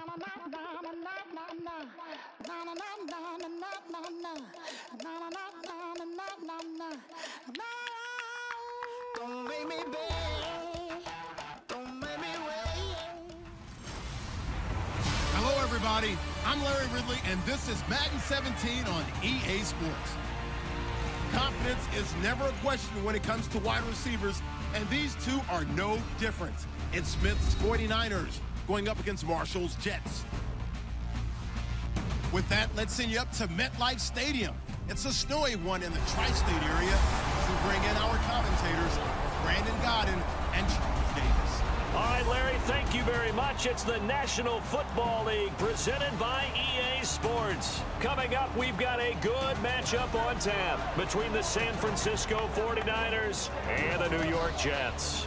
Don't make me beg. Don't make me wait. Hello, everybody. I'm Larry Ridley, and this is Madden 17 on EA Sports. Confidence is never a question when it comes to wide receivers, and these two are no different. It's Smith's 49ers going up against Marshall's Jets. With that, let's send you up to MetLife Stadium. It's a snowy one in the tri-state area to bring in our commentators, Brandon Godden and Charles Davis. All right, Larry, thank you very much. It's the National Football League presented by EA Sports. Coming up, we've got a good matchup on tap between the San Francisco 49ers and the New York Jets.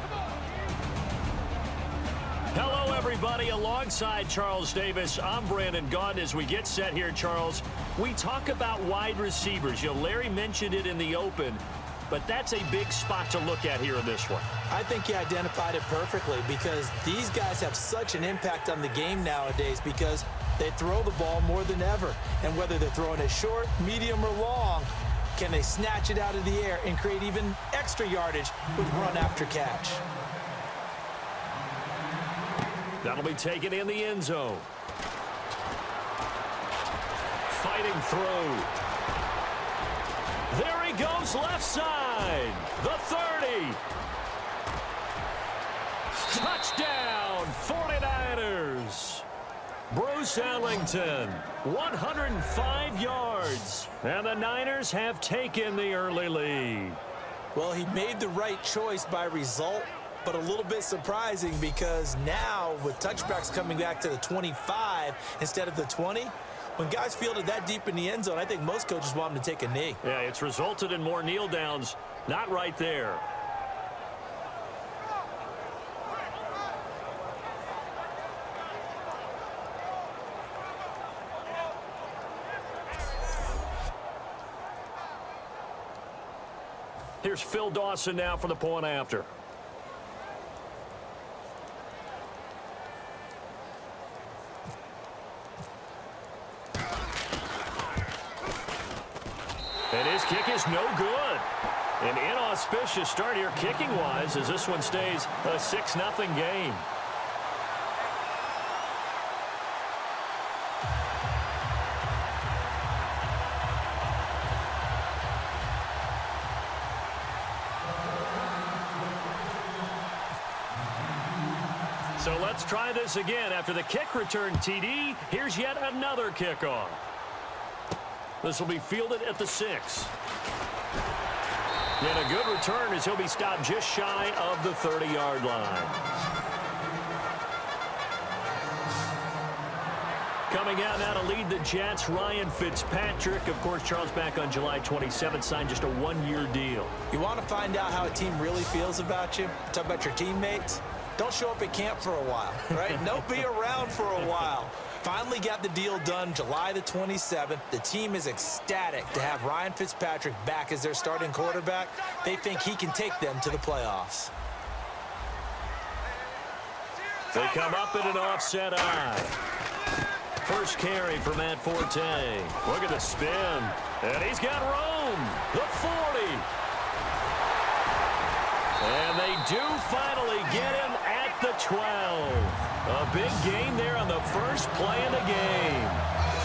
Hello, everybody. Alongside Charles Davis, I'm Brandon Gaudin. As we get set here, Charles, we talk about wide receivers. You know, Larry mentioned it in the open, but that's a big spot to look at here in this one. I think you identified it perfectly because these guys have such an impact on the game nowadays because they throw the ball more than ever. And whether they're throwing it short, medium, or long, can they snatch it out of the air and create even extra yardage with run after catch? That'll be taken in the end zone. Fighting through. There he goes left side. The 30. Touchdown, 49ers. Bruce Ellington, 105 yards. And the Niners have taken the early lead. Well, he made the right choice by result, but a little bit surprising because now with touchbacks coming back to the 25 instead of the 20, when guys fielded that deep in the end zone, I think most coaches want them to take a knee. Yeah, it's resulted in more kneel downs. Not right there. Here's Phil Dawson now for the point after. And his kick is no good. An inauspicious start here kicking-wise as this one stays a 6-0 game. So let's try this again. After the kick return TD, here's yet another kickoff. This will be fielded at the 6. And a good return as he'll be stopped just shy of the 30-yard line. Coming out now to lead the Jets, Ryan Fitzpatrick. Of course, Charles, back on July 27th, signed just a one-year deal. You want to find out how a team really feels about you? Talk about your teammates? Don't show up at camp for a while, right? Don't be around for a while. Finally got the deal done July the 27th. The team is ecstatic to have Ryan Fitzpatrick back as their starting quarterback. They think he can take them to the playoffs. They come up in an offset eye. First carry for Matt Forte. Look at the spin. And he's got room. The 40. And they do finally get him at the 12. A big gain there on the first play of the game.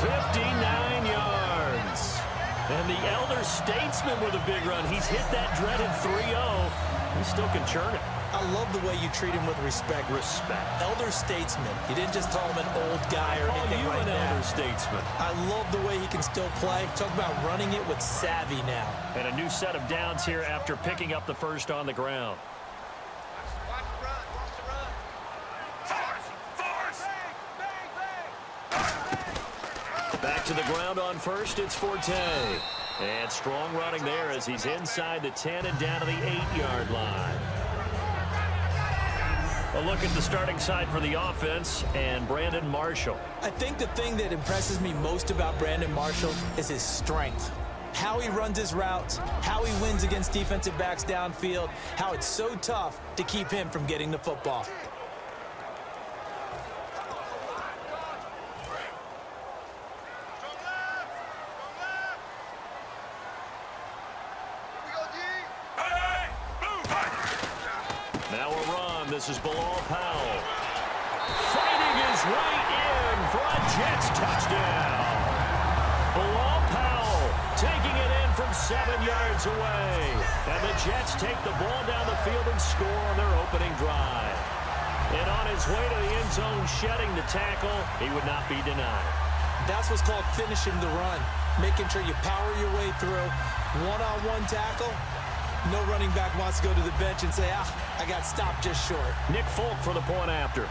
59 yards. And the elder statesman with a big run. He's hit that dreaded 3-0. He still can churn it. I love the way you treat him with respect. Elder statesman. You didn't just call him an old guy or anything like that. an elder statesman. I love the way he can still play. Talk about running it with savvy now. And a new set of downs here after picking up the first on the ground. Back to the ground on first, it's Forte. And strong running there as he's inside the 10 and down to the 8-yard line. A look at the starting side for the offense and Brandon Marshall. I think the thing that impresses me most about Brandon Marshall is his strength. How he runs his routes, how he wins against defensive backs downfield, how it's so tough to keep him from getting the football. This is Bilal Powell. Fighting his way in for a Jets touchdown. Bilal Powell taking it in from 7 yards away. And the Jets take the ball down the field and score on their opening drive. And on his way to the end zone, shedding the tackle, he would not be denied. That's what's called finishing the run. Making sure you power your way through. One-on-one tackle. No running back wants to go to the bench and say, I got stopped just short. Nick Folk for the point after.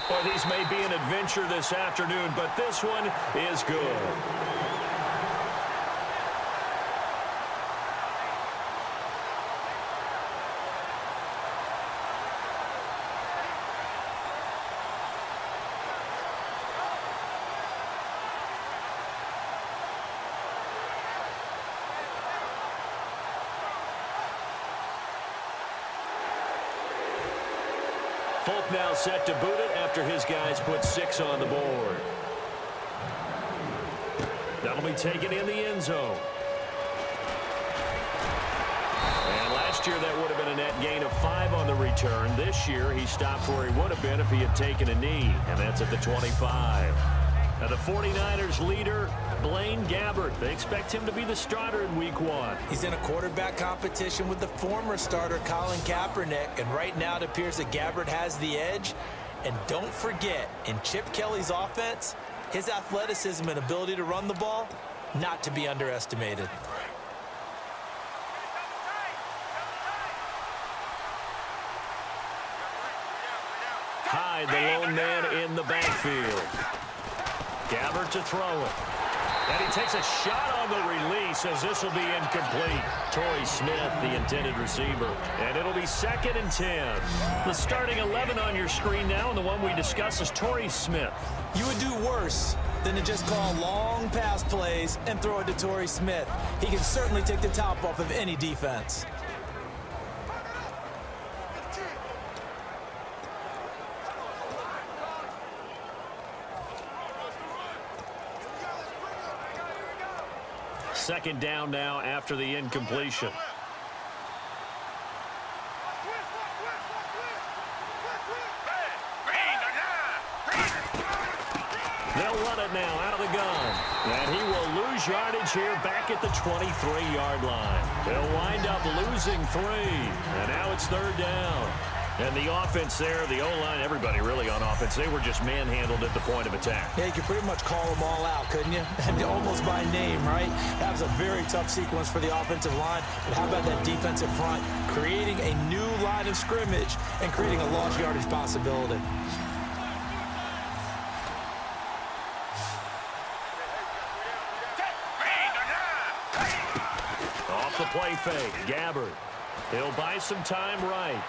Well, these may be an adventure this afternoon, but this one is good. Folk now set to boot it after his guys put 6 on the board. That'll be taken in the end zone. And last year that would have been a net gain of 5 on the return. This year he stopped where he would have been if he had taken a knee, and that's at the 25. Now the 49ers leader, Blaine Gabbert. They expect him to be the starter in week 1. He's in a quarterback competition with the former starter, Colin Kaepernick, and right now it appears that Gabbert has the edge. And don't forget, in Chip Kelly's offense, his athleticism and ability to run the ball, not to be underestimated. Hyde, the lone man in the backfield. Gabbert to throw it. And he takes a shot on the release as this will be incomplete. Torrey Smith, the intended receiver. And it'll be 2nd and 10. The starting 11 on your screen now, and the one we discuss is Torrey Smith. You would do worse than to just call long pass plays and throw it to Torrey Smith. He can certainly take the top off of any defense. Second down now after the incompletion. They'll run it now out of the gun. And he will lose yardage here back at the 23-yard line. They'll wind up losing 3. And now it's 3rd down. And the offense there, the O-line, everybody really on offense, they were just manhandled at the point of attack. Yeah, you could pretty much call them all out, couldn't you? And almost by name, right? That was a very tough sequence for the offensive line. But how about that defensive front? Creating a new line of scrimmage and creating a lost yardage possibility. Off the play fake, Gabbert. He'll buy some time right.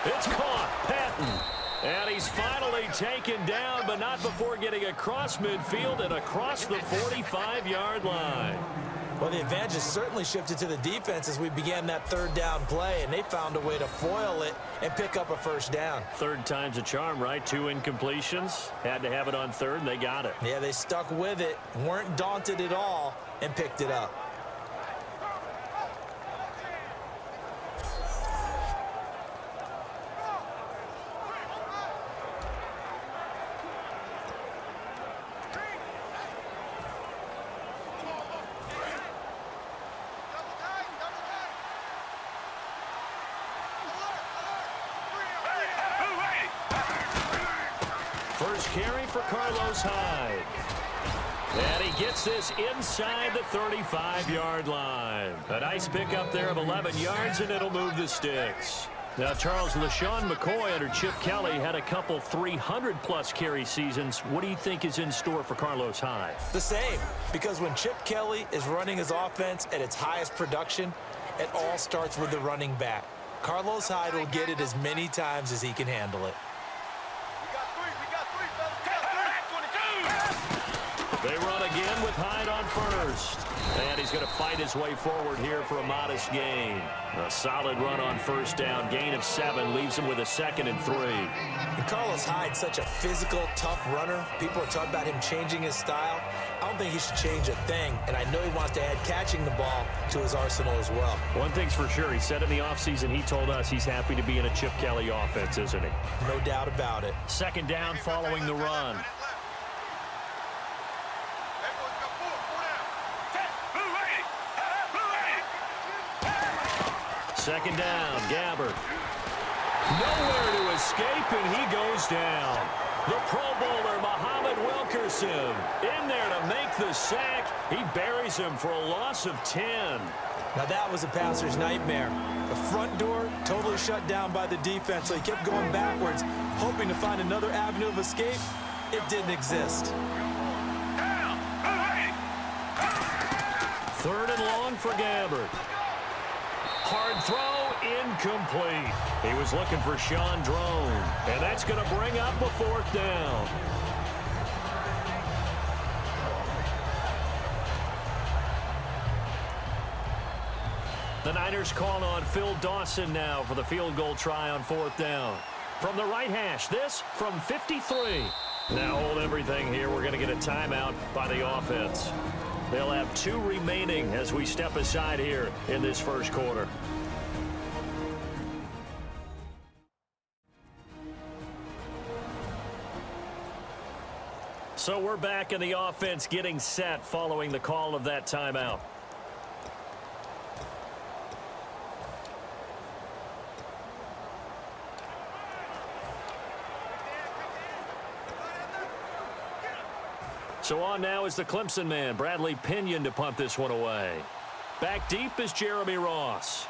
It's caught, Patton. And he's finally taken down, but not before getting across midfield and across the 45-yard line. Well, the advantage has certainly shifted to the defense as we began that 3rd down play, and they found a way to foil it and pick up a 1st down. 3rd time's a charm, right? 2 incompletions. Had to have it on 3rd, and they got it. Yeah, they stuck with it, weren't daunted at all, and picked it up. First carry for Carlos Hyde. And he gets this inside the 35-yard line. A nice pickup there of 11 yards, and it'll move the sticks. Now, Charles, LaShawn McCoy under Chip Kelly had a couple 300-plus carry seasons. What do you think is in store for Carlos Hyde? The same, because when Chip Kelly is running his offense at its highest production, it all starts with the running back. Carlos Hyde will get it as many times as he can handle it. They run again with Hyde on first. And he's going to fight his way forward here for a modest gain. A solid run on first down. Gain of 7 leaves him with a 2nd and 3. And Carlos Hyde's such a physical, tough runner. People are talking about him changing his style. I don't think he should change a thing, and I know he wants to add catching the ball to his arsenal as well. One thing's for sure, he said in the offseason, he told us he's happy to be in a Chip Kelly offense, isn't he? No doubt about it. 2nd down following the run. Second down, Gabbert. Nowhere to escape, and he goes down. The Pro Bowler, Muhammad Wilkerson, in there to make the sack. He buries him for a loss of 10. Now that was a passer's nightmare. The front door totally shut down by the defense, so he kept going backwards, hoping to find another avenue of escape. It didn't exist. 3rd and long for Gabbert. Hard throw, incomplete. He was looking for Sean Drone, and that's going to bring up a 4th down. The Niners call on Phil Dawson now for the field goal try on 4th down. From the right hash, this from 53. Now hold everything here. We're going to get a timeout by the offense. They'll have 2 remaining as we step aside here in this first quarter. So we're back in the offense getting set following the call of that timeout. So on now is the Clemson man, Bradley Pinion, to punt this one away. Back deep is Jeremy Ross.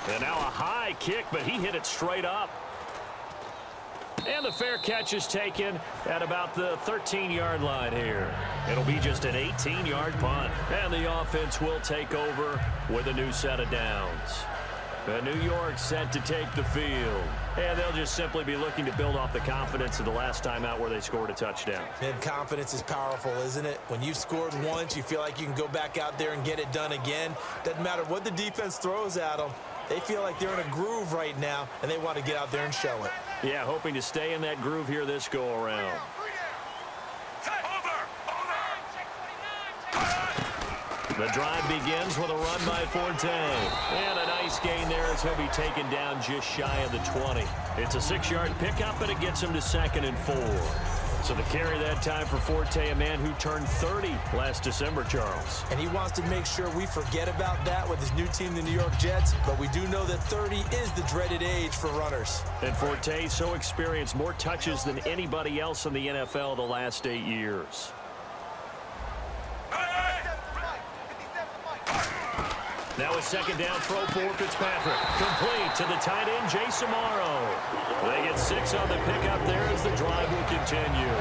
And now a high kick, but he hit it straight up. And the fair catch is taken at about the 13-yard line here. It'll be just an 18-yard punt. And the offense will take over with a new set of downs. New York set to take the field. And they'll just simply be looking to build off the confidence of the last time out where they scored a touchdown. And confidence is powerful, isn't it? When you've scored once, you feel like you can go back out there and get it done again. Doesn't matter what the defense throws at them. They feel like they're in a groove right now, and they want to get out there and show it. Yeah, hoping to stay in that groove here this go-around. The drive begins with a run by Forte. And a nice gain there as he'll be taken down just shy of the 20. It's a 6-yard pickup, and it gets him to 2nd and 4. So the carry that time for Forte, a man who turned 30 last December, Charles. And he wants to make sure we forget about that with his new team, the New York Jets. But we do know that 30 is the dreaded age for runners. And Forte so experienced, more touches than anybody else in the NFL the last 8 years. Now a 2nd down throw for Fitzpatrick. Complete to the tight end, Jay Samaro. They get 6 on the pickup there as the drive will continue.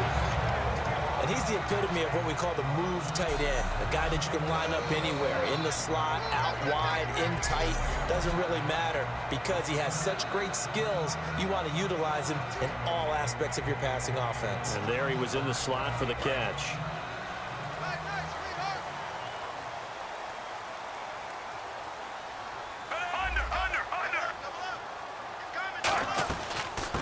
And he's the epitome of what we call the move tight end. A guy that you can line up anywhere, in the slot, out wide, in tight. Doesn't really matter because he has such great skills. You want to utilize him in all aspects of your passing offense. And there he was in the slot for the catch.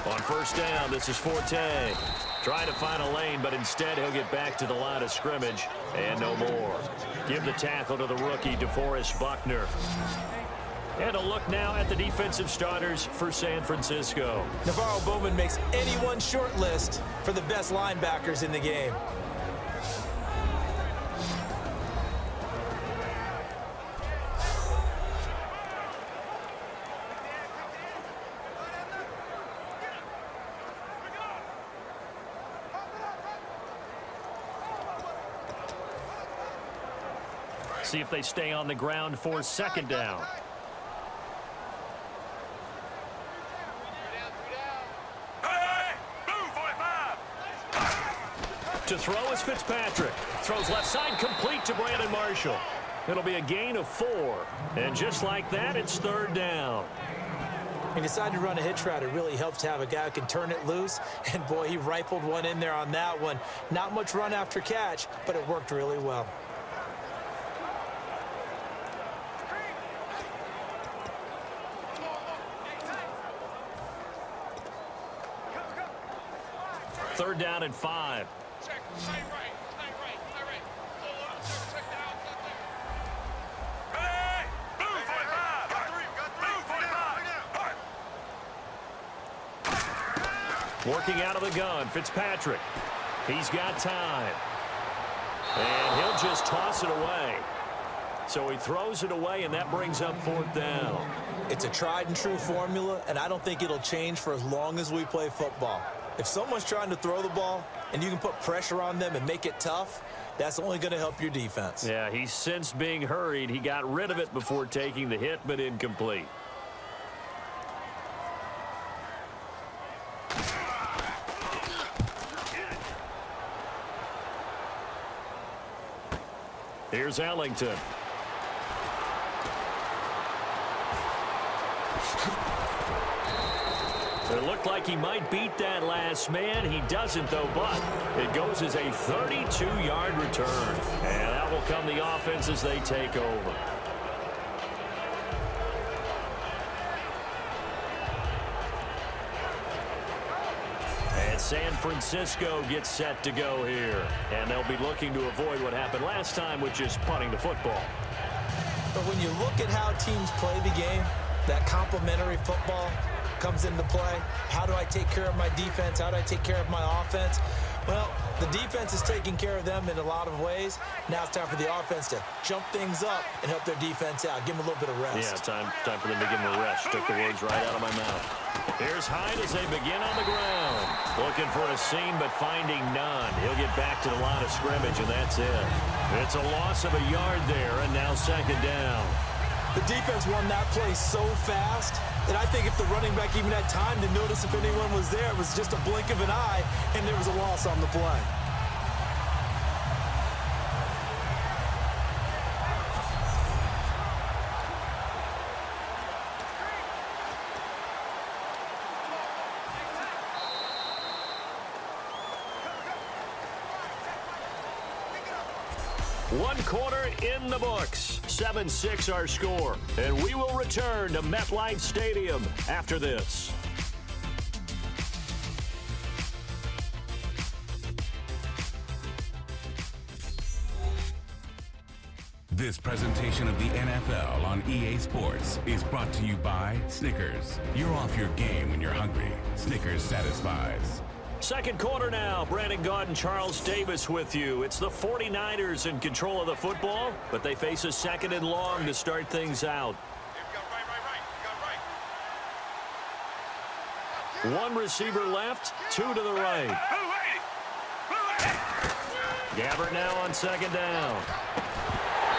On first down, this is Forte. Trying to find a lane, but instead he'll get back to the line of scrimmage and no more. Give the tackle to the rookie, DeForest Buckner. And a look now at the defensive starters for San Francisco. Navarro Bowman makes anyone's short list for the best linebackers in the game. See if they stay on the ground for 2nd down. To throw is Fitzpatrick. Throws left side, complete to Brandon Marshall. It'll be a gain of 4. And just like that, it's third down. He decided to run a hitch route. It really helps to have a guy who can turn it loose. And, boy, he rifled one in there on that one. Not much run after catch, but it worked really well. Third down and 5. Working out of the gun, Fitzpatrick. He's got time. And he'll just toss it away. So he throws it away, and that brings up fourth down. It's a tried and true formula, and I don't think it'll change for as long as we play football. If someone's trying to throw the ball and you can put pressure on them and make it tough, that's only going to help your defense. Yeah, he's sensed being hurried. He got rid of it before taking the hit, but incomplete. Here's Ellington. It looked like he might beat that last man. He doesn't, though, but it goes as a 32-yard return. And that will come the offense as they take over. And San Francisco gets set to go here. And they'll be looking to avoid what happened last time, which is punting the football. But when you look at how teams play the game, that complementary football comes into play. How do I take care of my defense? How do I take care of my offense? Well, the defense is taking care of them in a lot of ways. Now it's time for the offense to jump things up and help their defense out. Give them a little bit of rest. Yeah, time for them to give them a rest. Took the words right out of my mouth. Here's Hyde as they begin on the ground. Looking for a seam, but finding none. He'll get back to the line of scrimmage, and that's it. It's a loss of a yard there, and now second down. The defense won that play so fast that I think if the running back even had time to notice if anyone was there, it was just a blink of an eye, and there was a loss on the play. One quarter in the books. 7-6 our score. And we will return to MetLife Stadium after this. This presentation of the NFL on EA Sports is brought to you by Snickers. You're off your game when you're hungry. Snickers satisfies. Second quarter now. Brandon Gaud and Charles Davis with you. It's the 49ers in control of the football, but they face a second and long to start things out. One receiver left, two to the right. Gabbert now on second down.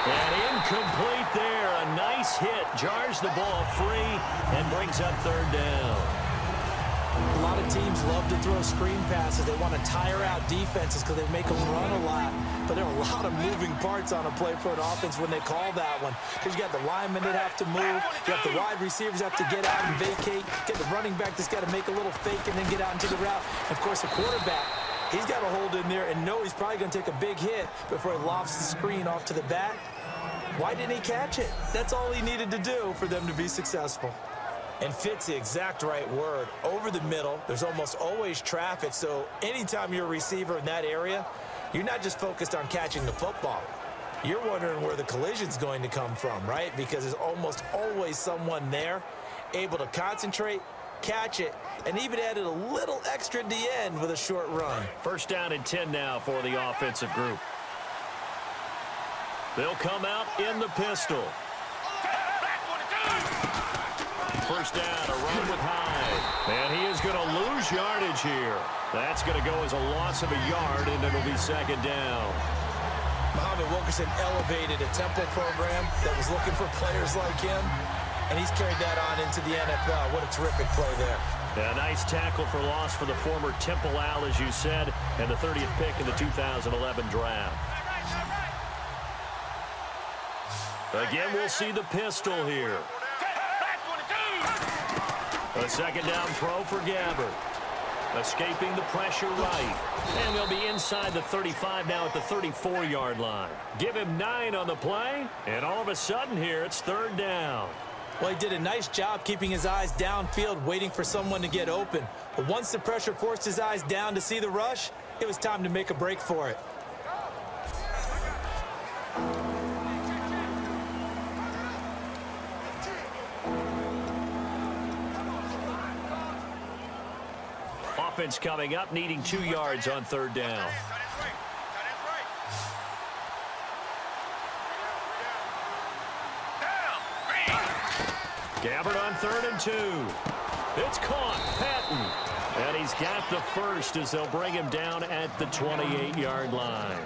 And incomplete there. A nice hit. Jars the ball free and brings up third down. A lot of teams love to throw screen passes. They want to tire out defenses because they make them run a lot. But there are a lot of moving parts on a play for an offense when they call that one. Because you got the linemen that have to move. You have the wide receivers have to get out and vacate. Get the running back that's got to make a little fake and then get out into the route. And, of course, the quarterback, he's got to hold in there and know he's probably going to take a big hit before he lofts the screen off to the back. Why didn't he catch it? That's all he needed to do for them to be successful. And fit's the exact right word. Over the middle, there's almost always traffic, so anytime you're a receiver in that area, you're not just focused on catching the football. You're wondering where the collision's going to come from, right? Because there's almost always someone there able to concentrate, catch it, and even added a little extra at the end with a short run. First down and 10 now for the offensive group. They'll come out in the pistol. First down, a run with Hyde. And he is going to lose yardage here. That's going to go as a loss of a yard, and it'll be second down. Muhammad Wilkerson elevated a Temple program that was looking for players like him, and he's carried that on into the NFL. What a terrific play there. A nice tackle for loss for the former Temple Owl, as you said, and the 30th pick in the 2011 draft. Again, we'll see the pistol here. A second down throw for Gabbert. Escaping the pressure right. And they'll be inside the 35 now at the 34-yard line. Give him 9 on the play, and all of a sudden here it's third down. Well, he did a nice job keeping his eyes downfield, waiting for someone to get open. But once the pressure forced his eyes down to see the rush, it was time to make a break for it. Offense coming up, needing 2 yards on third down. Gabbert on 3rd and 2. It's caught. Patton. And he's got the first as they'll bring him down at the 28-yard line.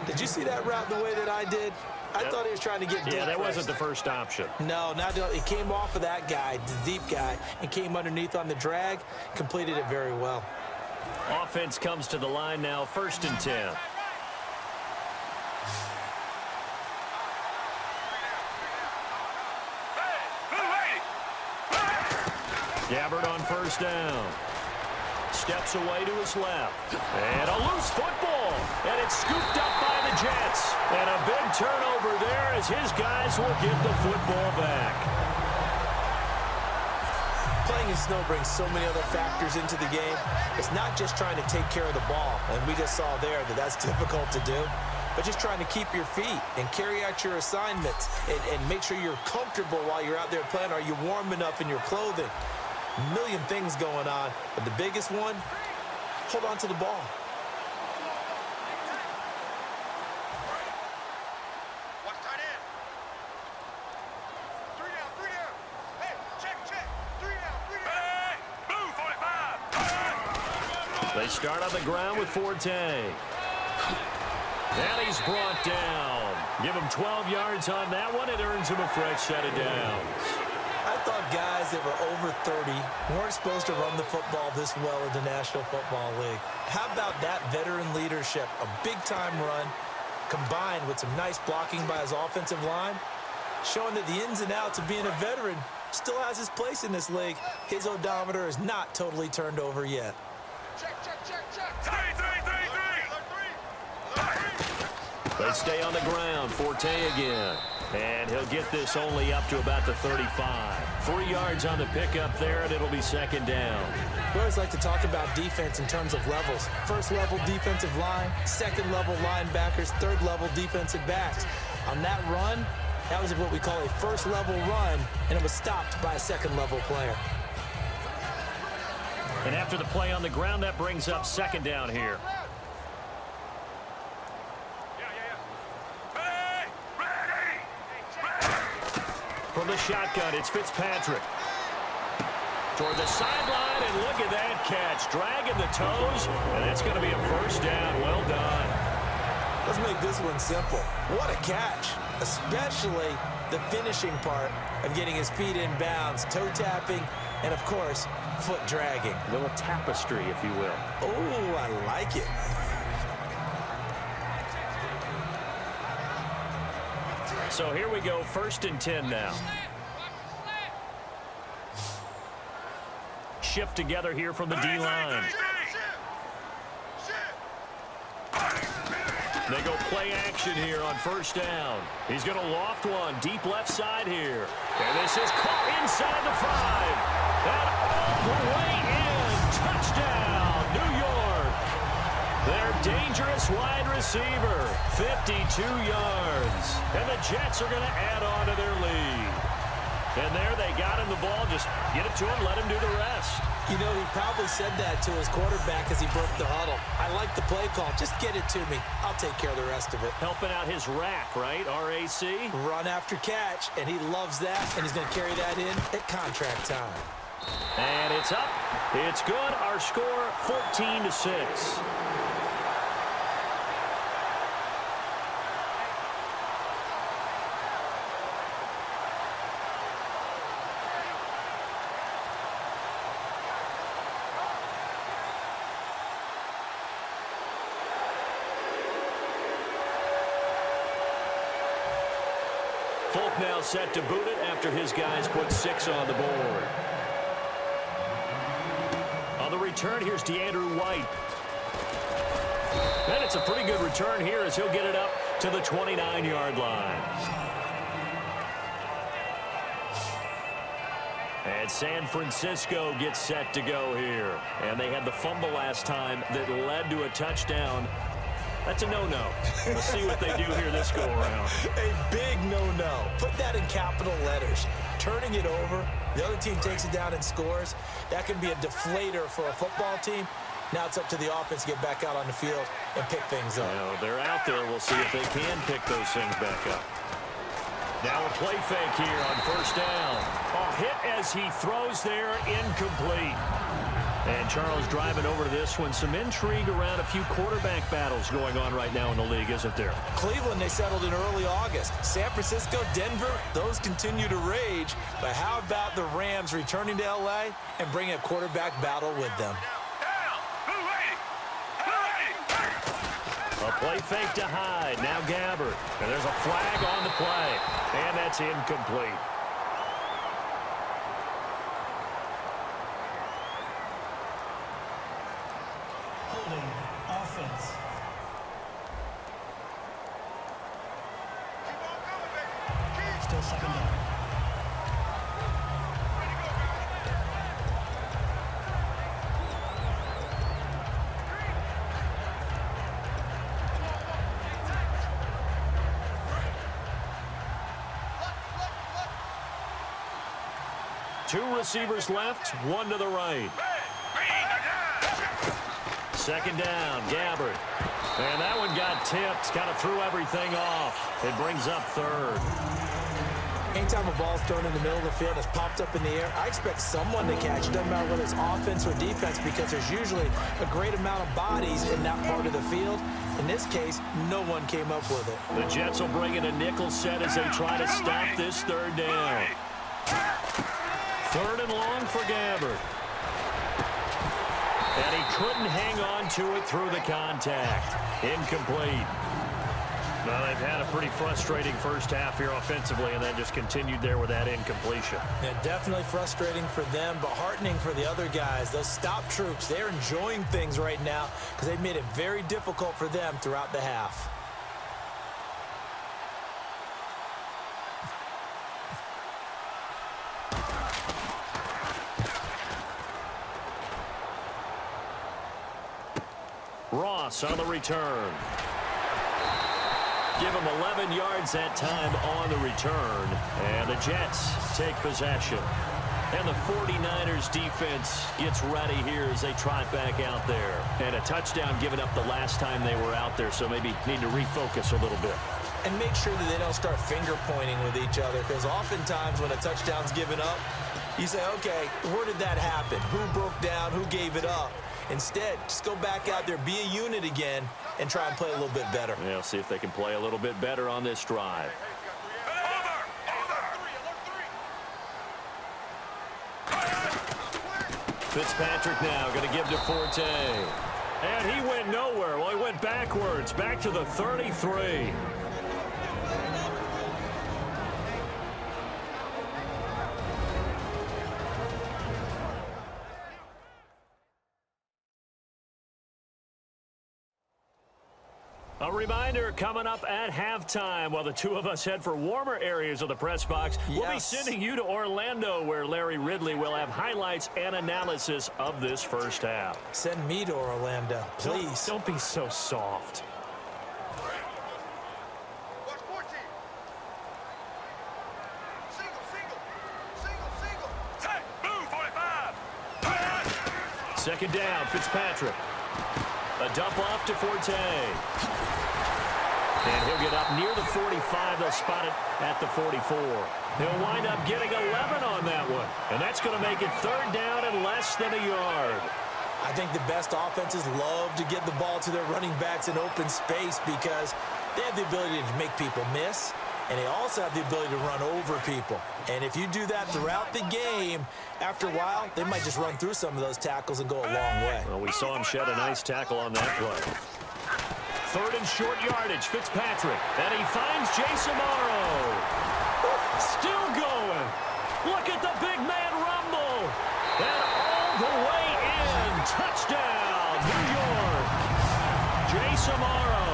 Did you see that route the way that I did? I thought he was trying to get deep. Yeah, that wasn't first. the first option. No, it came off of that guy, the deep guy, and came underneath on the drag, completed it very well. Offense comes to the line now, 1st and 10. Gabbert on 1st down. Steps away to his left. And a loose football. And it's scooped up by the Jets. And a big turnover there as his guys will get the football back. Playing in snow brings so many other factors into the game. It's not just trying to take care of the ball, and we just saw there that that's difficult to do, but just trying to keep your feet and carry out your assignments and make sure you're comfortable while you're out there playing. Are you warm enough in your clothing? A million things going on, but the biggest one, hold on to the ball. Watch tight end. 3 down, 3 down. Hey, check. 3 down, 3 down. Hey, move, 45. They start on the ground with Forte. And he's brought down. Give him 12 yards on that one. It earns him a fresh set of downs. I thought guys that were over 30 weren't supposed to run the football this well in the National Football League. How about that veteran leadership? A big-time run combined with some nice blocking by his offensive line, showing that the ins and outs of being a veteran still has his place in this league. His odometer is not totally turned over yet. Check. 3. They stay on the ground. Forte again. And he'll get this only up to about the 35. 3 yards on the pickup there, and it'll be second down. We always like to talk about defense in terms of levels. First level defensive line, second level linebackers, third level defensive backs. On that run, that was what we call a first level run, and it was stopped by a second level player. And after the play on the ground, that brings up second down here. From the shotgun, it's Fitzpatrick. Toward the sideline, and look at that catch. Dragging the toes, and that's going to be a first down. Well done. Let's make this one simple. What a catch, especially the finishing part of getting his feet in bounds, toe tapping, and, of course, foot dragging. A little tapestry, if you will. Oh, I like it. So here we go, 1st and 10 now. Shift together here from the D-line. They go play action here on 1st down. He's going to loft one deep left side here. And this is caught inside the 5. And all the way in. Touchdown, New York. Their dangerous wide receiver, 52 yards. And the Jets are going to add on to their lead. And there they got him the ball. Just get it to him, let him do the rest. You know, he probably said that to his quarterback as he broke the huddle. I like the play call. Just get it to me. I'll take care of the rest of it. Helping out his rack, right? RAC. Run after catch, and he loves that, and he's going to carry that in at contract time. And it's up. It's good. Our score, 14-6. now set to boot it after his guys put 6 on the board. On the return, here's DeAndrew White. And it's a pretty good return here as he'll get it up to the 29-yard line. And San Francisco gets set to go here. And they had the fumble last time that led to a touchdown. That's a no-no. We'll see what they do here this go-around. A big no-no. Put that in capital letters. Turning it over, the other team takes it down and scores. That can be a deflator for a football team. Now it's up to the offense to get back out on the field and pick things up. Well, they're out there. We'll see if they can pick those things back up. Now a play fake here on first down. A hit as he throws there, incomplete. And Charles driving over to this one. Some intrigue around a few quarterback battles going on right now in the league, isn't there? Cleveland, they settled in early August. San Francisco, Denver, those continue to rage. But how about the Rams returning to L.A. and bringing a quarterback battle with them? A play fake to Hyde. Now Gabbert. And there's a flag on the play. And that's incomplete. Holding offense. Still second down. Two receivers left, one to the right. Second down, Gabbert. And that one got tipped, kind of threw everything off. It brings up third. Anytime a ball's thrown in the middle of the field and it's popped up in the air, I expect someone to catch it. Doesn't matter whether it's offense or defense, because there's usually a great amount of bodies in that part of the field. In this case, no one came up with it. The Jets will bring in a nickel set as they try to stop this third down. Third and long for Gabbert. And he couldn't hang on to it through the contact. Incomplete. Well, they've had a pretty frustrating first half here offensively, and then just continued there with that incompletion. Yeah, definitely frustrating for them, but heartening for the other guys. Those stop troops, they're enjoying things right now because they've made it very difficult for them throughout the half. Ross on the return. Give him 11 yards that time on the return. And the Jets take possession. And the 49ers defense gets ready here as they trot back out there. And a touchdown given up the last time they were out there, so maybe need to refocus a little bit. And make sure that they don't start finger pointing with each other, because oftentimes when a touchdown's given up, you say, okay, where did that happen? Who broke down? Who gave it up? Instead, just go back out there, be a unit again, and try and play a little bit better. Yeah, see if they can play a little bit better on this drive. Fitzpatrick now going to give to Forte. And he went nowhere. Well, he went backwards, back to the 33. A reminder coming up at halftime while the two of us head for warmer areas of the press box. Yes. We'll be sending you to Orlando where Larry Ridley will have highlights and analysis of this first half. Send me to Orlando, please. Don't be so soft. Watch 14. Single. Tight. Move, 45. Second down, Fitzpatrick. A dump off to Forte. And he'll get up near the 45. They'll spot it at the 44. He'll wind up getting 11 on that one. And that's going to make it third down and less than a yard. I think the best offenses love to get the ball to their running backs in open space because they have the ability to make people miss, and they also have the ability to run over people. And if you do that throughout the game, after a while, they might just run through some of those tackles and go a long way. Well, we saw him shed a nice tackle on that play. Third and short yardage, Fitzpatrick. And he finds Jason Morrow. Still going. Look at the big man rumble. And all the way in. Touchdown, New York. Jace Amaro,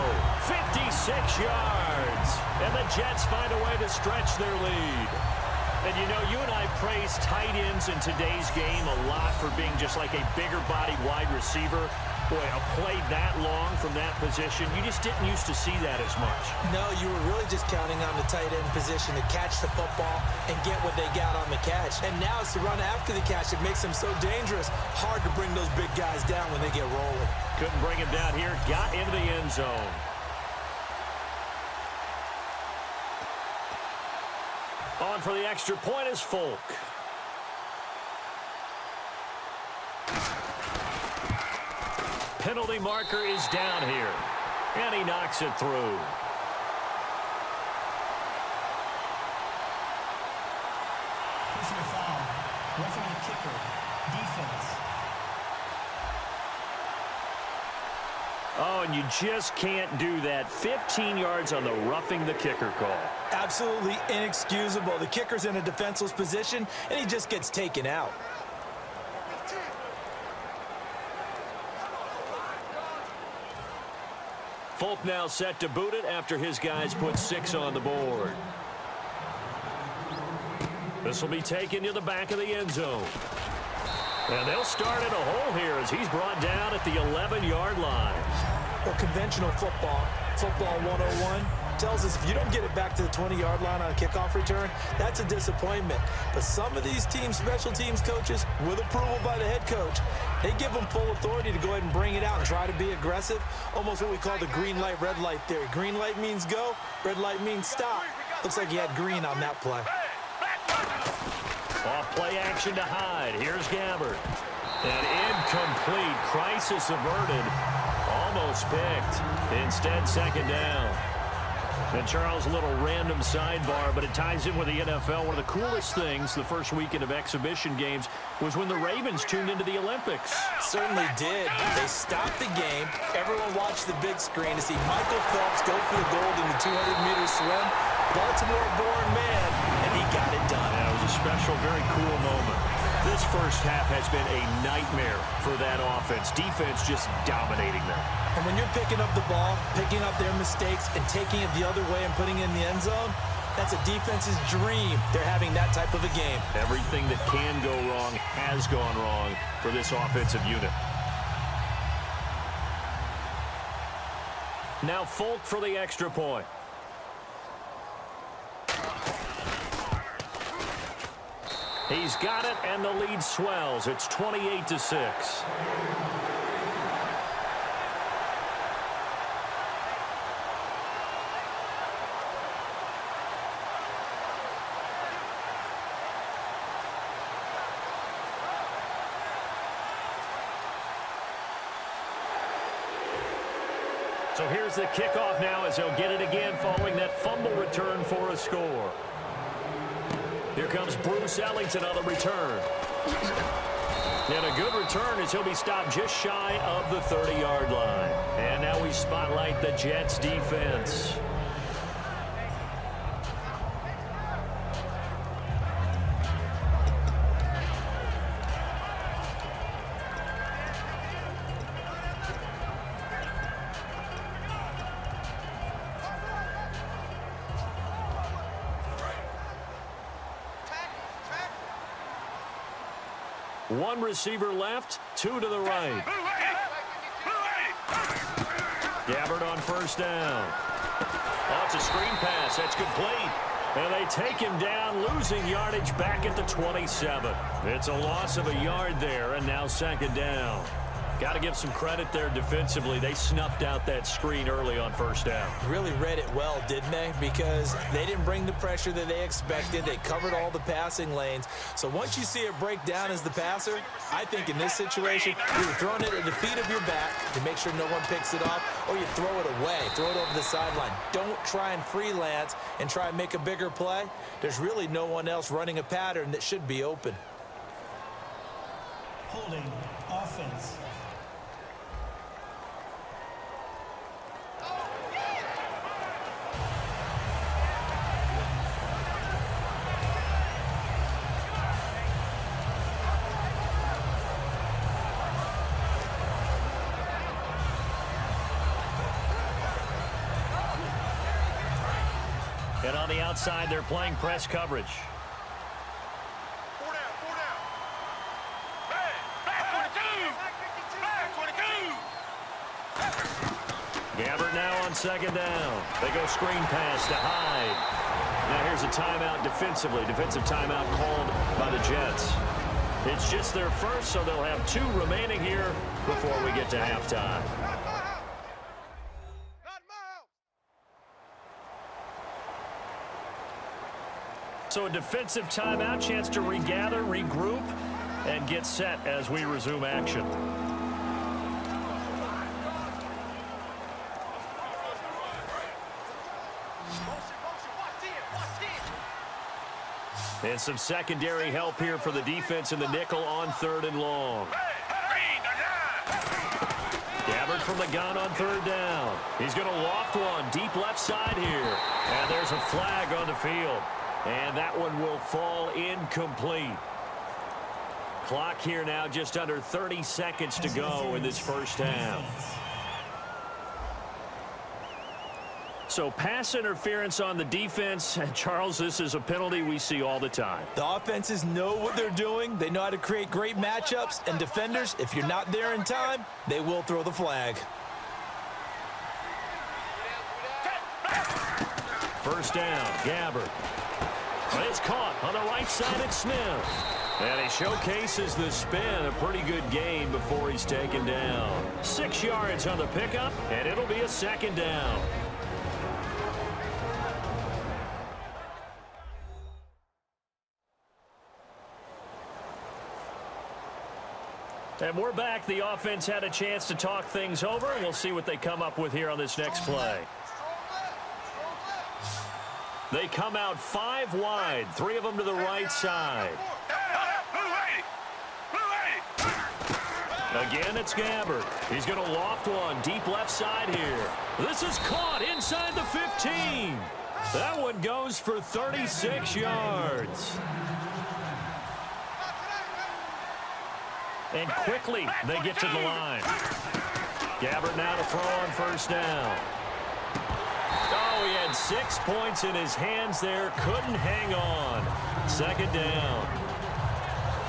56 yards. And the Jets find a way to stretch their lead. And you know, you and I praise tight ends in today's game a lot for being just like a bigger-bodied wide receiver. Boy, a play that long from that position, you just didn't used to see that as much. No, you were really just counting on the tight end position to catch the football and get what they got on the catch. And now it's the run after the catch that makes them so dangerous. Hard to bring those big guys down when they get rolling. Couldn't bring him down here. Got into the end zone. On for the extra point is Folk. Penalty marker is down here. And he knocks it through. Personal foul. Roughing the kicker. Defense. Oh, and you just can't do that. 15 yards on the roughing the kicker call. Absolutely inexcusable. The kicker's in a defenseless position, and he just gets taken out. Folk now set to boot it after his guys put 6 on the board. This will be taken to the back of the end zone. And they'll start at a hole here as he's brought down at the 11-yard line. Well, conventional football 101, tells us if you don't get it back to the 20-yard line on a kickoff return, that's a disappointment. But some of these teams, special teams coaches, with approval by the head coach, they give them full authority to go ahead and bring it out and try to be aggressive, almost what we call the green light, red light theory. Green light means go, red light means stop. Looks like he had green on that play. Off play action to Hyde. Here's Gabbard. And incomplete. Crisis averted. Almost picked. Instead, second down. And Charles, a little random sidebar, but it ties in with the NFL. One of the coolest things the first weekend of exhibition games was when the Ravens tuned into the Olympics. Certainly did. They stopped the game. Everyone watched the big screen to see Michael Phelps go for the gold in the 200-meter swim. Baltimore-born man, and he got it done. Yeah, it was a special, very cool moment. This first half has been a nightmare for that offense. Defense just dominating them. And when you're picking up the ball, picking up their mistakes, and taking it the other way and putting it in the end zone, that's a defense's dream. They're having that type of a game. Everything that can go wrong has gone wrong for this offensive unit. Now Folk for the extra point. He's got it, and the lead swells. It's 28-6. So here's the kickoff now as he'll get it again following that fumble return for a score. Here comes Bruce Ellington on the return. And a good return as he'll be stopped just shy of the 30-yard line. And now we spotlight the Jets defense. One receiver left, 2 to the right. Gabbard on first down. Oh, it's a screen pass. That's complete. And they take him down, losing yardage back at the 27. It's a loss of a yard there, and now second down. Got to give some credit there defensively. They snuffed out that screen early on first down. Really read it well, didn't they? Because they didn't bring the pressure that they expected. They covered all the passing lanes. So once you see it break down as the passer, I think in this situation, you're throwing it at the feet of your back to make sure no one picks it off, or you throw it away, throw it over the sideline. Don't try and freelance and try and make a bigger play. There's really no one else running a pattern that should be open. Holding. Offense. And on the outside, they're playing press coverage. 4 down, 4 down. Back 22. Gabbert now on second down. They go screen pass to Hyde. Now here's a timeout defensively. Defensive timeout called by the Jets. It's just their first, so they'll have 2 remaining here before we get to halftime. So a defensive timeout, chance to regather, regroup, and get set as we resume action. And some secondary help here for the defense in the nickel on 3rd and long. Gabbert from the gun on 3rd down. He's going to loft one deep left side here. And there's a flag on the field. And that one will fall incomplete. Clock here now just under 30 seconds to go in this first half. So pass interference on the defense. Charles, this is a penalty we see all the time. The offenses know what they're doing. They know how to create great matchups. And defenders, if you're not there in time, they will throw the flag. First down, Gabbert. But it's caught on the right side at Smith. And he showcases the spin. A pretty good gain before he's taken down. 6 yards on the pickup, and it'll be a second down. And we're back. The offense had a chance to talk things over, and we'll see what they come up with here on this next play. They come out 5 wide, 3 of them to the right side. Again, it's Gabbert. He's going to loft one deep left side here. This is caught inside the 15. That one goes for 36 yards. And quickly, they get to the line. Gabbert now to throw on first down. Oh, he had 6 points in his hands there. Couldn't hang on. Second down.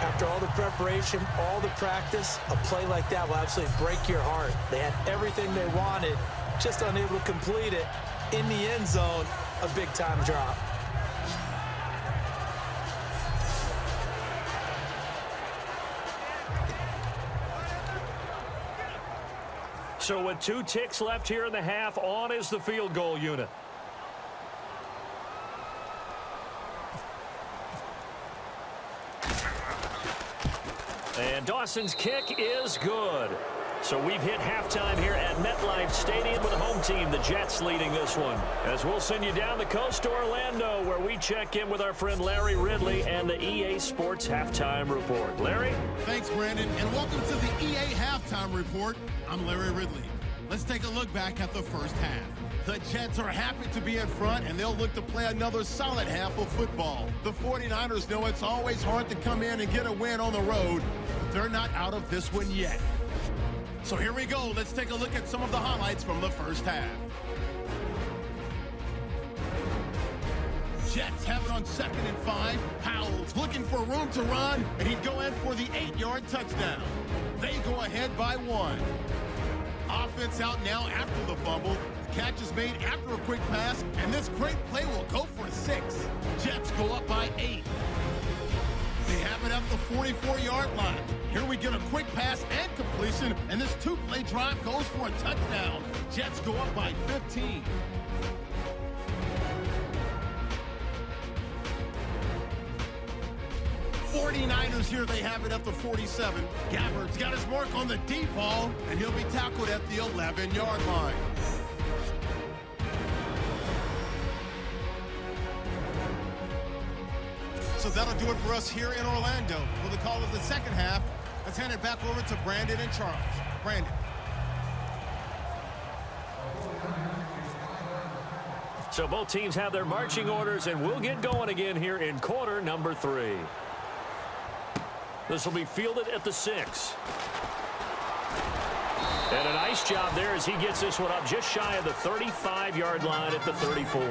After all the preparation, all the practice, a play like that will absolutely break your heart. They had everything they wanted, just unable to complete it. In the end zone, a big-time drop. So with 2 ticks left here in the half, on is the field goal unit. And Dawson's kick is good. So we've hit halftime here at MetLife Stadium with the home team, the Jets, leading this one. As we'll send you down the coast to Orlando, where we check in with our friend Larry Ridley and the EA Sports Halftime Report. Larry? Thanks, Brandon, and welcome to the EA Halftime Report. I'm Larry Ridley. Let's take a look back at the first half. The Jets are happy to be in front, and they'll look to play another solid half of football. The 49ers know it's always hard to come in and get a win on the road, but they're not out of this one yet. So here we go. Let's take a look at some of the highlights from the first half. Jets have it on 2nd and 5. Powell's looking for room to run, and he'd go in for the 8-yard touchdown. They go ahead by 1. Offense out now after the fumble. The catch is made after a quick pass, and this great play will go for 6. Jets go up by 8. They have it at the 44-yard line. Here we get a quick pass and completion, and this 2-play drive goes for a touchdown. Jets go up by 15. '49ers here, they have it at the 47. Gabbert's got his mark on the deep ball, and he'll be tackled at the 11-yard line. So that'll do it for us here in Orlando. For the call of the second half, let's hand it back over to Brandon and Charles. Brandon. So both teams have their marching orders, and we'll get going again here in quarter number 3. This will be fielded at the 6. And a nice job there as he gets this one up just shy of the 35-yard line at the 34.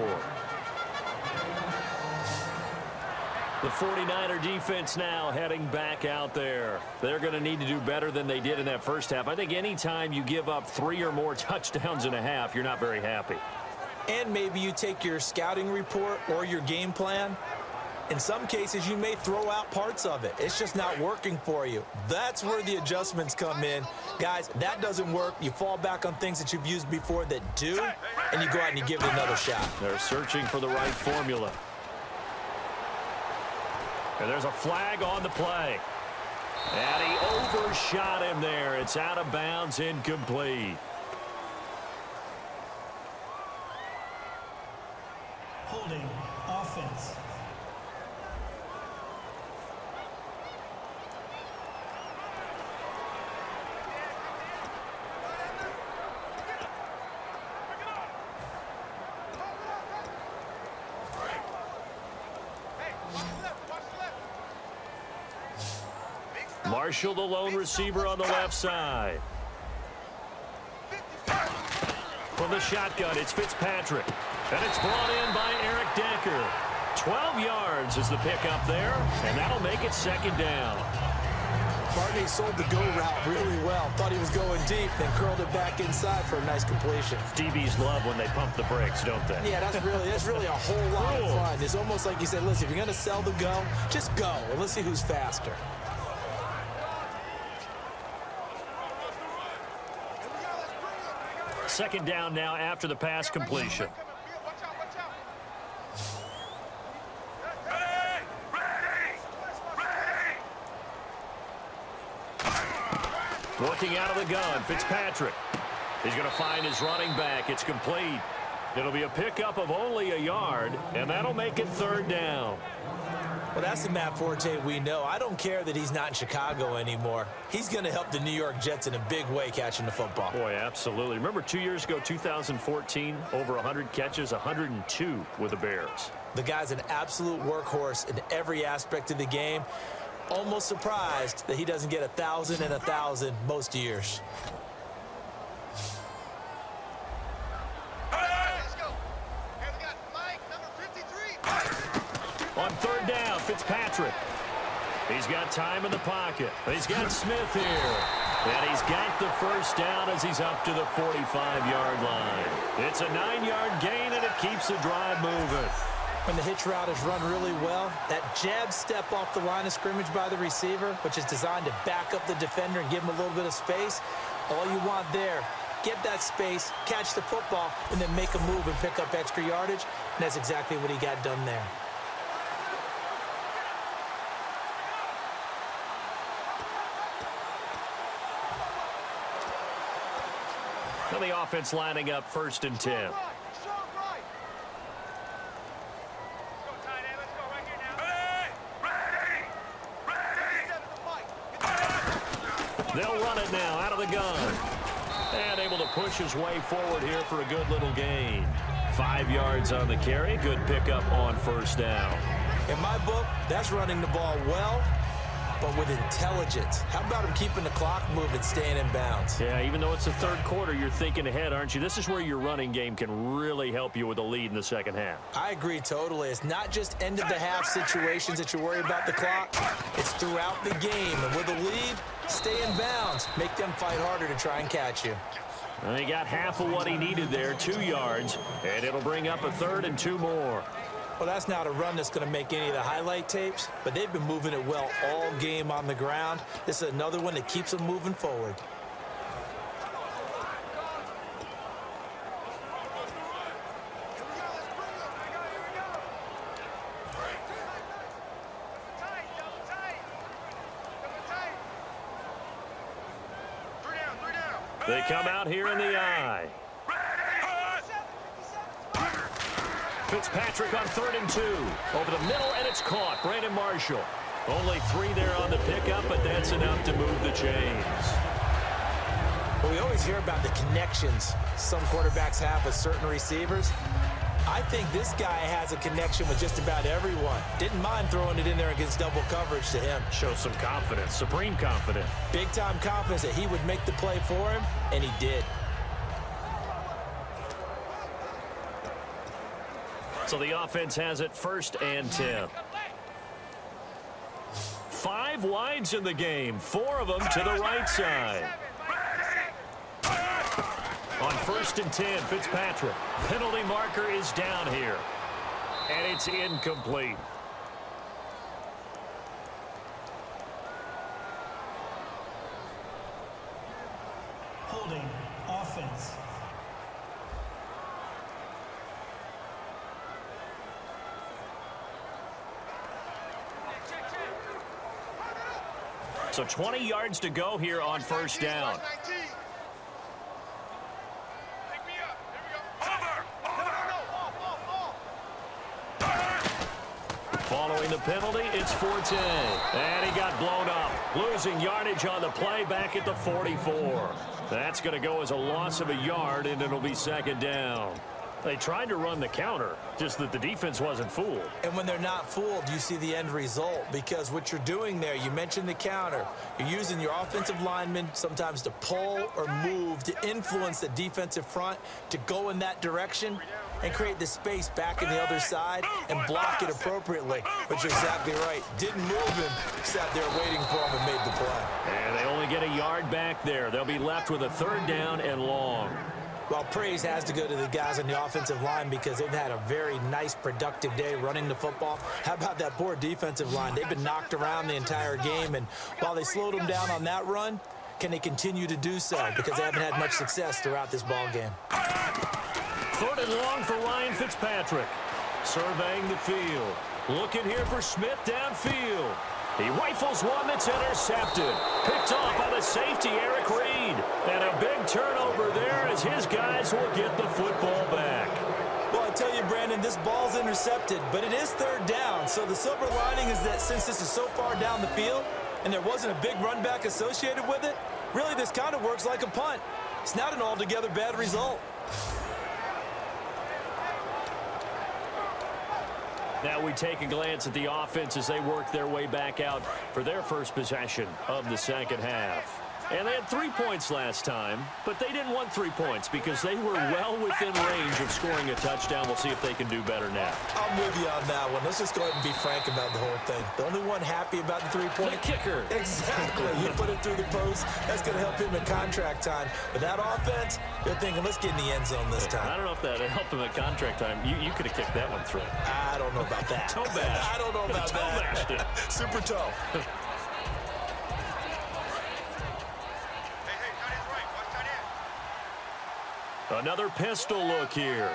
The 49er defense now heading back out there. They're going to need to do better than they did in that first half. I think anytime you give up 3 or more touchdowns in a half, you're not very happy. And maybe you take your scouting report or your game plan. In some cases, you may throw out parts of it. It's just not working for you. That's where the adjustments come in. Guys, that doesn't work. You fall back on things that you've used before that do, and you go out and you give it another shot. They're searching for the right formula. And there's a flag on the play. And he overshot him there. It's out of bounds, incomplete. Holding offense. Marshall, the lone receiver on the left side. From the shotgun, it's Fitzpatrick. And it's brought in by Eric Decker. 12 yards is the pickup there, and that'll make it second down. Barney sold the go route really well. Thought he was going deep, then curled it back inside for a nice completion. DBs love when they pump the brakes, don't they? Yeah, that's really a whole lot of fun. It's almost like you said, listen, if you're going to sell the go, just go, and let's see who's faster. Second down now after the pass completion. Working out of the gun, Fitzpatrick. He's going to find his running back. It's complete. It'll be a pickup of only a yard, and that'll make it third down. Well, that's the Matt Forte we know. I don't care that he's not in Chicago anymore. He's going to help the New York Jets in a big way catching the football. Boy, absolutely. Remember 2 years ago, 2014, over 100 catches, 102 with the Bears. The guy's an absolute workhorse in every aspect of the game. Almost surprised that he doesn't get 1,000 and 1,000 most years. On third down, Fitzpatrick. He's got time in the pocket. He's got Smith here. And he's got the first down as he's up to the 45-yard line. It's a 9-yard gain, and it keeps the drive moving. When the hitch route is run really well, that jab step off the line of scrimmage by the receiver, which is designed to back up the defender and give him a little bit of space, all you want there, get that space, catch the football, and then make a move and pick up extra yardage, and that's exactly what he got done there. Now the offense lining up 1st and 10. They'll run it now out of the gun. And able to push his way forward here for a good little gain. 5 yards on the carry. Good pickup on first down. In my book, that's running the ball well, but with intelligence. How about him keeping the clock moving, staying in bounds? Yeah, even though it's the third quarter, you're thinking ahead, aren't you? This is where your running game can really help you with a lead in the second half. I agree totally. It's not just end-of-the-half situations that you worry about the clock. It's throughout the game. And with a lead, stay in bounds. Make them fight harder to try and catch you. And he got half of what he needed there, 2 yards, and it'll bring up a 3rd and 2 more. Well, that's not a run that's going to make any of the highlight tapes, but they've been moving it well all game on the ground. This is another one that keeps them moving forward. They come out here in the eye. Fitzpatrick on 3rd and 2. Over the middle, and it's caught. Brandon Marshall. Only 3 there on the pickup, but that's enough to move the chains. Well, we always hear about the connections some quarterbacks have with certain receivers. I think this guy has a connection with just about everyone. Didn't mind throwing it in there against double coverage to him. Shows some confidence, supreme confidence. Big-time confidence that he would make the play for him, and he did. So the offense has it 1st and 10. 5 wides in the game, 4 of them to the right side. On 1st and 10, Fitzpatrick. Penalty marker is down here. And it's incomplete. Holding. Offense. So 20 yards to go here on 1st down. Following the penalty, it's Forte. And he got blown up. Losing yardage on the play back at the 44. That's going to go as a loss of a yard, and it'll be 2nd down. They tried to run the counter, just that the defense wasn't fooled. And when they're not fooled, you see the end result, because what you're doing there, you mentioned the counter. You're using your offensive linemen sometimes to pull or move to influence the defensive front to go in that direction and create the space back in the other side and block it appropriately. But you're exactly right. Didn't move him, sat there waiting for him and made the play. And they only get a yard back there. They'll be left with a 3rd down and long. Well, praise has to go to the guys on the offensive line because they've had a very nice, productive day running the football. How about that poor defensive line? They've been knocked around the entire game, and while they slowed them down on that run, can they continue to do so? Because they haven't had much success throughout this ball game. 3rd and long for Ryan Fitzpatrick. Surveying the field. Looking here for Smith downfield. He rifles one that's intercepted. Picked off by the safety, Eric Reed. And a big turnover there as his guys will get the football back. Well, I tell you, Brandon, this ball's intercepted, but it is 3rd down. So the silver lining is that since this is so far down the field and there wasn't a big run back associated with it, really this kind of works like a punt. It's not an altogether bad result. Now we take a glance at the offense as they work their way back out for their first possession of the 2nd half. And they had 3 points last time, but they didn't want 3 points because they were well within range of scoring a touchdown. We'll see if they can do better now. I'm with you on that one. Let's just go ahead and be frank about the whole thing. The only one happy about the 3-point. The kicker. Exactly. You put it through the post. That's going to help him in contract time. But that offense, you're thinking, let's get in the end zone this time. I don't know if that helped him at contract time. You could have kicked that one through. I don't know about that. Toe bash. I don't know about toe that. Bashed it. Super toe. Another pistol look here.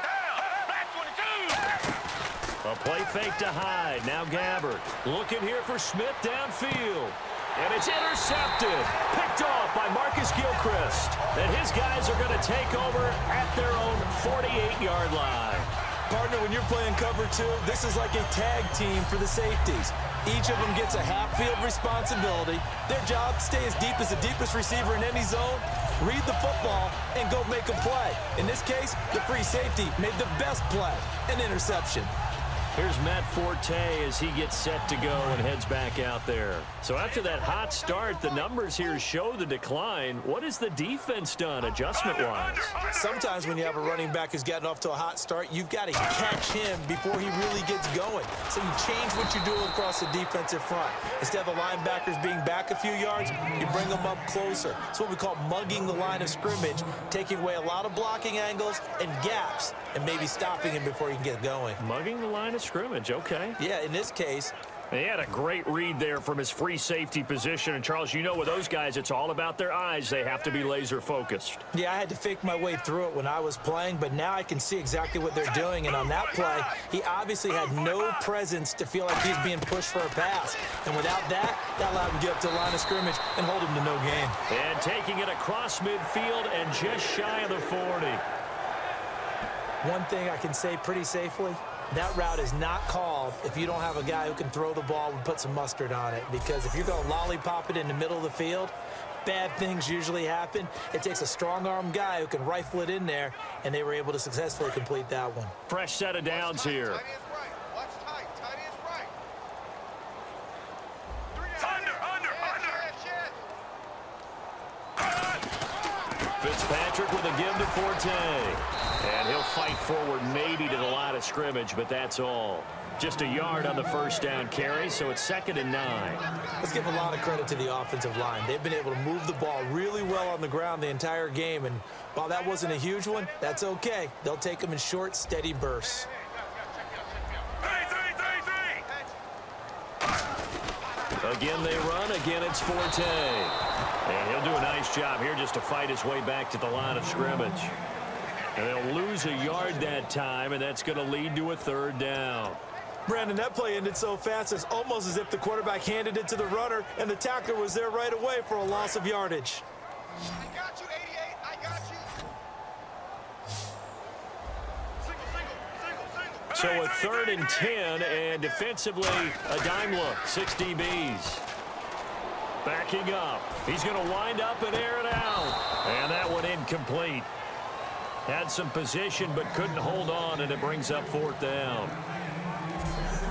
A play fake to Hyde. Now Gabbert. Looking here for Smith downfield. And it's intercepted. Picked off by Marcus Gilchrist. And his guys are going to take over at their own 48-yard line. Partner, when you're playing cover 2, this is like a tag team for the safeties. Each of them gets a half-field responsibility. Their job, stay as deep as the deepest receiver in any zone, read the football, and go make a play. In this case, the free safety made the best play, an interception. Here's Matt Forte as he gets set to go and heads back out there. So after that hot start, the numbers here show the decline. What has the defense done adjustment-wise? Sometimes when you have a running back who's gotten off to a hot start, you've got to catch him before he really gets going. So you change what you do across the defensive front. Instead of the linebackers being back a few yards, you bring them up closer. It's what we call mugging the line of scrimmage, taking away a lot of blocking angles and gaps and maybe stopping him before he can get going. Mugging the line of scrimmage, okay. Yeah, in this case. He had a great read there from his free safety position. And, Charles, you know with those guys, it's all about their eyes. They have to be laser focused. Yeah, I had to fake my way through it when I was playing, but now I can see exactly what they're doing. And on that play, he obviously had no presence to feel like he's being pushed for a pass. And without that, that allowed him to get up to the line of scrimmage and hold him to no gain. And taking it across midfield and just shy of the 40. One thing I can say pretty safely, that route is not called if you don't have a guy who can throw the ball and put some mustard on it. Because if you're going to lollipop it in the middle of the field, bad things usually happen. It takes a strong-arm guy who can rifle it in there, and they were able to successfully complete that one. Fresh set of downs here. Watch tight. Tight is right. Fitzpatrick with a give to Forte. And he'll fight forward maybe to the line of scrimmage, but that's all. Just a yard on the first down carry, so it's 2nd and 9. Let's give a lot of credit to the offensive line. They've been able to move the ball really well on the ground the entire game, and while that wasn't a huge one, that's okay. They'll take them in short, steady bursts. Again, they run. Again, it's Forte. And he'll do a nice job here just to fight his way back to the line of scrimmage. And they'll lose a yard that time, and that's going to lead to a 3rd down. Brandon, that play ended so fast, it's almost as if the quarterback handed it to the runner, and the tackler was there right away for a loss of yardage. I got you, 88. I got you. So a 3rd and 10, and defensively, a dime look. 6 DBs. Backing up. He's going to wind up and air it out. And that one incomplete. Had some position, but couldn't hold on, and it brings up 4th down.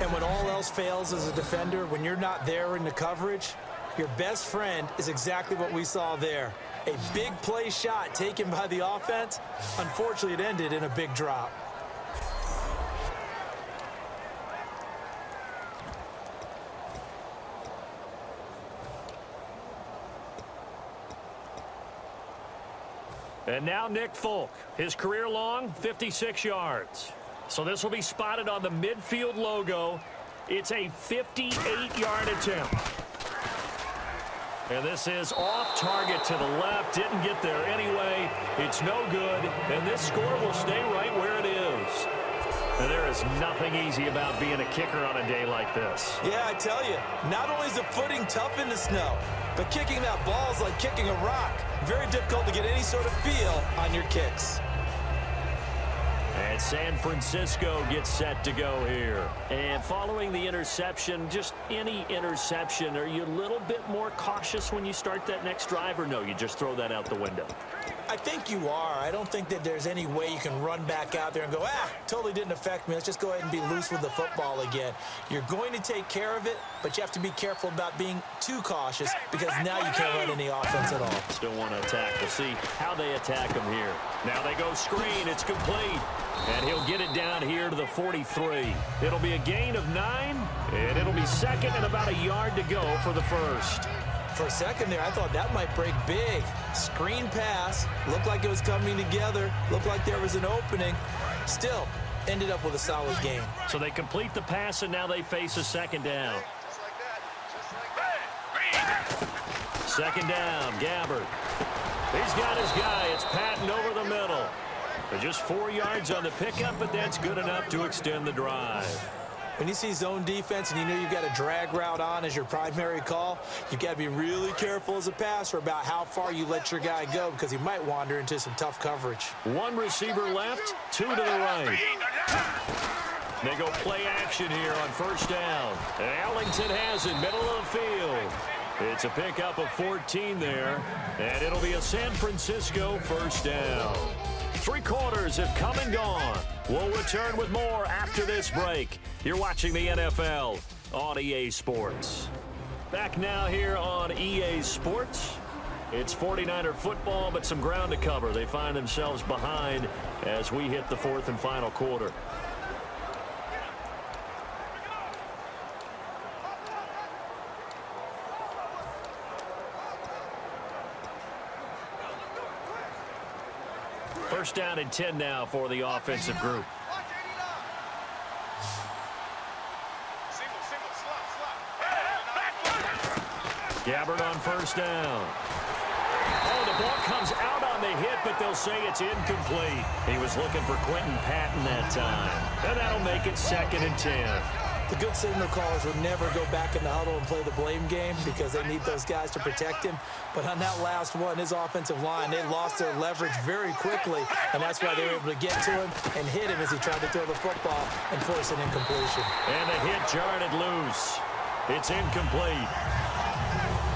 And when all else fails as a defender, when you're not there in the coverage, your best friend is exactly what we saw there. A big play shot taken by the offense. Unfortunately, it ended in a big drop. And now Nick Folk. His career long, 56 yards. So this will be spotted on the midfield logo. It's a 58-yard attempt. And this is off target to the left. Didn't get there anyway. It's no good. And this score will stay right where it is. And there is nothing easy about being a kicker on a day like this. Yeah, I tell you, not only is the footing tough in the snow, but kicking that ball is like kicking a rock. Very difficult to get any sort of feel on your kicks. And San Francisco gets set to go here. And following the interception, just any interception, are you a little bit more cautious when you start that next drive, or no, you just throw that out the window? I think you are. I don't think that there's any way you can run back out there and go, totally didn't affect me. Let's just go ahead and be loose with the football again. You're going to take care of it, but you have to be careful about being too cautious because now you can't run any offense at all. Still want to attack. We'll see how they attack him here. Now they go screen. It's complete. And he'll get it down here to the 43. It'll be a gain of 9, and it'll be 2nd and about a yard to go for the first. For a second there, I thought that might break big. Screen pass. Looked like it was coming together. Looked like there was an opening. Still, ended up with a solid game. So they complete the pass, and now they face a 2nd down. Just like that. Just like that. 2nd down, Gabbard. He's got his guy. It's Patton over the middle. But just 4 yards on the pickup, but that's good enough to extend the drive. When you see zone defense and you know you've got a drag route on as your primary call, you've got to be really careful as a passer about how far you let your guy go because he might wander into some tough coverage. 1 receiver left, 2 to the right. They go play action here on 1st down. Ellington has it, middle of the field. It's a pickup of 14 there, and it'll be a San Francisco 1st down. 3 quarters have come and gone. We'll return with more after this break. You're watching the NFL on EA Sports. Back now here on EA Sports. It's 49er football, but some ground to cover. They find themselves behind as we hit the 4th and final quarter. First down and 10 now for the offensive group. Gabbard on 1st down. Oh, the ball comes out on the hit, but they'll say it's incomplete. He was looking for Quentin Patton that time. And that'll make it 2nd and 10. The good signal callers would never go back in the huddle and play the blame game because they need those guys to protect him. But on that last one, his offensive line, they lost their leverage very quickly, and that's why they were able to get to him and hit him as he tried to throw the football and force an incompletion. And the hit jarred it loose. It's incomplete.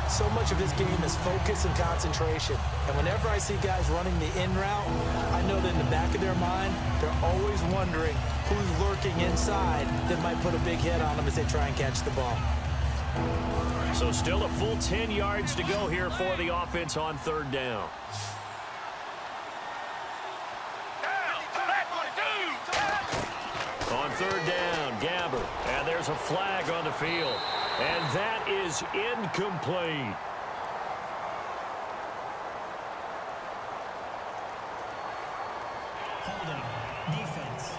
So much of this game is focus and concentration. And whenever I see guys running the in route, I know that in the back of their mind, they're always wondering who's lurking inside that might put a big hit on them as they try and catch the ball. So still a full 10 yards to go here for the offense on 3rd down. On 3rd down, Gabbard. a flag on the field. And that is incomplete. Holding. Defense.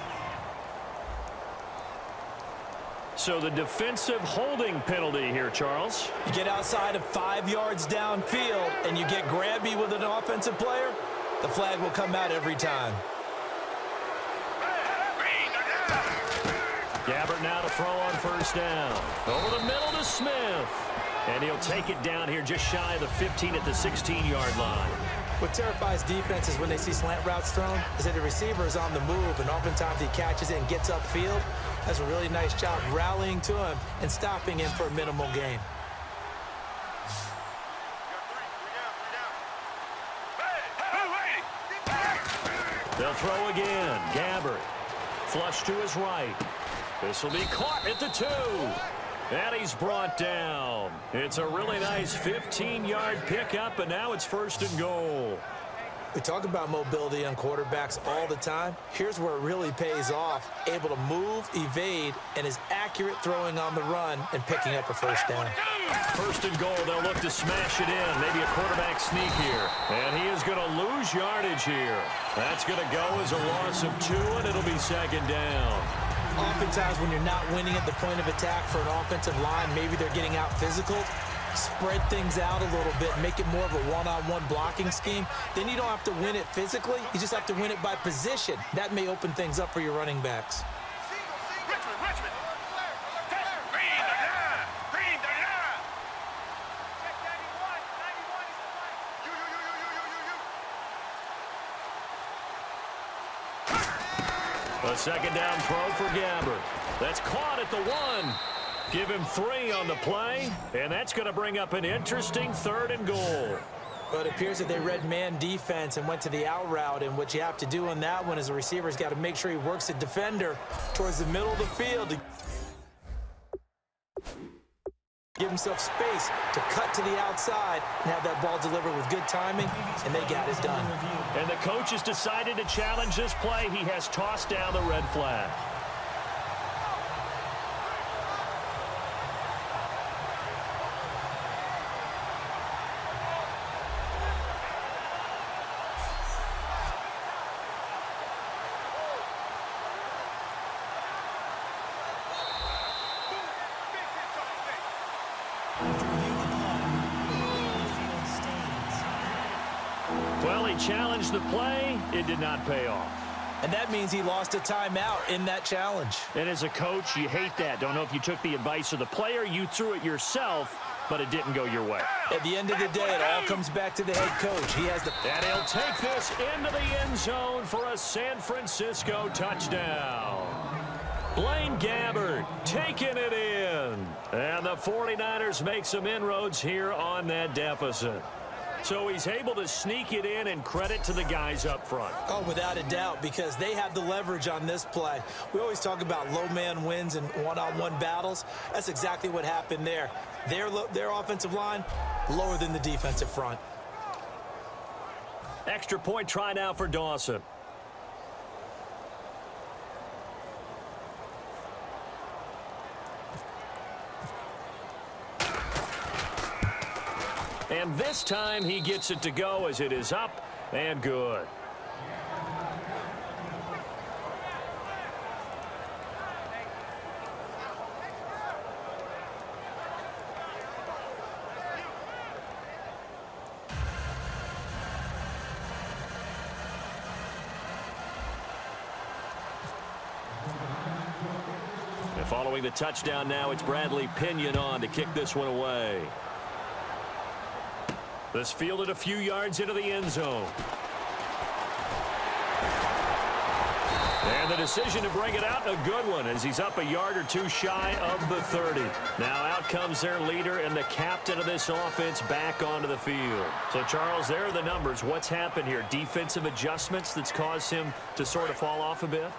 So the defensive holding penalty here, Charles. You get outside of 5 yards downfield and you get grabby with an offensive player, the flag will come out every time. Gabbert now to throw on first down. Over the middle to Smith. And he'll take it down here just shy of the 15 at the 16-yard line. What terrifies defenses when they see slant routes thrown is that the receiver is on the move, and oftentimes he catches it and gets upfield. That's a really nice job rallying to him and stopping him for a minimal gain. They'll throw again. Gabbert. Flush to his right. This will be caught at the 2. And he's brought down. It's a really nice 15-yard pickup, and now it's 1st and goal. We talk about mobility on quarterbacks all the time. Here's where it really pays off. Able to move, evade, and is accurate throwing on the run and picking up a first down. 1st and goal. They'll look to smash it in. Maybe a quarterback sneak here. And he is going to lose yardage here. That's going to go as a loss of 2, and it'll be 2nd down. Oftentimes when you're not winning at the point of attack for an offensive line, maybe they're getting out physical, spread things out a little bit, make it more of a one-on-one blocking scheme. Then you don't have to win it physically. You just have to win it by position. That may open things up for your running backs. Richmond. Green the line. Check 91. 91 is the line. A 2nd down throw for Gabbert. That's caught at the 1. Give him 3 on the play, and that's going to bring up an interesting 3rd and goal. But it appears that they read man defense and went to the out route, and what you have to do on that one is the receiver's got to make sure he works the defender towards the middle of the field to give himself space to cut to the outside and have that ball delivered with good timing, and they got it done. And the coach has decided to challenge this play. He has tossed down the red flag. Well, he challenged the play. It did not pay off. And that means he lost a timeout in that challenge. And as a coach, you hate that. Don't know if you took the advice of the player, you threw it yourself, but it didn't go your way. At the end of the day, it all comes back to the head coach. He has the... And he'll take this into the end zone for a San Francisco touchdown. Blaine Gabbert taking it in. And the 49ers make some inroads here on that deficit. So he's able to sneak it in, and credit to the guys up front. Oh, without a doubt, because they have the leverage on this play. We always talk about low man wins and one-on-one battles. That's exactly what happened there. Their offensive line, lower than the defensive front. Extra point try now for Dawson. And this time he gets it to go as it is up and good. And following the touchdown now, it's Bradley Pinion on to kick this one away. This fielded a few yards into the end zone. And the decision to bring it out, a good one, as he's up a yard or two shy of the 30. Now out comes their leader and the captain of this offense back onto the field. So, Charles, there are the numbers. What's happened here? Defensive adjustments that's caused him to sort of fall off a bit?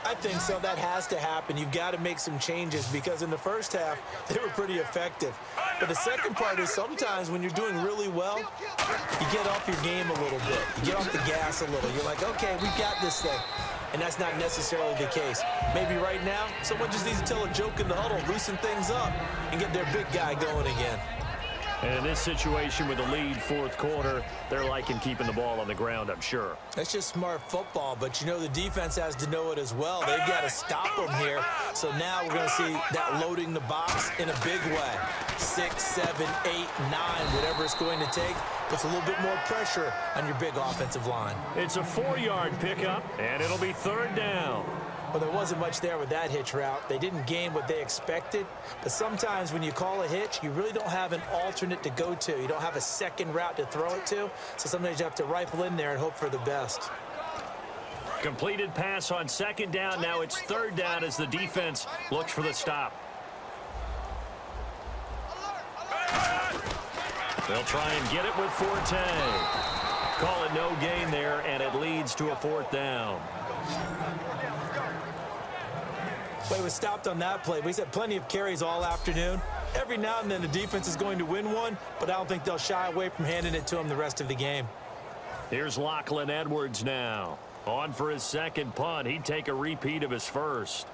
I think so. That has to happen. You've got to make some changes because in the first half, they were pretty effective. But the second part is sometimes when you're doing really well, you get off your game a little bit. You get off the gas a little. You're like, okay, we got this thing. and that's not necessarily the case. Maybe right now, someone just needs to tell a joke in the huddle, loosen things up, and get their big guy going again. And in this situation with the lead fourth quarter, they're liking keeping the ball on the ground, I'm sure. That's just smart football, but you know the defense has to know it as well. They've got to stop them here. So now we're going to see that loading the box in a big way. 6, 7, 8, 9, whatever it's going to take, puts a little bit more pressure on your big offensive line. It's a 4-yard pickup, and it'll be third down. Well, there wasn't much there with that hitch route. They didn't gain what they expected, but sometimes when you call a hitch, you really don't have an alternate to go to. You don't have a second route to throw it to, so sometimes you have to rifle in there and hope for the best. Completed pass on second down. Now it's third down as the defense looks for the stop. They'll try and get it with Forte. Call it no gain there, and it leads to a fourth down. Play was stopped on that play. We've had plenty of carries all afternoon. Every now and then the defense is going to win one, but I don't think they'll shy away from handing it to him the rest of the game. Here's Lachlan Edwards now. On for his second punt. He'd take a repeat of his first.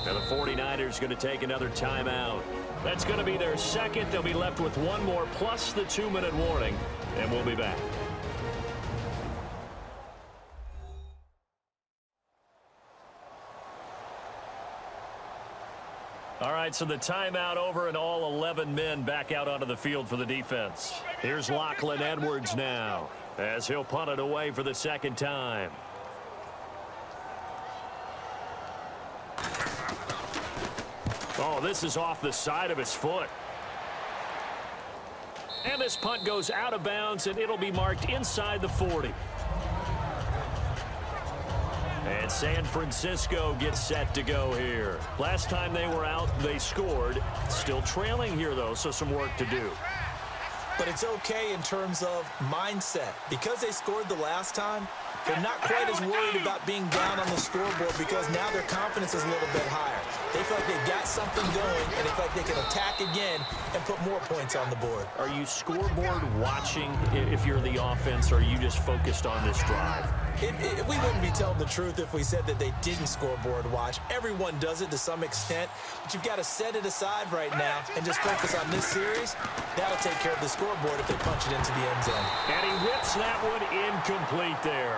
Now the 49ers going to take another timeout. That's going to be their second. They'll be left with one more plus the 2-minute warning, and we'll be back. All right, so the timeout over and all 11 men back out onto the field for the defense. Here's Lachlan Edwards now as he'll punt it away for the second time. Oh, this is off the side of his foot. And this punt goes out of bounds, and it'll be marked inside the 40. And San Francisco gets set to go here. Last time they were out, they scored. Still trailing here, though, so some work to do. But it's okay in terms of mindset. Because they scored the last time, they're not quite as worried about being down on the scoreboard because now their confidence is a little bit higher. They feel like they've got something going, and they feel like they can attack again and put more points on the board. Are you scoreboard watching if you're the offense, or are you just focused on this drive? We wouldn't be telling the truth if we said that they didn't scoreboard watch. Everyone does it to some extent, but you've got to set it aside right now and just focus on this series. That'll take care of the scoreboard if they punch it into the end zone. And he whips that one incomplete there.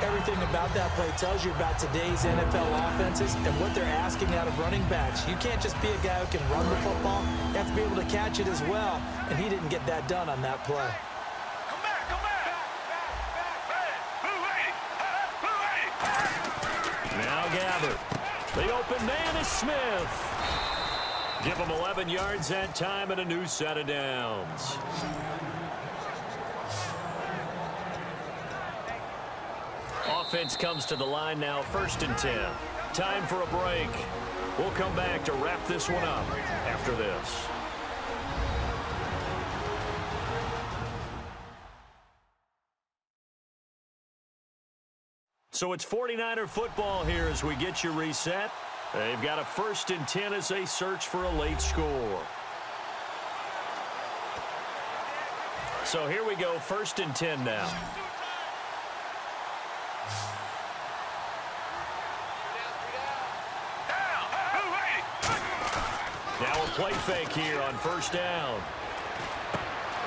Everything about that play tells you about today's NFL offenses and what they're asking out of running backs. You can't just be a guy who can run the football. You have to be able to catch it as well, and he didn't get that done on that play. Now Gabbert. The open man is Smith. Give him 11 yards that time and a new set of downs. Offense comes to the line now, 1st and 10. Time for a break. We'll come back to wrap this one up after this. So it's 49er football here as we get you reset. They've got a 1st and 10 as they search for a late score. So here we go, 1st and 10 now. Now a play fake here on 1st down.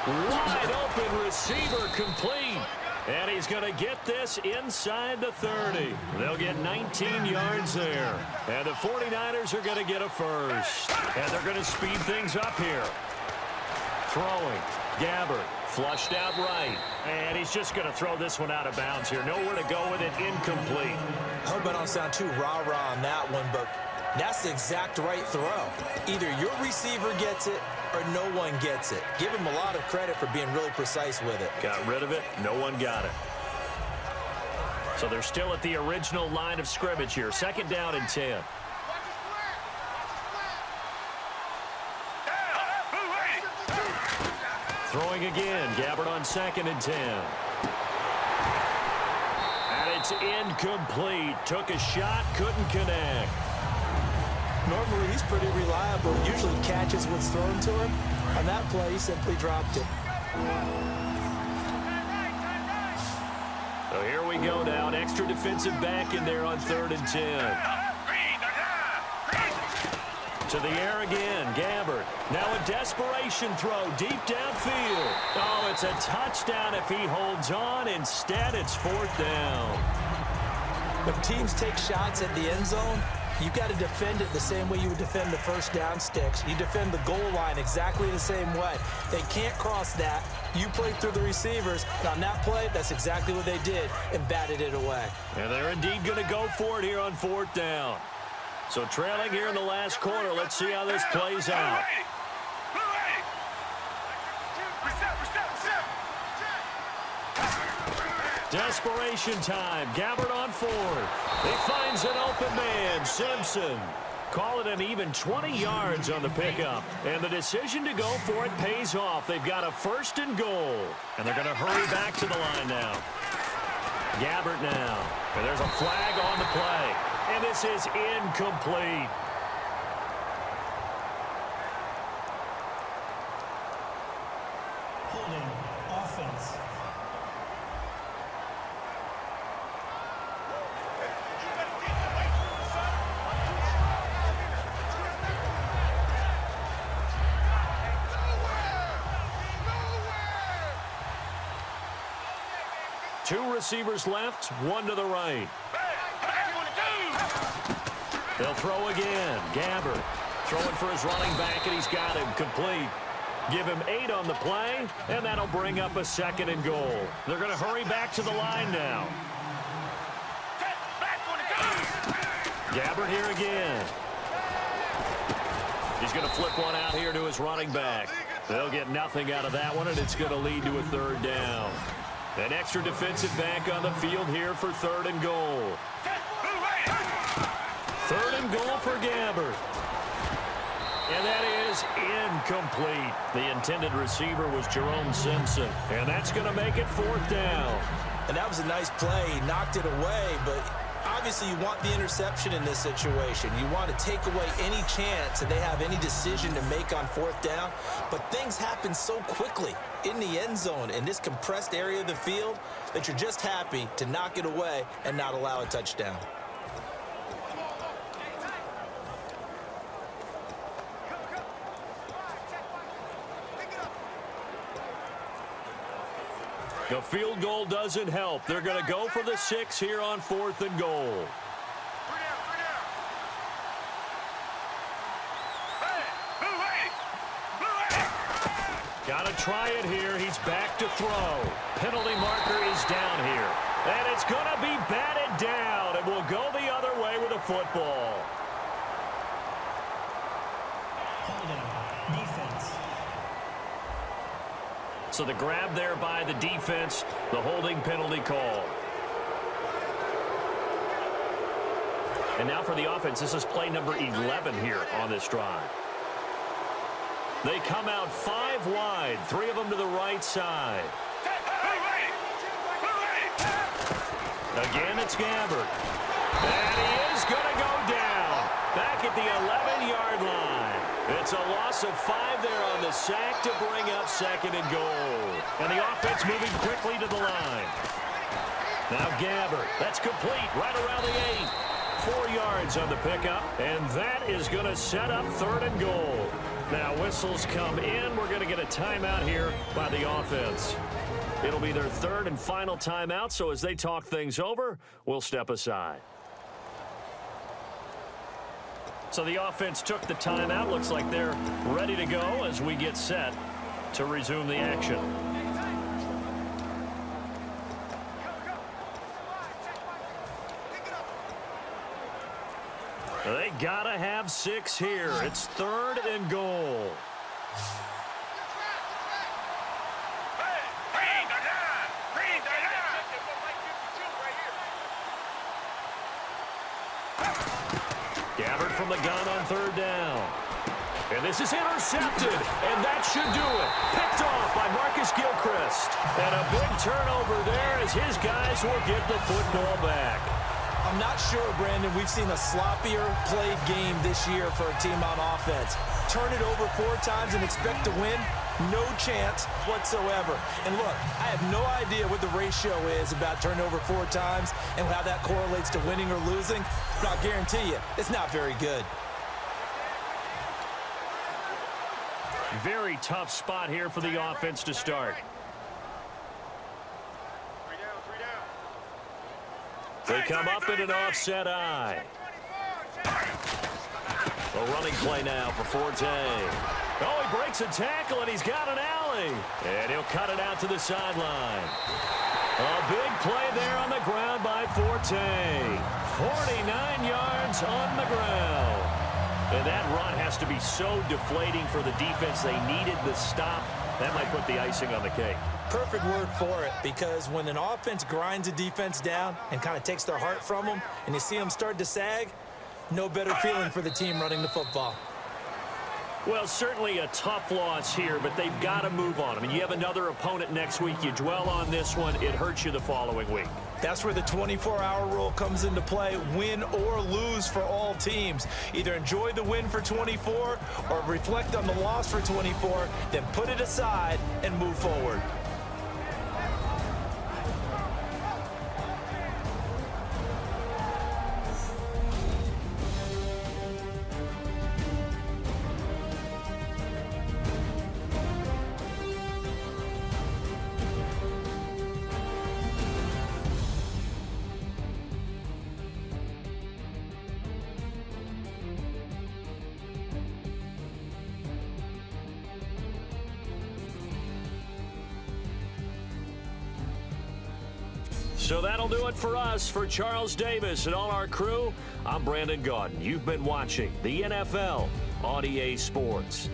Wide open receiver complete. And he's going to get this inside the 30. They'll get 19 yards there. And the 49ers are going to get a first. And they're going to speed things up here. Throwing. Gabbert flushed out right. And he's just going to throw this one out of bounds here. Nowhere to go with it. Incomplete. I hope I don't sound too rah-rah on that one, but that's the exact right throw. Either your receiver gets it or no one gets it. Give him a lot of credit for being really precise with it. Got rid of it. No one got it. So they're still at the original line of scrimmage here. 2nd down and 10. Throwing again. Gabbert on 2nd and 10. And it's incomplete. Took a shot, couldn't connect. Normally, he's pretty reliable. Usually catches what's thrown to him. On that play, he simply dropped it. So here we go now. An extra defensive back in there on 3rd and 10. To the air again, Gabbert. Now a desperation throw deep downfield. Oh, it's a touchdown if he holds on. Instead, it's 4th down. If teams take shots at the end zone, you've got to defend it the same way you would defend the first down sticks. You defend the goal line exactly the same way. They can't cross that. You play through the receivers. And on that play, that's exactly what they did and batted it away. And they're indeed going to go for it here on 4th down. So trailing here in the last quarter. Let's see how this plays out. Desperation time. Gabbert on 4th. He finds an open man. Simpson. Call it an even 20 yards on the pickup. And the decision to go for it pays off. They've got a 1st and goal. And they're going to hurry back to the line now. Gabbert now. And there's a flag on the play. And this is incomplete. Holding. Offense. Two receivers left, one to the right. They'll throw again. Gabbert throwing for his running back, and he's got him complete. Give him 8 on the play, and that'll bring up a 2nd and goal. They're going to hurry back to the line now. Gabbert here again. He's going to flip one out here to his running back. They'll get nothing out of that one, and it's going to lead to a 3rd down. An extra defensive back on the field here for 3rd and goal. 3rd and goal for Gabbert. And that is incomplete. The intended receiver was Jerome Simpson. And that's going to make it 4th down. And that was a nice play. He knocked it away, but obviously you want the interception in this situation. You want to take away any chance that they have any decision to make on 4th down. But things happen so quickly in the end zone in this compressed area of the field that you're just happy to knock it away and not allow a touchdown. The field goal doesn't help. They're going to go for the 6 here on 4th and goal. Got to try it here. He's back to throw. Penalty marker is down here. And it's going to be batted down. And we'll go the other way with a football. Holding. Defense. So the grab there by the defense, the holding penalty call. And now for the offense, this is play number 11 here on this drive. They come out 5 wide, 3 of them to the right side. Again, it's Gabbert. And he is going to go down back at the 11-yard line. It's a loss of 5 there on the sack to bring up 2nd and goal. And the offense moving quickly to the line. Now Gabbert. That's complete right around the 8. 4 yards on the pickup. And that is going to set up 3rd and goal. Now whistles come in. We're going to get a timeout here by the offense. It'll be their 3rd and final timeout. So as they talk things over, we'll step aside. So the offense took the timeout. Looks like they're ready to go as we get set to resume the action. They gotta have 6 here. It's 3rd and goal. Gabbert from the gun on 3rd down. And this is intercepted, and that should do it. Picked off by Marcus Gilchrist. And a big turnover there as his guys will get the football back. I'm not sure, Brandon, we've seen a sloppier played game this year for a team on offense. Turn it over 4 times and expect to win? No chance whatsoever. And look, I have no idea what the ratio is about turning over 4 times and how that correlates to winning or losing, but I'll guarantee you, it's not very good. Very tough spot here for the offense to start. 3 down. They come up in an offset eye. A running play now for Forte. Oh, he breaks a tackle, and he's got an alley. And he'll cut it out to the sideline. A big play there on the ground by Forte. 49 yards on the ground. And that run has to be so deflating for the defense. They needed the stop. That might put the icing on the cake. Perfect word for it, because when an offense grinds a defense down and kind of takes their heart from them, and you see them start to sag, no better feeling for the team running the football. Well, certainly a tough loss here, but they've got to move on. I mean, you have another opponent next week. You dwell on this one, it hurts you the following week. That's where the 24-hour rule comes into play, win or lose for all teams. Either enjoy the win for 24 or reflect on the loss for 24, then put it aside and move forward. So that'll do it for us. For Charles Davis and all our crew, I'm Brandon Gaudin. You've been watching the NFL on EA Sports.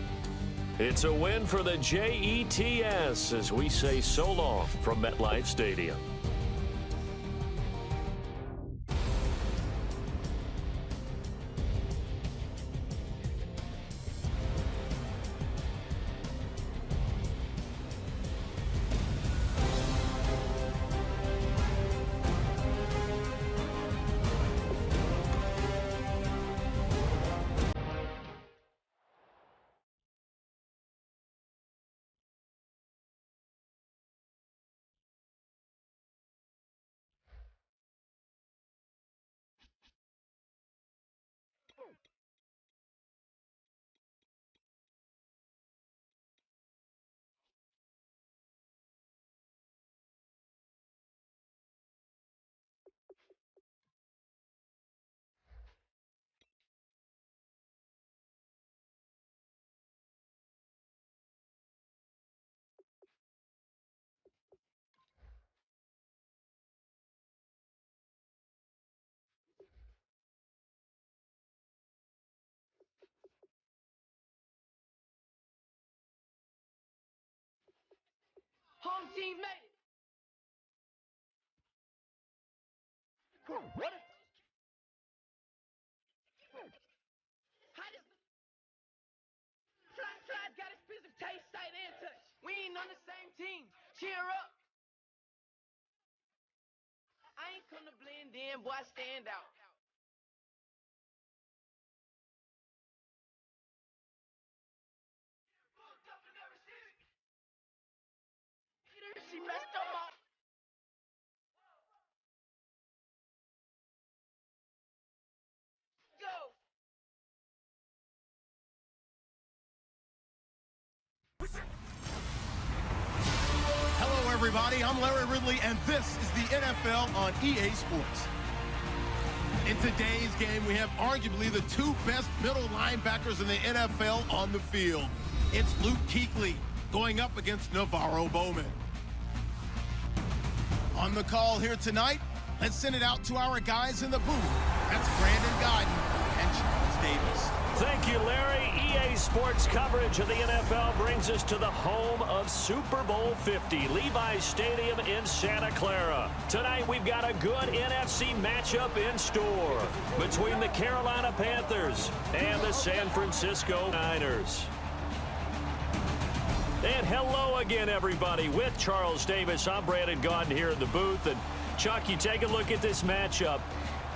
It's a win for the Jets as we say so long from MetLife Stadium. Home team made it. What? How does Fly's got a specific taste, sight, and touch. We ain't on the same team. Cheer up. I ain't come to blend in, boy, I stand out. She messed up my... Go! Hello, everybody. I'm Larry Ridley, and this is the NFL on EA Sports. In today's game, we have arguably the 2 best middle linebackers in the NFL on the field. It's Luke Kuechly going up against Navarro Bowman. On the call here tonight, let's send it out to our guys in the booth. That's Brandon Gaudin and Charles Davis. Thank you, Larry. EA Sports coverage of the NFL brings us to the home of Super Bowl 50, Levi's Stadium in Santa Clara. Tonight, we've got a good NFC matchup in store between the Carolina Panthers and the San Francisco Niners. And hello again, everybody. With Charles Davis, I'm Brandon Gaudin here in the booth. And, Chuck, you take a look at this matchup.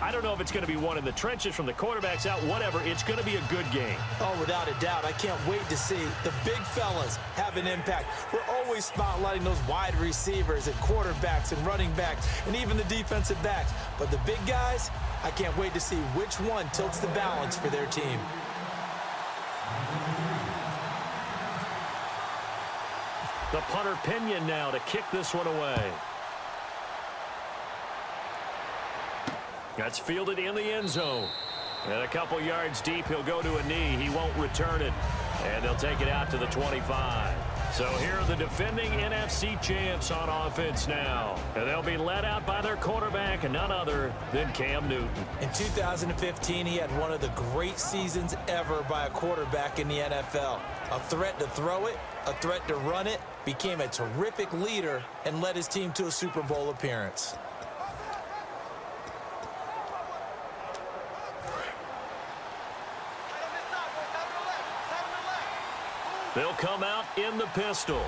I don't know if it's going to be one in the trenches from the quarterbacks out, whatever. It's going to be a good game. Oh, without a doubt. I can't wait to see the big fellas have an impact. We're always spotlighting those wide receivers and quarterbacks and running backs and even the defensive backs. But the big guys, I can't wait to see which one tilts the balance for their team. The punter Pinion now to kick this one away. That's fielded in the end zone. And a couple yards deep, he'll go to a knee. He won't return it. And they'll take it out to the 25. So here are the defending NFC champs on offense now. And they'll be led out by their quarterback, and none other than Cam Newton. In 2015, he had one of the great seasons ever by a quarterback in the NFL. A threat to throw it, a threat to run it, became a terrific leader, and led his team to a Super Bowl appearance. They'll come out in the pistol.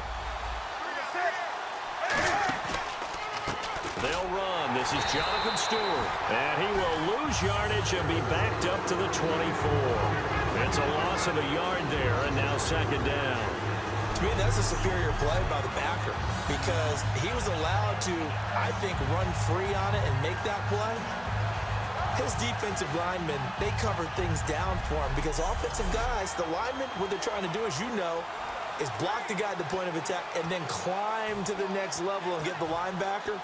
They'll run. This is Jonathan Stewart. And he will lose yardage and be backed up to the 24. It's a loss of a yard there, and now second down. To me, that's a superior play by the backer because he was allowed to, I think, run free on it and make that play. His defensive linemen, they covered things down for him because offensive guys, the linemen, what they're trying to do, as you know, is block the guy at the point of attack and then climb to the next level and get the linebacker.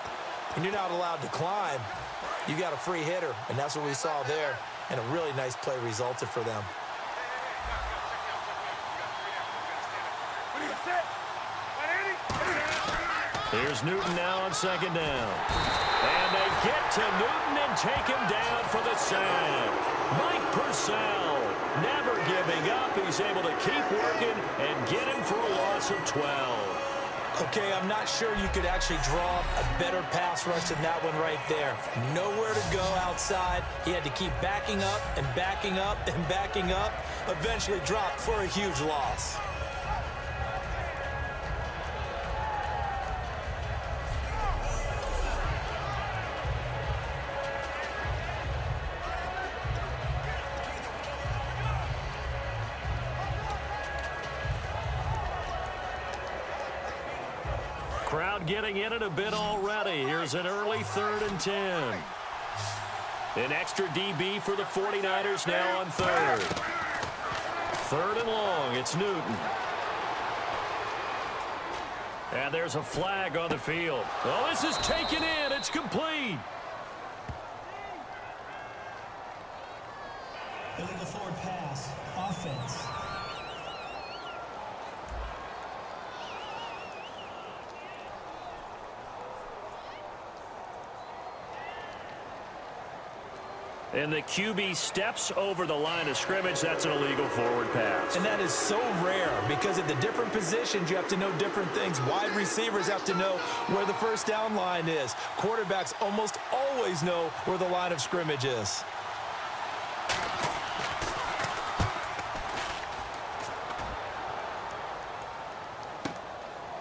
And you're not allowed to climb. You got a free hitter, and that's what we saw there. And a really nice play resulted for them. Here's Newton now on second down. And they get to Newton and take him down for the sack. Mike Purcell never giving up. He's able to keep working and get him for a loss of 12. Okay, I'm not sure you could actually draw a better pass rush than that one right there. Nowhere to go outside. He had to keep backing up and backing up and backing up. Eventually dropped for a huge loss. Crowd getting in it a bit already. Here's an early 3rd and 10. An extra DB for the 49ers now on 3rd. 3rd and long. It's Newton. And there's a flag on the field. Oh, this is taken in. It's complete. Illegal forward pass. Offense. And the QB steps over the line of scrimmage. That's an illegal forward pass. And that is so rare because at the different positions, you have to know different things. Wide receivers have to know where the first down line is. Quarterbacks almost always know where the line of scrimmage is.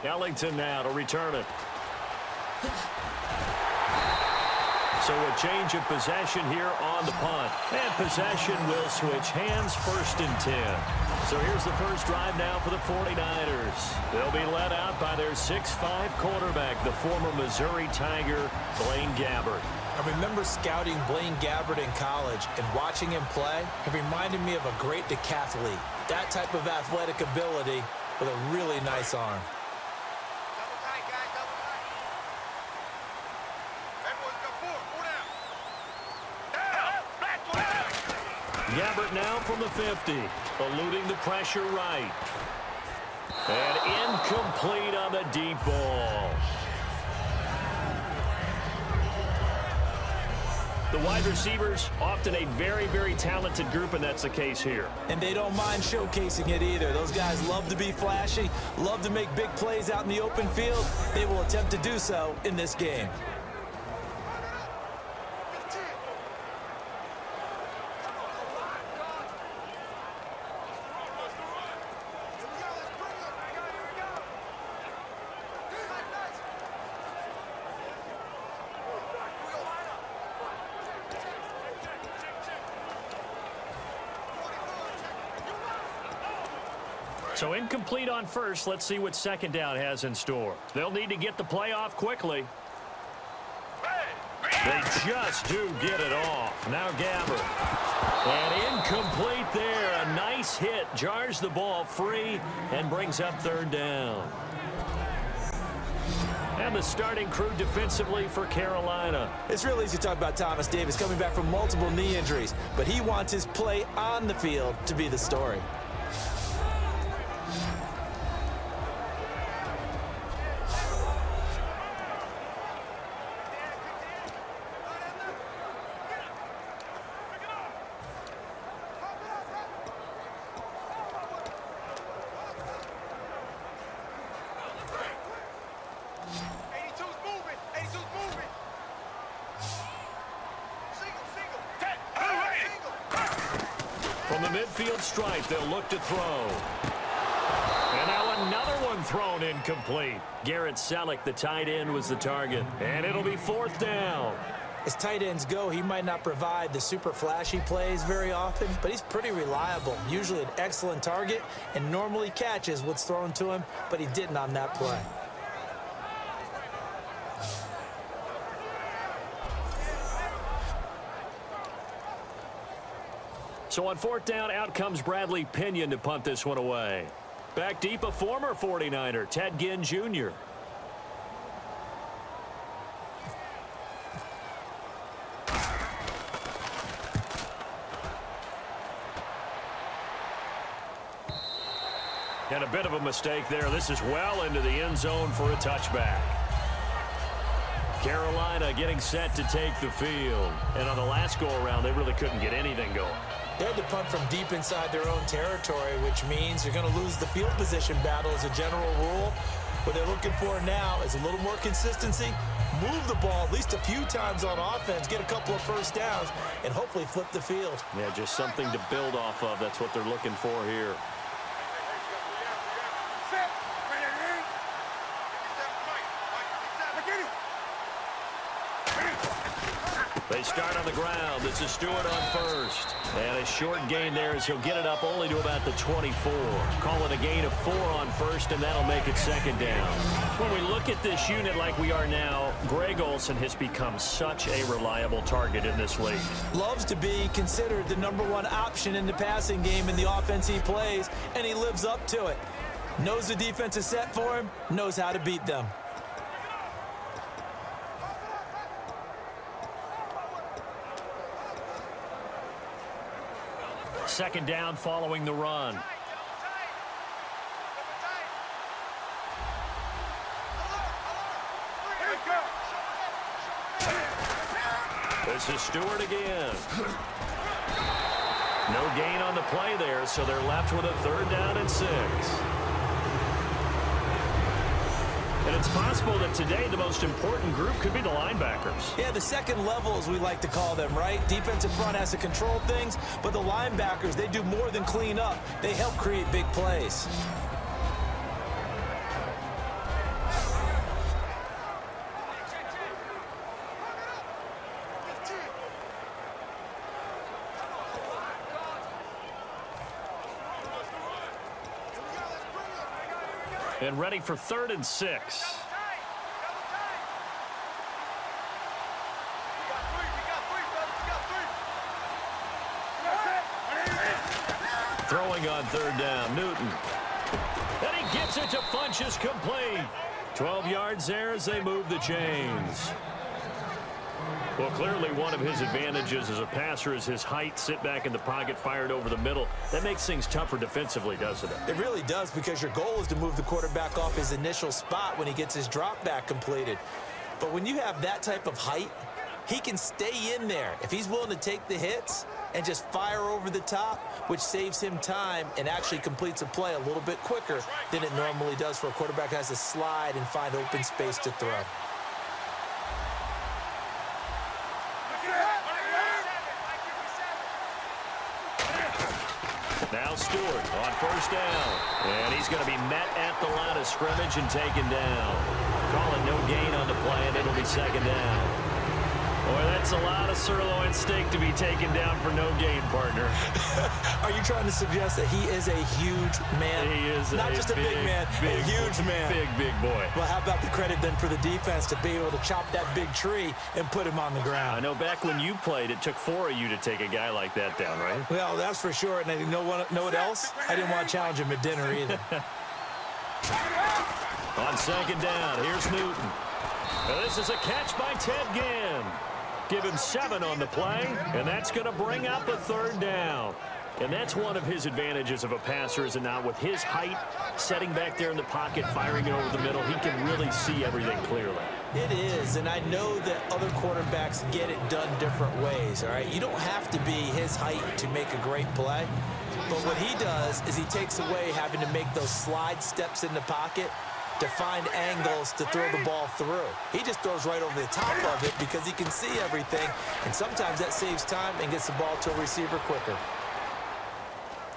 Ellington now to return it. So a change of possession here on the punt. And possession will switch hands, 1st and 10. So here's the first drive now for the 49ers. They'll be led out by their 6'5" quarterback, the former Missouri Tiger, Blaine Gabbert. I remember scouting Blaine Gabbert in college and watching him play. It reminded me of a great decathlete. That type of athletic ability with a really nice arm. Gabbert now from the 50, eluding the pressure right. And incomplete on the deep ball. The wide receivers, often a very, very talented group, and that's the case here. And they don't mind showcasing it either. Those guys love to be flashy, love to make big plays out in the open field. They will attempt to do so in this game. So incomplete on first. Let's see what second down has in store. They'll need to get the play off quickly. They just do get it off. Now Gabbert. And incomplete there. A nice hit. Jars the ball free and brings up third down. And the starting crew defensively for Carolina. It's real easy to talk about Thomas Davis coming back from multiple knee injuries, but he wants his play on the field to be the story. From the midfield stripe, they'll look to throw. And now another one thrown incomplete. Garrett Selleck, the tight end, was the target. And it'll be fourth down. As tight ends go, he might not provide the super flashy plays very often, but he's pretty reliable. Usually an excellent target and normally catches what's thrown to him, but he didn't on that play. So on fourth down, out comes Bradley Pinion to punt this one away. Back deep, a former 49er, Ted Ginn Jr. And a bit of a mistake there. This is well into the end zone for a touchback. Carolina getting set to take the field. And on the last go-around, they really couldn't get anything going. They had to punt from deep inside their own territory, which means you're going to lose the field position battle as a general rule. What they're looking for now is a little more consistency, move the ball at least a few times on offense, get a couple of first downs, and hopefully flip the field. Yeah, just something to build off of. That's what they're looking for here. They start on the ground. This is Stewart on first. And a short gain there as he'll get it up only to about the 24. Call it a gain of 4 on first, and that'll make it second down. When we look at this unit like we are now, Greg Olsen has become such a reliable target in this league. Loves to be considered the #1 option in the passing game in the offense he plays, and he lives up to it. Knows the defense is set for him, knows how to beat them. Second down following the run. This is Stewart again. No gain on the play there, so they're left with a third down and 6. And it's possible that today the most important group could be the linebackers. Yeah, the second level, as we like to call them, right? Defensive front has to control things, but the linebackers, they do more than clean up. They help create big plays. And ready for 3rd and 6. Throwing on 3rd down, Newton. And he gets it to Funchess, complete. 12 yards there as they move the chains. Well, clearly one of his advantages as a passer is his height. Sit back in the pocket, fired over the middle. That makes things tougher defensively, doesn't it? It really does, because your goal is to move the quarterback off his initial spot when he gets his drop back completed. But when you have that type of height, he can stay in there if he's willing to take the hits and just fire over the top, which saves him time and actually completes a play a little bit quicker than it normally does for a quarterback who has to slide and find open space to throw. Now Stewart on 1st down. And he's going to be met at the line of scrimmage and taken down. Call it no gain on the play, and it'll be 2nd down. Boy, that's a lot of sirloin steak to be taken down for no gain, partner. Are you trying to suggest that he is a huge man? He is not just a big man, a huge man. Big boy. Well, how about the credit then for the defense to be able to chop that big tree and put him on the ground? I know back when you played, it took 4 of you to take a guy like that down, right? Well, that's for sure. And you know what else? I didn't want to challenge him at dinner either. On second down, here's Newton. Now this is a catch by Ted Ginn. Give him 7 on the play, and that's going to bring up a 3rd down. And that's one of his advantages of a passer, is it not? With his height, setting back there in the pocket, firing it over the middle, he can really see everything clearly. It is, and I know that other quarterbacks get it done different ways, all right? You don't have to be his height to make a great play, but what he does is he takes away having to make those slide steps in the pocket to find angles to throw the ball through. He just throws right over the top of it because he can see everything, and sometimes that saves time and gets the ball to a receiver quicker.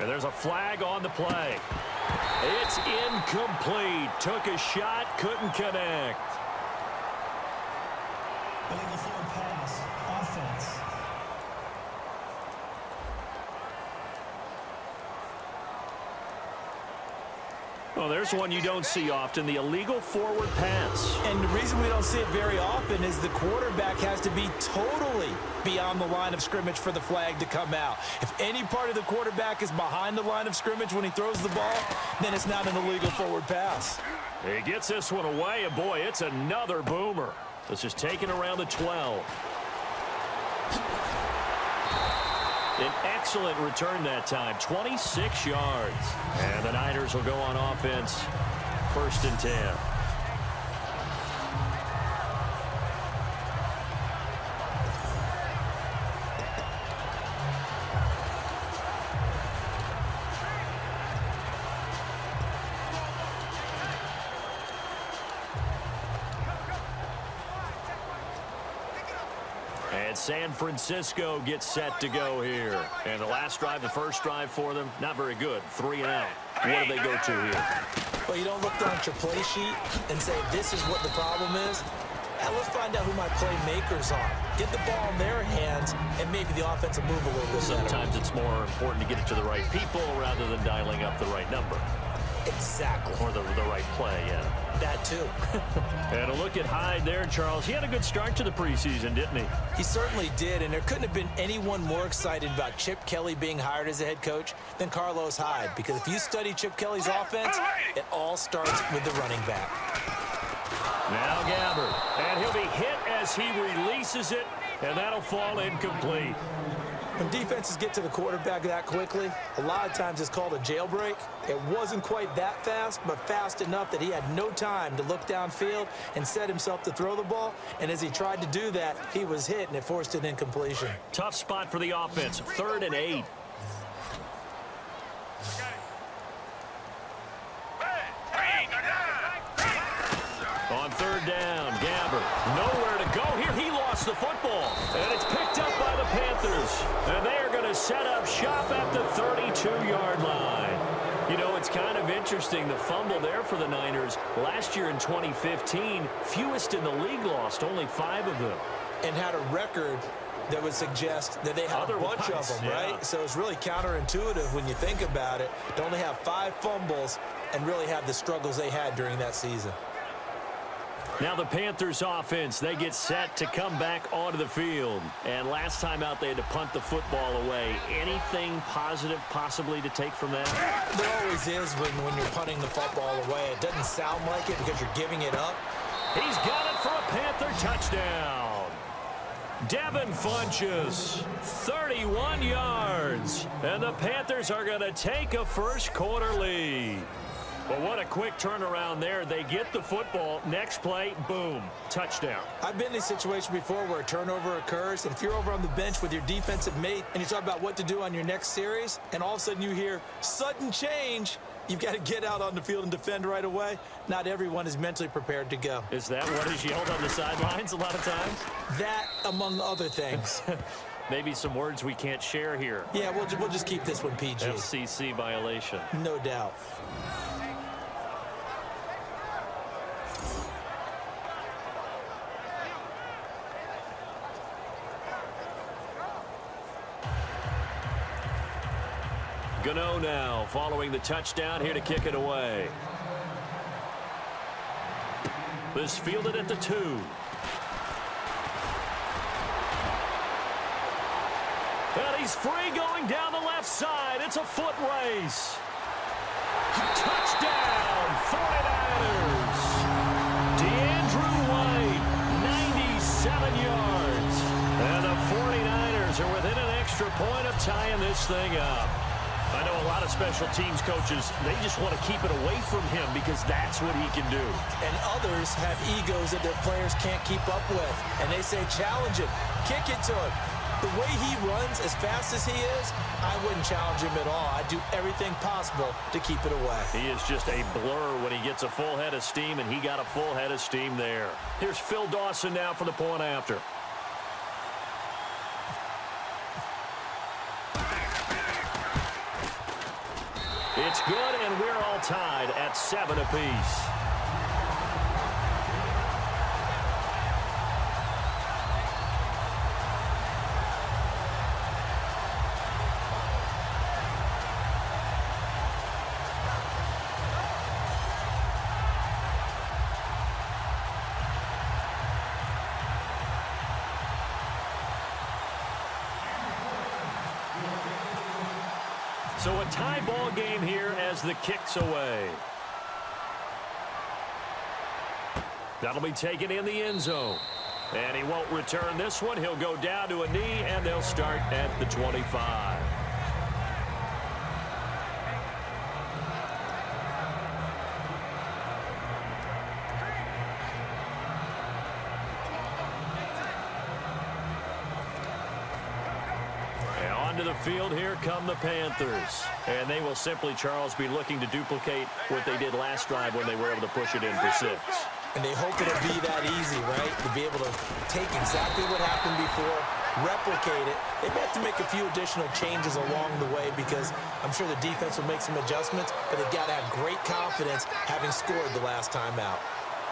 And there's a flag on the play. It's incomplete. Took a shot, couldn't connect. Illegal forward pass. Offense. Well, there's one you don't see often, the illegal forward pass. And the reason we don't see it very often is the quarterback has to be totally beyond the line of scrimmage for the flag to come out. If any part of the quarterback is behind the line of scrimmage when he throws the ball, then it's not an illegal forward pass. He gets this one away, and boy, it's another boomer. This is taken around the 12. An excellent return that time, 26 yards. And the Niners will go on offense, 1st and 10. And San Francisco gets set to go here. And the last drive, the first drive for them, not very good. 3 and out. What do they go to here? Well, you don't look down at your play sheet and say, this is what the problem is. Now let's find out who my playmakers are. Get the ball in their hands, and maybe the offense will move a little bit better. Sometimes it's more important to get it to the right people rather than dialing up the right number. Exactly. Or the right play, yeah. That too. And a look at Hyde there, Charles. He had a good start to the preseason, didn't he? He certainly did, and there couldn't have been anyone more excited about Chip Kelly being hired as a head coach than Carlos Hyde, because if you study Chip Kelly's offense, it all starts with the running back. Now Gabbard, and he'll be hit as he releases it, and that'll fall incomplete. When defenses get to the quarterback that quickly, a lot of times it's called a jailbreak. It wasn't quite that fast, but fast enough that he had no time to look downfield and set himself to throw the ball. And as he tried to do that, he was hit, and it forced an incompletion. Tough spot for the offense, 3rd and 8. On 3rd down, Gabbard, nowhere to go here. He lost the football, and it's picked up by the Panthers. And they are going to set up shop at the 32-yard line. You know, it's kind of interesting, the fumble there for the Niners. Last year in 2015, fewest in the league lost, only 5 of them. And had a record that would suggest that they had a bunch of them, right? Yeah. So it's really counterintuitive when you think about it, to only have 5 fumbles and really have the struggles they had during that season. Now the Panthers offense, they get set to come back onto the field. And last time out, they had to punt the football away. Anything positive possibly to take from that? There always is when you're punting the football away. It doesn't sound like it because you're giving it up. He's got it for a Panther touchdown. Devin Funchess, 31 yards. And the Panthers are going to take a first quarter lead. But what a quick turnaround there. They get the football. Next play, boom, touchdown. I've been in a situation before where a turnover occurs, and if you're over on the bench with your defensive mate and you talk about what to do on your next series, and all of a sudden you hear sudden change, you've got to get out on the field and defend right away. Not everyone is mentally prepared to go. Is that what is yelled on the sidelines a lot of times? That, among other things. Maybe some words we can't share here. Yeah, we'll just keep this one PG. FCC violation. No doubt. Gano now following the touchdown here to kick it away. This fielded at the 2. And he's free going down the left side. It's a foot race. Touchdown, 49ers. DeAndrew White, 97 yards. And the 49ers are within an extra point of tying this thing up. I know a lot of special teams coaches, they just want to keep it away from him because that's what he can do. And others have egos that their players can't keep up with. And they say, challenge him, kick it to him. The way he runs as fast as he is, I wouldn't challenge him at all. I'd do everything possible to keep it away. He is just a blur when he gets a full head of steam, and he got a full head of steam there. Here's Phil Dawson now for the point after. It's good, and we're all tied at 7 apiece. So a tie ball game here as the kick's away. That'll be taken in the end zone. And he won't return this one. He'll go down to a knee, and they'll start at the 25. Onto the field, here come the Panthers. And they will simply, Charles, be looking to duplicate what they did last drive when they were able to push it in for 6. And they hope it'll be that easy, right? To be able to take exactly what happened before, replicate it. They may have to make a few additional changes along the way because I'm sure the defense will make some adjustments, but they've got to have great confidence having scored the last time out.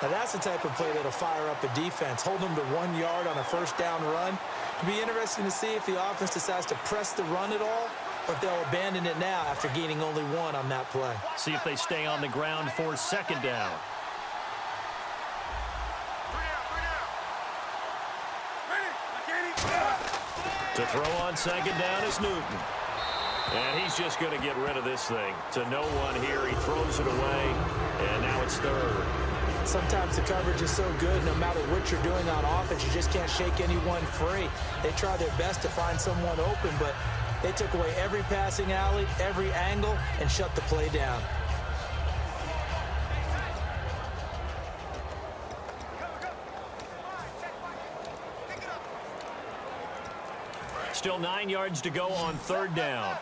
Now, that's the type of play that'll fire up a defense. Hold them to 1 yard on a first down run. It'll be interesting to see if the offense decides to press the run at all, or if they'll abandon it now after gaining only 1 on that play. See if they stay on the ground for 2nd down. To throw on 2nd down is Newton. And he's just going to get rid of this thing. To no one here. He throws it away, and now it's 3rd. Sometimes the coverage is so good, no matter what you're doing on offense, you just can't shake anyone free. They try their best to find someone open, but they took away every passing alley, every angle, and shut the play down. Still 9 yards to go on 3rd down.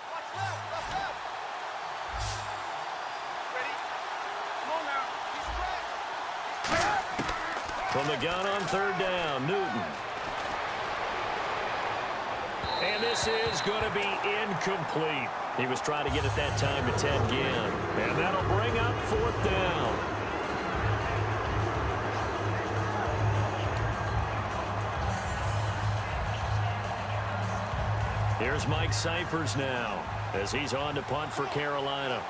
From the gun on 3rd down, Newton. And this is going to be incomplete. He was trying to get it that time to Ted Ginn. And that'll bring up 4th down. Here's Mike Cyphers now as he's on to punt for Carolina.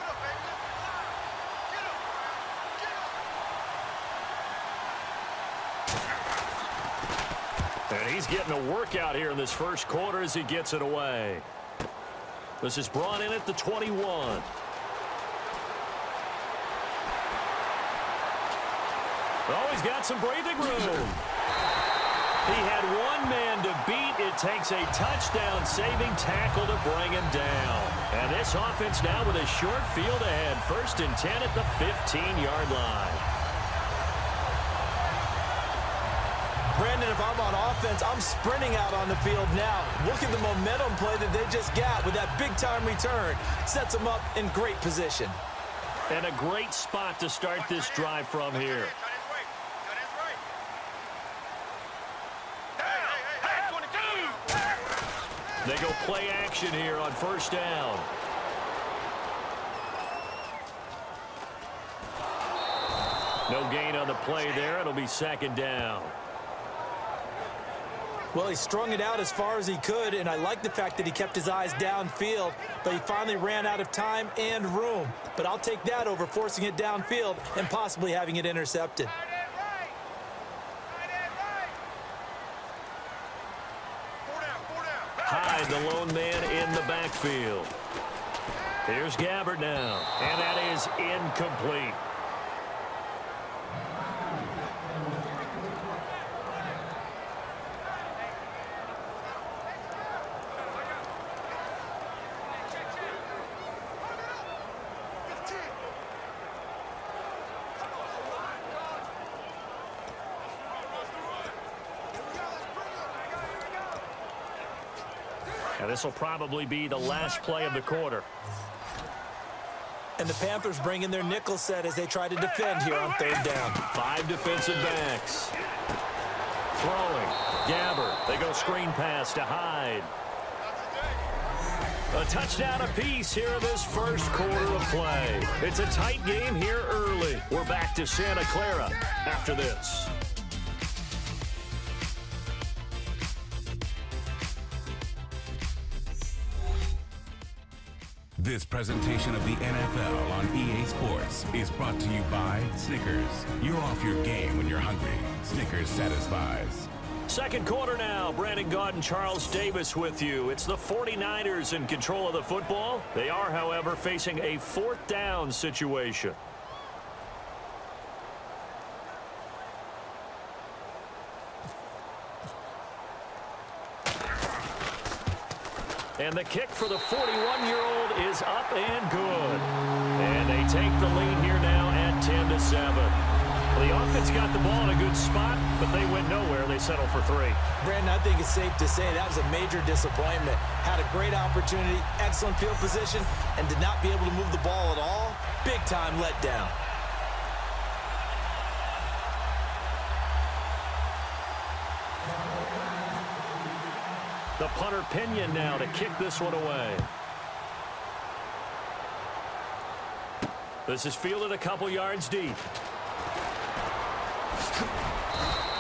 And he's getting a workout here in this first quarter as he gets it away. This is brought in at the 21. Oh, he's got some breathing room. He had 1 man to beat. It takes a touchdown-saving tackle to bring him down. And this offense now with a short field ahead. 1st and 10 at the 15-yard line. Brandon, if I'm on offense, I'm sprinting out on the field now. Look at the momentum play that they just got with that big-time return. Sets them up in great position. And a great spot to start this drive from here. They go play action here on 1st down. No gain on the play there. It'll be 2nd down. Well, he strung it out as far as he could, and I like the fact that he kept his eyes downfield, but he finally ran out of time and room. But I'll take that over forcing it downfield and possibly having it intercepted. Hyde, the lone man in the backfield. Here's Gabbert now, and that is incomplete. And this will probably be the last play of the quarter. And the Panthers bring in their nickel set as they try to defend here on third down. 5 defensive backs. Throwing. Gabbert. They go screen pass to Hyde. A touchdown apiece here in this first quarter of play. It's a tight game here early. We're back to Santa Clara after this. This presentation of the NFL on EA Sports is brought to you by Snickers. You're off your game when you're hungry. Snickers satisfies. Second quarter now. Brandon Gaud and Charles Davis with you. It's the 49ers in control of the football. They are, however, facing a fourth down situation. And the kick for the 41-year-old is up and good. And they take the lead here now at 10-7. The offense got the ball in a good spot, but they went nowhere. They settled for 3. Brandon, I think it's safe to say that was a major disappointment. Had a great opportunity, excellent field position, and did not be able to move the ball at all. Big-time letdown. The punter Pinion now to kick this one away. This is fielded a couple yards deep.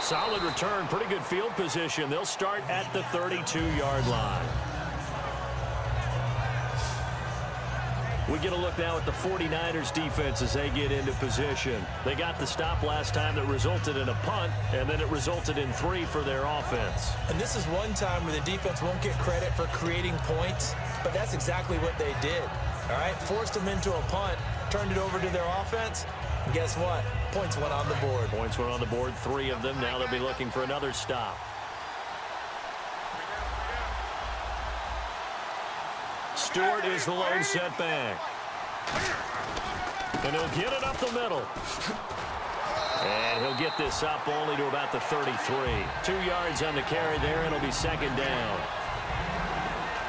Solid return, pretty good field position. They'll start at the 32-yard line. We get a look now at the 49ers defense as they get into position. They got the stop last time that resulted in a punt, and then it resulted in 3 for their offense. And this is one time where the defense won't get credit for creating points, but that's exactly what they did. All right, forced them into a punt, turned it over to their offense, and guess what? Points went on the board. Points went on the board, 3 of them. Now they'll be looking for another stop. Stewart is the lone setback. And he'll get it up the middle. And he'll get this up only to about the 33. 2 yards on the carry there, and it'll be second down.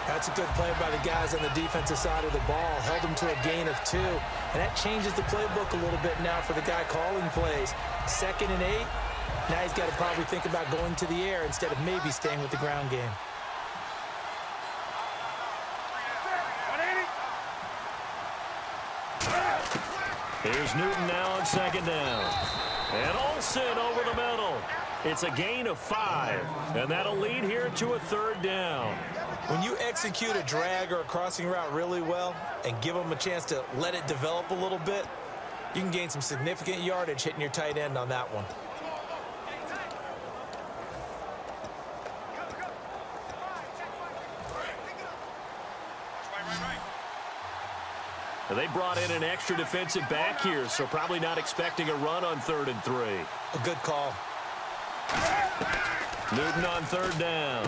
That's a good play by the guys on the defensive side of the ball. Held them to a gain of 2. And that changes the playbook a little bit now for the guy calling plays. 2nd and 8. Now he's got to probably think about going to the air instead of maybe staying with the ground game. Here's Newton now on second down. And Olsen over the middle. It's a gain of 5. And that'll lead here to a third down. When you execute a drag or a crossing route really well and give them a chance to let it develop a little bit, you can gain some significant yardage hitting your tight end on that one. They brought in an extra defensive back here, so probably not expecting a run on 3rd and 3. A good call. Newton on third down.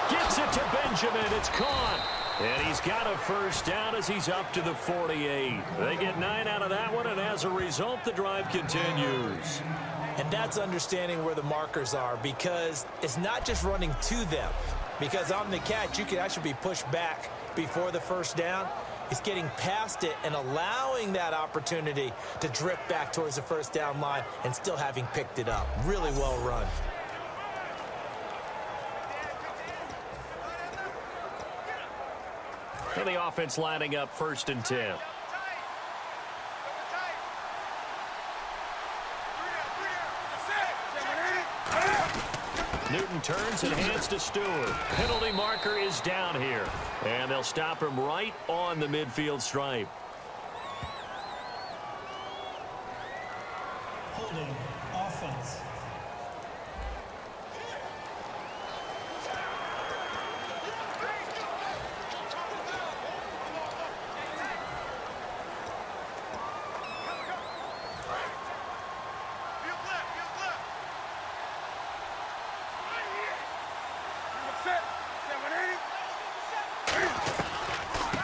Gets it to Benjamin. It's caught. And he's got a first down as he's up to the 48. They get 9 out of that one, and as a result, the drive continues. And that's understanding where the markers are, because it's not just running to them. Because on the catch, you can actually be pushed back before the first down. It's getting past it and allowing that opportunity to drift back towards the first down line and still having picked it up. Really well run. And the offense lining up 1st and 10. Newton turns and hands to Stewart. Penalty marker is down here. And they'll stop him right on the midfield stripe. Holding. Offense.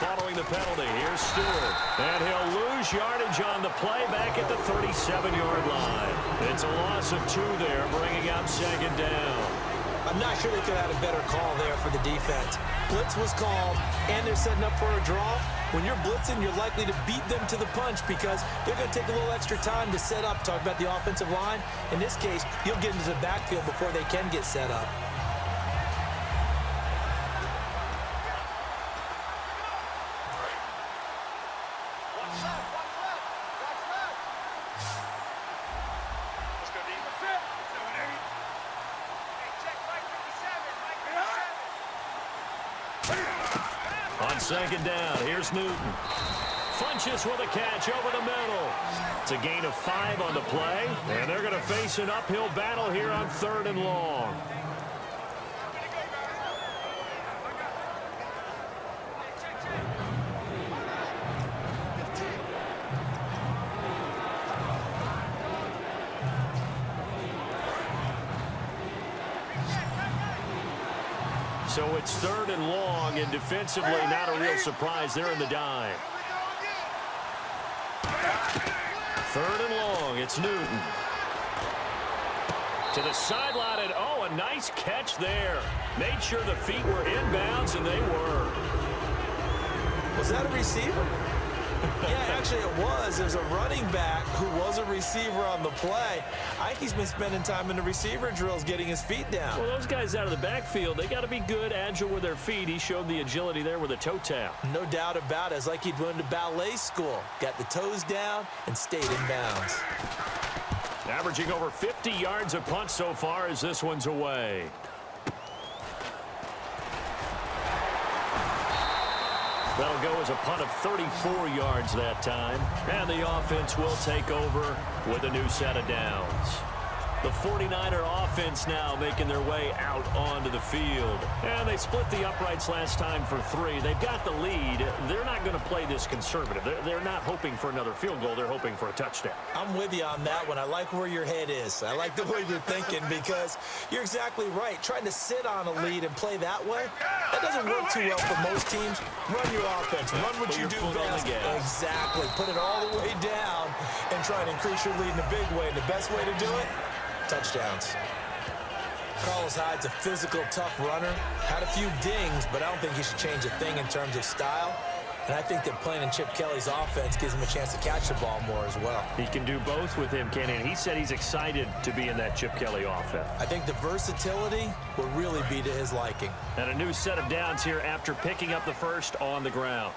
Following the penalty, here's Stewart. And he'll lose yardage on the play back at the 37-yard line. It's a loss of 2 there, bringing up second down. I'm not sure they could have had a better call there for the defense. Blitz was called, and they're setting up for a draw. When you're blitzing, you're likely to beat them to the punch because they're going to take a little extra time to set up. Talk about the offensive line. In this case, you'll get into the backfield before they can get set up. On second down, here's Newton. Funches with a catch over the middle. It's a gain of 5 on the play, and they're going to face an uphill battle here on 3rd and long. So it's 3rd and long, and defensively not a real surprise. They're in the dime. 3rd and long, it's Newton. To the sideline, and oh, a nice catch there. Made sure the feet were inbounds, and they were. Was that a receiver? Yeah, actually it was. There's a running back who was a receiver on the play. Ike's been spending time in the receiver drills getting his feet down. Well, those guys out of the backfield, they got to be good, agile with their feet. He showed the agility there with a toe tap. No doubt about it. It's like he'd went to ballet school. Got the toes down and stayed in bounds. Averaging over 50 yards a punt so far as this one's away. That'll go as a punt of 34 yards that time. And the offense will take over with a new set of downs. The 49er offense now making their way out onto the field. And they split the uprights last time for 3. They've got the lead. They're not going to play this conservative. They're not hoping for another field goal. They're hoping for a touchdown. I'm with you on that one. I like where your head is. I like the way you're thinking because you're exactly right. Trying to sit on a lead and play that way, that doesn't work too well for most teams. Run your offense. Run what you do best. Exactly. Put it all the way down and try and increase your lead in a big way. And the best way to do it, touchdowns. Carlos Hyde's a physical, tough runner. Had a few dings, but I don't think he should change a thing in terms of style. And I think that playing in Chip Kelly's offense gives him a chance to catch the ball more as well. He can do both with him, Kenny. And he said he's excited to be in that Chip Kelly offense. I think the versatility will really be to his liking. And a new set of downs here after picking up the first on the ground.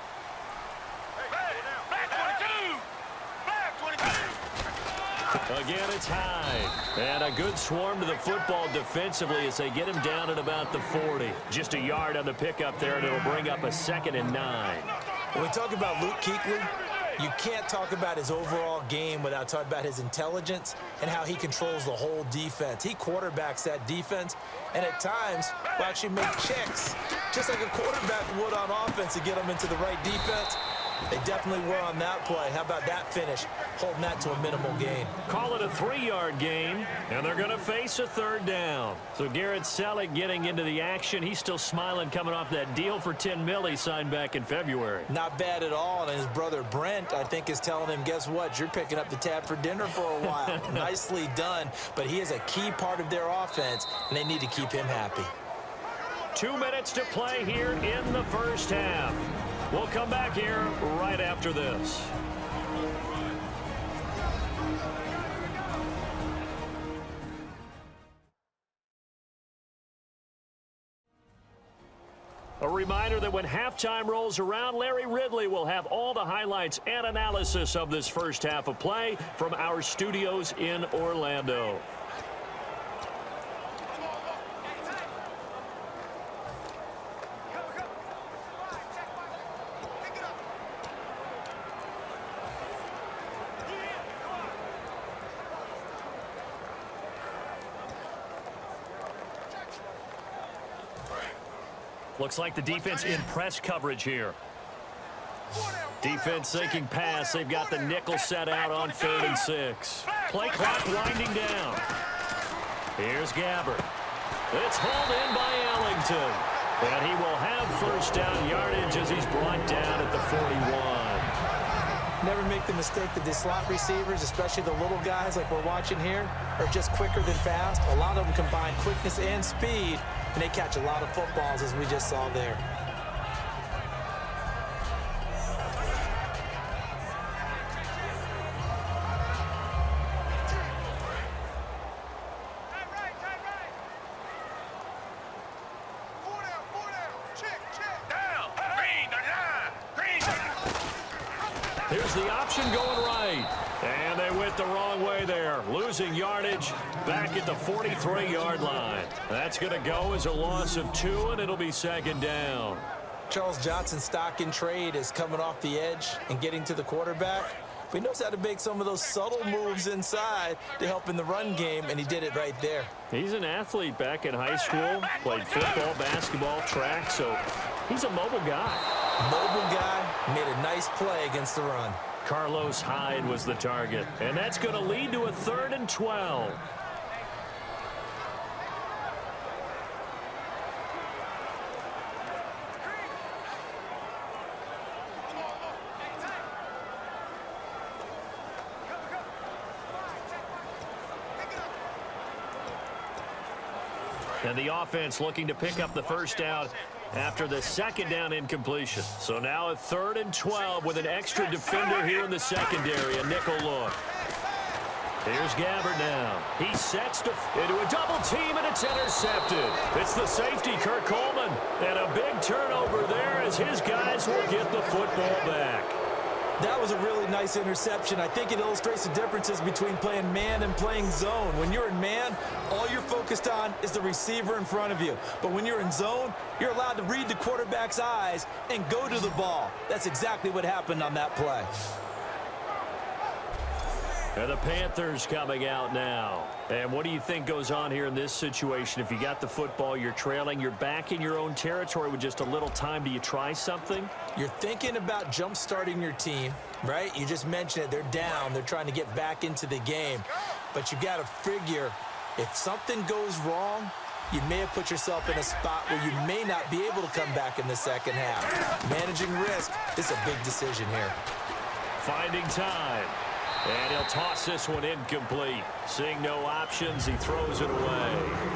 Again, it's Hyde. And a good swarm to the football defensively as they get him down at about the 40. Just a yard on the pickup there, and it'll bring up a 2nd and 9. When we talk about Luke Kuechly, you can't talk about his overall game without talking about his intelligence and how he controls the whole defense. He quarterbacks that defense, and at times will actually make checks, just like a quarterback would on offense to get them into the right defense. They definitely were on that play. How about that finish? Holding that to a minimal gain. Call it a 3-yard gain, and they're going to face a 3rd down. So Garrett Selleck getting into the action. He's still smiling coming off that deal for $10 million he signed back in February. Not bad at all. And his brother Brent, I think, is telling him, guess what? You're picking up the tab for dinner for a while. Nicely done. But he is a key part of their offense, and they need to keep him happy. 2 minutes to play here in the first half. We'll come back here right after this. A reminder that when halftime rolls around, Larry Ridley will have all the highlights and analysis of this first half of play from our studios in Orlando. Looks like the defense in press coverage here. Defense sinking pass. They've got the nickel set out on 3rd and 6. Play clock winding down. Here's Gabbert. It's hauled in by Ellington. And he will have first down yardage as he's brought down at the 41. Never make the mistake that the slot receivers, especially the little guys like we're watching here, are just quicker than fast. A lot of them combine quickness and speed, and they catch a lot of footballs, as we just saw there. Here's the option going right. And they went the wrong way there. Losing yardage back at the 43-yard line. That's going to go as a loss of 2, and it'll be 2nd down. Charles Johnson's stock in trade is coming off the edge and getting to the quarterback. But he knows how to make some of those subtle moves inside to help in the run game, and he did it right there. He's an athlete back in high school. Played football, basketball, track, so he's a mobile guy. Mobile guy, made a nice play against the run. Carlos Hyde was the target, and that's going to lead to a 3rd and 12. And the offense looking to pick up the first down after the 2nd down incompletion. So now a 3rd and 12 with an extra defender here in the secondary, a nickel look. Here's Gabbert now. He sets into a double team, and it's intercepted. It's the safety, Kirk Coleman. And a big turnover there as his guys will get the football back. That was a really nice interception. I think it illustrates the differences between playing man and playing zone. When you're in man, all you're focused on is the receiver in front of you. But when you're in zone, you're allowed to read the quarterback's eyes and go to the ball. That's exactly what happened on that play. And the Panthers coming out now. And what do you think goes on here in this situation? If you got the football, you're trailing, you're back in your own territory with just a little time. Do you try something? You're thinking about jump-starting your team, right? You just mentioned it. They're down. They're trying to get back into the game. But you got to figure, if something goes wrong, you may have put yourself in a spot where you may not be able to come back in the second half. Managing risk is a big decision here. Finding time. And he'll toss this one incomplete. Seeing no options, he throws it away.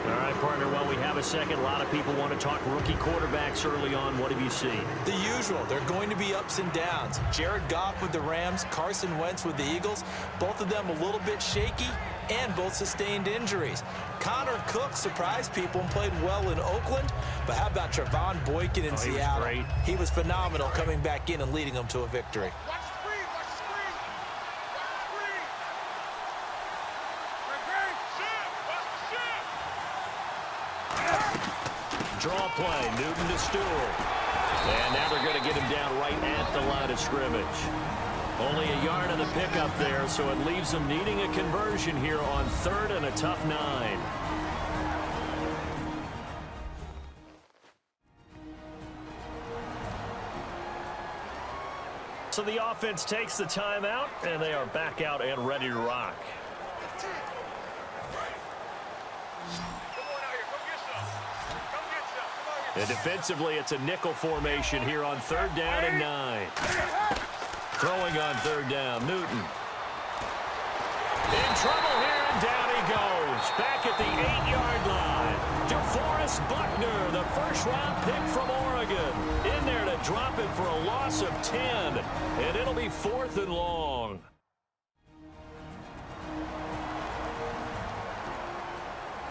All right, partner, while we have a second, a lot of people want to talk rookie quarterbacks early on. What have you seen? The usual. They're going to be ups and downs. Jared Goff with the Rams, Carson Wentz with the Eagles, both of them a little bit shaky, and both sustained injuries. Connor Cook surprised people and played well in Oakland, but how about Trevon Boykin in Seattle? Great. He was phenomenal coming back in and leading them to a victory. Draw play, Newton to Stewart. And now they're going to get him down right at the line of scrimmage. Only a yard of the pickup there, so it leaves them needing a conversion here on 3rd and a tough 9. So the offense takes the timeout, and they are back out and ready to rock. And defensively, it's a nickel formation here on 3rd down and 9. Throwing on 3rd down, Newton. In trouble here, and down he goes. Back at the 8-yard line. DeForest Buckner, the first-round pick from Oregon. In there to drop it for a loss of 10. And it'll be 4th and long.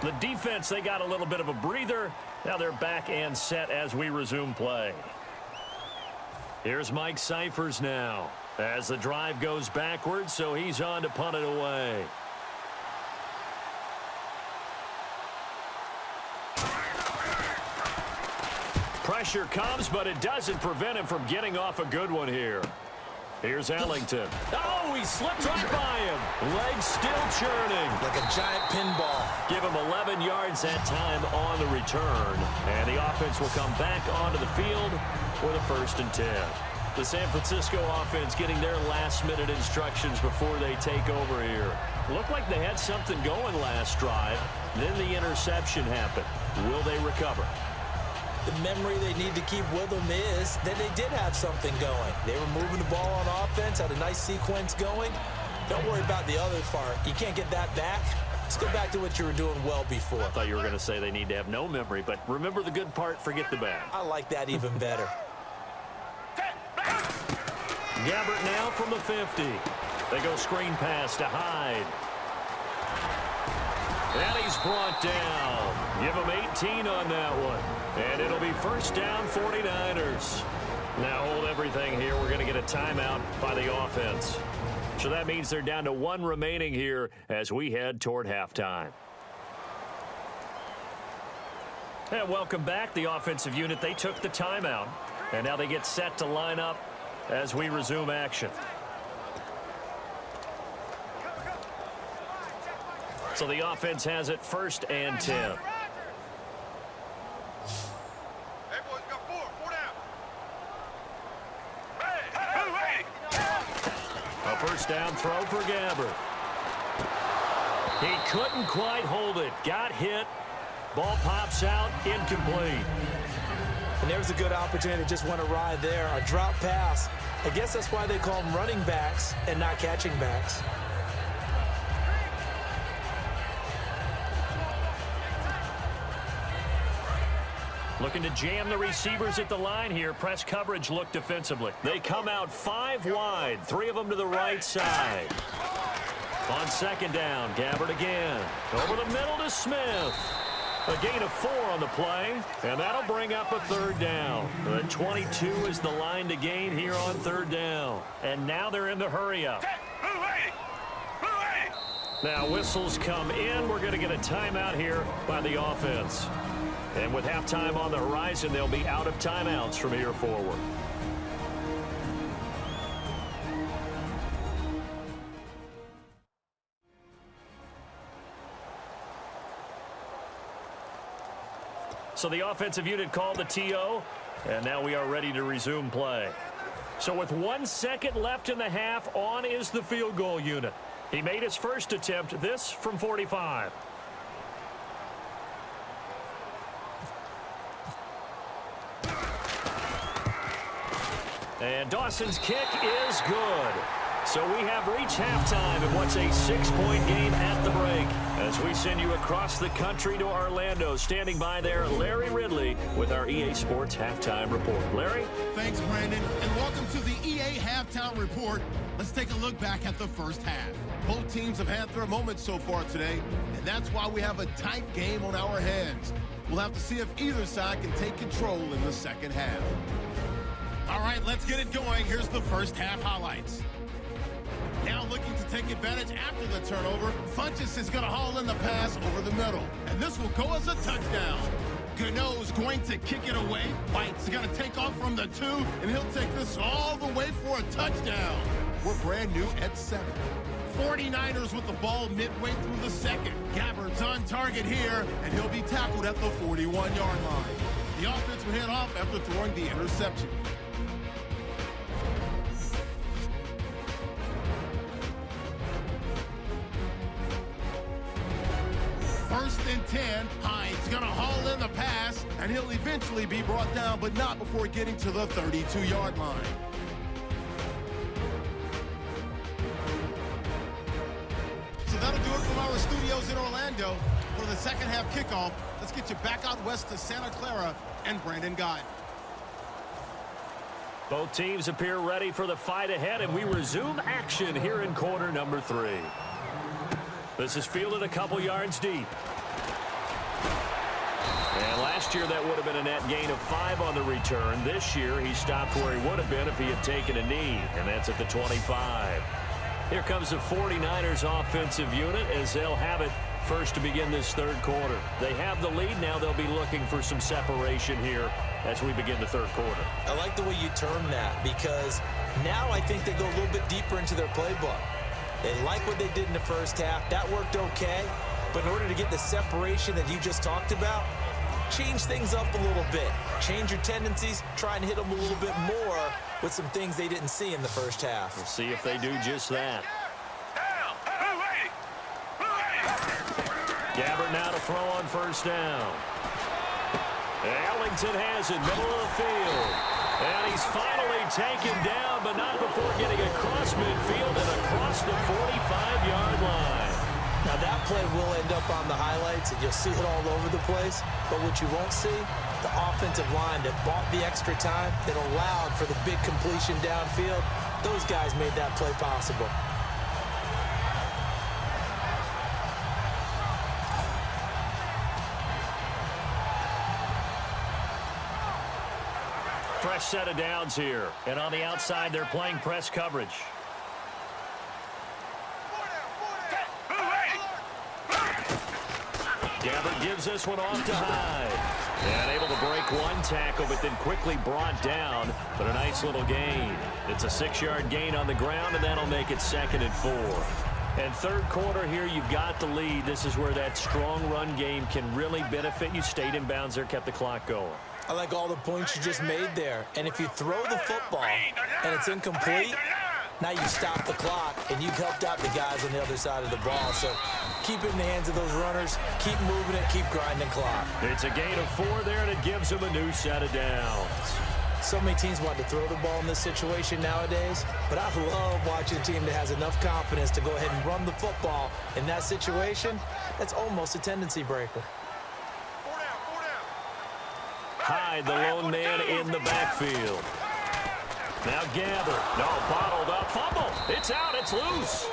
The defense, they got a little bit of a breather. Now they're back and set as we resume play. Here's Mike Cyphers now as the drive goes backwards, so he's on to punt it away. Pressure comes, but it doesn't prevent him from getting off a good one here. Here's Ellington. Oh, he slipped right by him. Legs still churning. Like a giant pinball. Give him 11 yards that time on the return. And the offense will come back onto the field with a 1st and 10. The San Francisco offense getting their last-minute instructions before they take over here. Looked like they had something going last drive. Then the interception happened. Will they recover? The memory they need to keep with them is that they did have something going. They were moving the ball on offense, had a nice sequence going. Don't worry about the other part. You can't get that back. Let's go back to what you were doing well before. I thought you were going to say they need to have no memory, but remember the good part, forget the bad. I like that even better. Gabbert now from the 50. They go screen pass to Hyde. And he's brought down. Give him 18 on that one. And it'll be 1st down 49ers. Now hold everything here. We're going to get a timeout by the offense. So that means they're down to 1 remaining here as we head toward halftime. And welcome back. The offensive unit, they took the timeout. And now they get set to line up as we resume action. So the offense has it 1st and 10. Hey, boys, got 4 down. Hey, A 1st down throw for Gabbert. He couldn't quite hold it. Got hit. Ball pops out. Incomplete. And there's a good opportunity to just went awry there. A drop pass. I guess that's why they call them running backs and not catching backs. Looking to jam the receivers at the line here. Press coverage look defensively. They come out 5 wide. 3 of them to the right side. On 2nd down, Gabbert again. Over the middle to Smith. A gain of 4 on the play, and that'll bring up a 3rd down. The 22 is the line to gain here on 3rd down. And now they're in the hurry-up. Now whistles come in. We're going to get a timeout here by the offense. And with halftime on the horizon, they'll be out of timeouts from here forward. So the offensive unit called the TO, and now we are ready to resume play. So with 1 second left in the half, on is the field goal unit. He made his first attempt, this from 45. And Dawson's kick is good. So we have reached halftime in what's a 6-point game at the break. As we send you across the country to Orlando, standing by there, Larry Ridley with our EA Sports Halftime Report. Larry? Thanks, Brandon, and welcome to the EA Halftime Report. Let's take a look back at the first half. Both teams have had their moments so far today, and that's why we have a tight game on our hands. We'll have to see if either side can take control in the second half. All right, let's get it going. Here's the first half highlights. Now looking to take advantage after the turnover. Funchess is going to haul in the pass over the middle. And this will go as a touchdown. Gano's going to kick it away. White's going to take off from the 2, and he'll take this all the way for a touchdown. We're brand new at 7. 49ers with the ball midway through the second. Gabbert's on target here, and he'll be tackled at the 41-yard line. The offense will head off after throwing the interception. First and 10, Hines going to haul in the pass, and he'll eventually be brought down, but not before getting to the 32-yard line. So that'll do it from our studios in Orlando. For the second half kickoff, let's get you back out west to Santa Clara and Brandon Guy. Both teams appear ready for the fight ahead, and we resume action here in quarter number 3. This is fielded a couple yards deep. And last year that would have been a net gain of 5 on the return. This year he stopped where he would have been if he had taken a knee, and that's at the 25. Here comes the 49ers offensive unit as they'll have it first to begin this third quarter. They have the lead now. They'll be looking for some separation here as we begin the third quarter. I like the way you term that, because now I think they go a little bit deeper into their playbook. They like what they did in the first half. That worked okay. But in order to get the separation that you just talked about, change things up a little bit. Change your tendencies. Try and hit them a little bit more with some things they didn't see in the first half. We'll see if they do just that. Gabbert now to throw on first down. Ellington has it, middle of the field. And he's finally taken down, but not before getting across midfield and across the 45-yard line. Now that play will end up on the highlights, and you'll see it all over the place. But what you won't see, the offensive line that bought the extra time, that allowed for the big completion downfield, those guys made that play possible. Fresh set of downs here. And on the outside, they're playing press coverage. Gabbert gives this one off to Hyde. And able to break one tackle, but then quickly brought down. But a nice little gain. It's a 6-yard gain on the ground, and that'll make it 2nd and 4. And third quarter here, you've got the lead. This is where that strong run game can really benefit you. Stayed in bounds there, kept the clock going. I like all the points you just made there. And if you throw the football and it's incomplete, now you stop the clock and you've helped out the guys on the other side of the ball. So keep it in the hands of those runners. Keep moving it. Keep grinding clock. It's a gain of 4 there, and it gives them a new set of downs. So many teams want to throw the ball in this situation nowadays, but I love watching a team that has enough confidence to go ahead and run the football in that situation. That's almost a tendency breaker. Hyde, the lone man in the backfield. Now Gabbert. No, bottled up. Fumble. It's out. It's loose.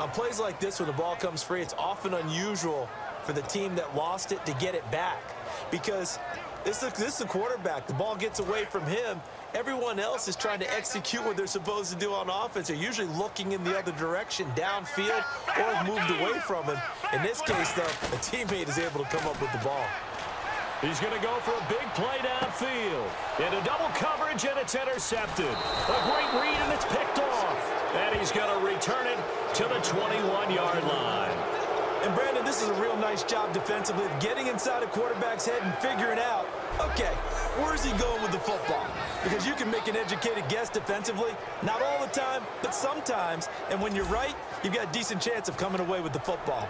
On plays like this, when the ball comes free, it's often unusual for the team that lost it to get it back, because this is the quarterback. The ball gets away from him. Everyone else is trying to execute what they're supposed to do on offense. They're usually looking in the other direction, downfield, or have moved away from him. In this case, though, a teammate is able to come up with the ball. He's going to go for a big play downfield. Into double coverage, and it's intercepted. A great read, and it's picked off. And he's going to return it to the 21-yard line. And, Brandon, this is a real nice job defensively of getting inside a quarterback's head and figuring out, okay, where's he going with the football? Because you can make an educated guess defensively. Not all the time, but sometimes. And when you're right, you've got a decent chance of coming away with the football.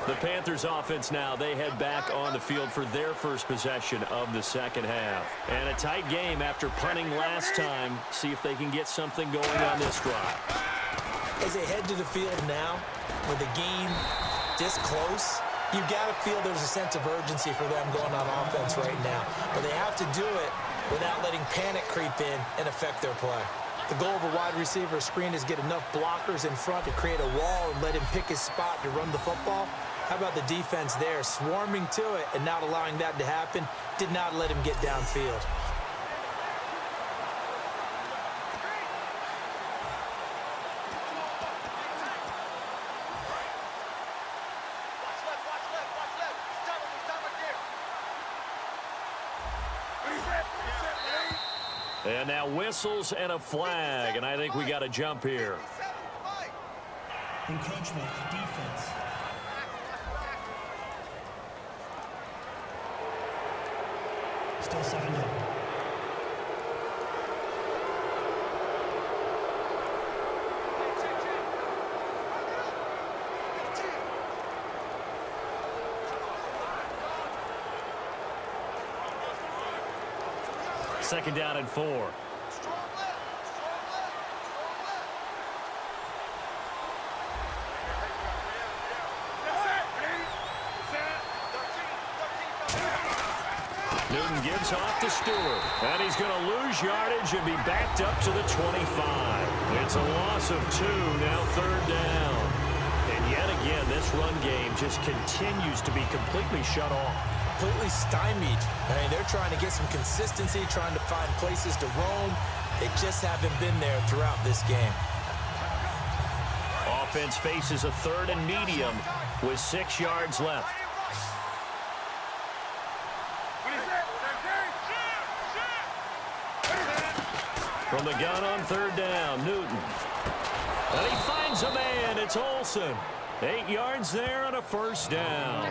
The Panthers offense now, they head back on the field for their first possession of the second half. And a tight game after punting last time. See if they can get something going on this drive. As they head to the field now, with the game this close, you've got to feel there's a sense of urgency for them going on offense right now. But they have to do it without letting panic creep in and affect their play. The goal of a wide receiver screen is get enough blockers in front to create a wall and let him pick his spot to run the football. How about the defense there, swarming to it and not allowing that to happen? Did not let him get downfield. And now whistles and a flag, and I think we got to jump here. Encroachment, defense. Still 7-0. Second down and 4. Newton gives off to Stewart, and he's going to lose yardage and be backed up to the 25. It's a loss of 2, now third down. And yet again, this run game just continues to be completely shut off. Completely stymied. I mean, they're trying to get some consistency, trying to find places to roam. They just haven't been there throughout this game. offense faces a 3rd and medium with 6 yards left. From the gun on 3rd down, Newton. And he finds a man. It's Olsen. 8 yards there on a 1st down.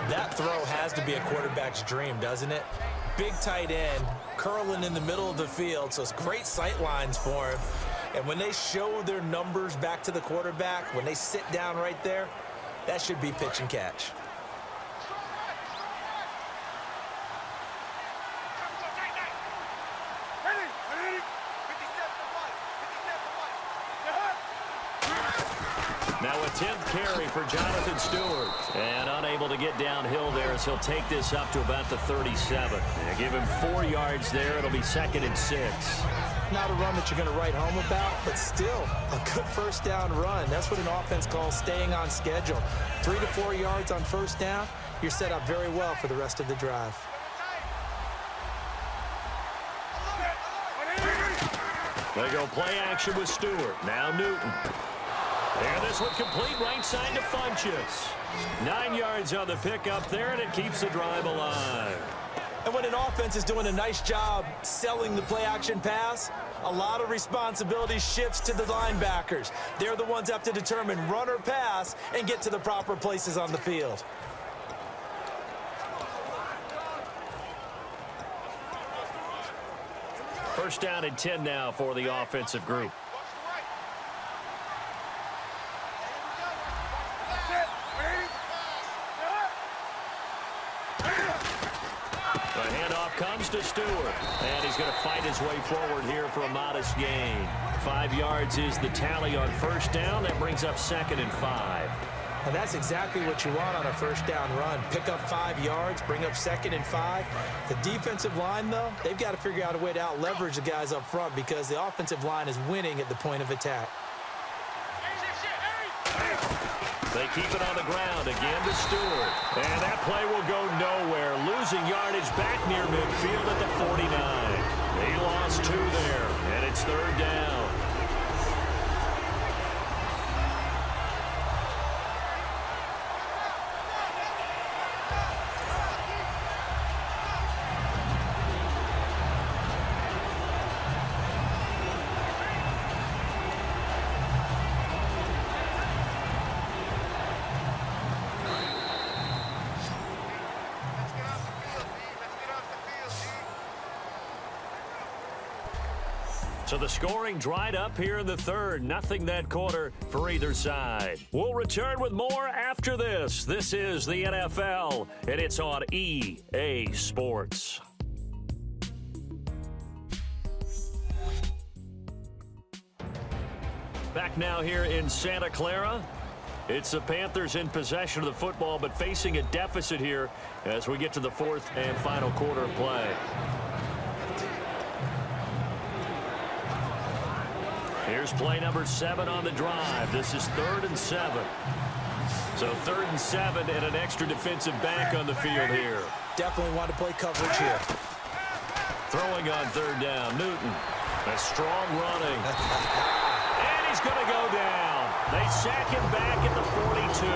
That throw has to be a quarterback's dream, doesn't it? Big tight end, curling in the middle of the field, so it's great sight lines for him. And when they show their numbers back to the quarterback, when they sit down right there, that should be pitch and catch. Now a 10th carry for Jonathan Stewart. And unable to get downhill there as he'll take this up to about the 37. And give him 4 yards there. It'll be 2nd and 6. Not a run that you're going to write home about, but still a good 1st down run. That's what an offense calls staying on schedule. 3 to 4 yards on 1st down, you're set up very well for the rest of the drive. They go play action with Stewart. Now Newton. And this one complete right side to Funchess. 9 yards on the pickup there, and it keeps the drive alive. And when an offense is doing a nice job selling the play-action pass, a lot of responsibility shifts to the linebackers. They're the ones that have to determine run or pass and get to the proper places on the field. First down and 10 now for the offensive group. The handoff comes to Stewart, and he's going to fight his way forward here for a modest gain. 5 yards is the tally on 1st down. That brings up 2nd and 5. And that's exactly what you want on a 1st down run. Pick up 5 yards, bring up 2nd and 5. The defensive line, though, they've got to figure out a way to out-leverage the guys up front because the offensive line is winning at the point of attack. They keep it on the ground again to Stewart. And that play will go nowhere. Losing yardage back near midfield at the 49. He lost 2 there, and it's 3rd down. So the scoring dried up here in the 3rd. Nothing that quarter for either side. We'll return with more after this. This is the NFL, and it's on EA Sports. Back now here in Santa Clara. It's the Panthers in possession of the football, but facing a deficit here as we get to the 4th and final quarter of play. Here's play number 7 on the drive. This is 3rd and 7. So 3rd and 7 and an extra defensive back on the field here. Definitely want to play coverage here. Throwing on 3rd down, Newton. A strong running. And he's going to go down. They sack him back at the 42.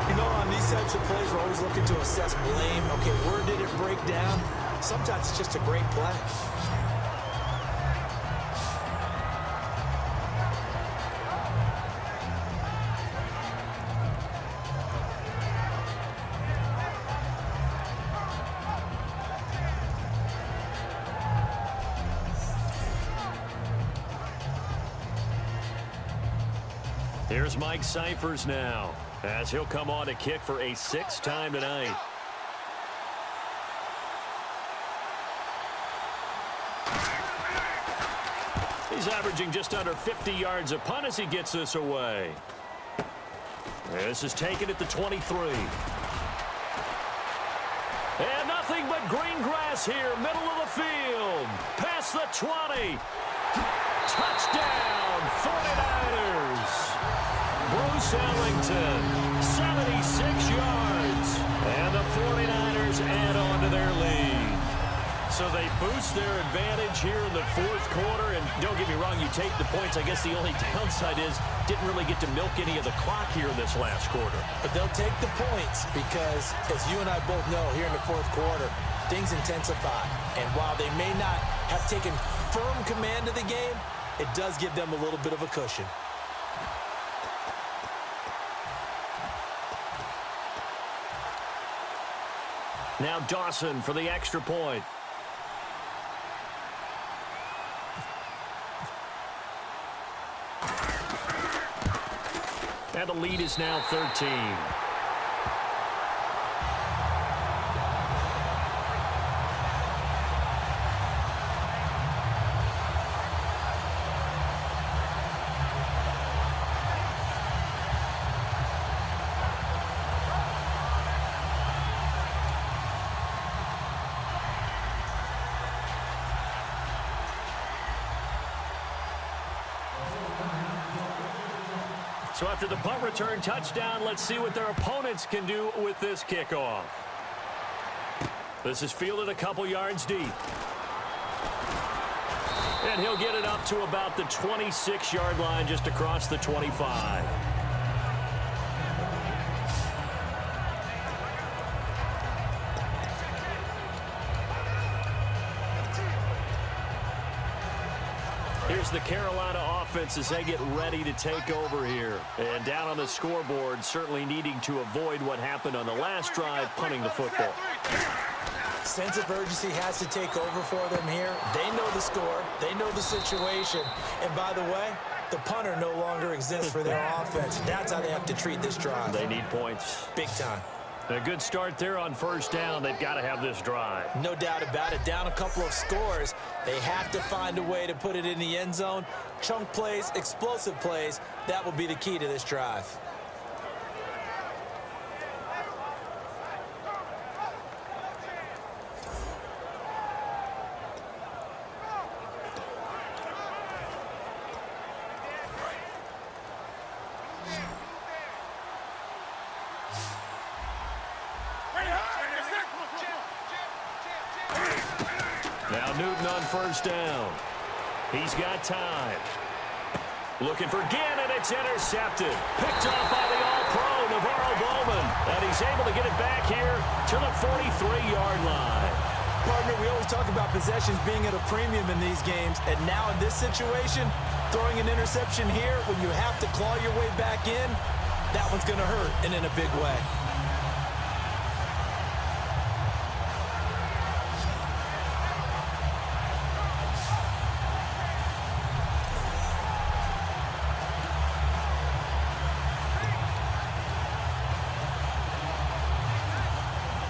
You know, on these types of plays, we're always looking to assess blame. Okay, where did it break down? Sometimes it's just a great play. Here's Mike Cyphers now, as he'll come on to kick for a 6th time tonight. He's averaging just under 50 yards a punt as he gets this away. This is taken at the 23. And nothing but green grass here, middle of the field. Past the 20. Touchdown, 49ers. Bruce Ellington, 76 yards. And the 49ers add on to their lead. So they boost their advantage here in the fourth quarter. And don't get me wrong, you take the points. I guess the only downside is didn't really get to milk any of the clock here in this last quarter. But they'll take the points because, as you and I both know, here in the fourth quarter, things intensify. And while they may not have taken firm command of the game, it does give them a little bit of a cushion. Now Dawson for the extra point. And the lead is now 13. So after the punt return touchdown, let's see what their opponents can do with this kickoff. This is fielded a couple yards deep. And he'll get it up to about the 26-yard line, just across the 25. Here's the Carolina offense as they get ready to take over here. And down on the scoreboard, certainly needing to avoid what happened on the last drive, punting the football. Sense of urgency has to take over for them here. They know the score. They know the situation. And by the way, the punter no longer exists for their offense. That's how they have to treat this drive. They need points. Big time. A good start there on first down. They've got to have this drive. No doubt about it. Down a couple of scores. They have to find a way to put it in the end zone. Chunk plays, explosive plays. That will be the key to this drive. Now Newton on first down. He's got time. Looking for Gannon. It's intercepted. Picked up by the All-Pro, Navarro Bowman. And he's able to get it back here to the 43-yard line. Partner, we always talk about possessions being at a premium in these games. And now in this situation, throwing an interception here when you have to claw your way back in, that one's going to hurt, and in a big way.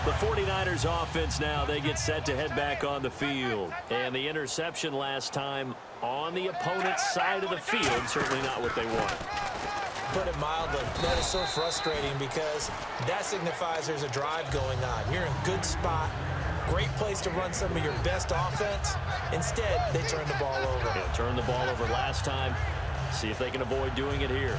The 49ers offense now, they get set to head back on the field. And the interception last time on the opponent's side of the field, certainly not what they want. Put it mildly, that is so frustrating because that signifies there's a drive going on. You're in a good spot, great place to run some of your best offense. Instead, they turn the ball over. Yeah, turned the ball over last time. See if they can avoid doing it here.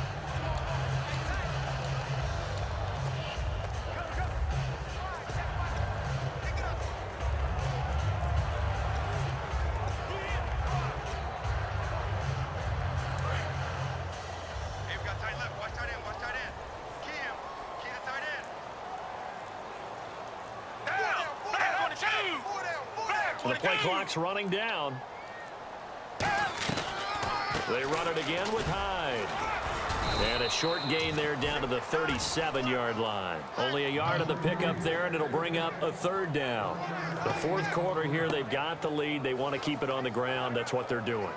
The play clock's running down. They run it again with Hyde. And a short gain there down to the 37-yard line. Only a yard of the pickup there, and it'll bring up a third down. The fourth quarter here, they've got the lead. They want to keep it on the ground. That's what they're doing.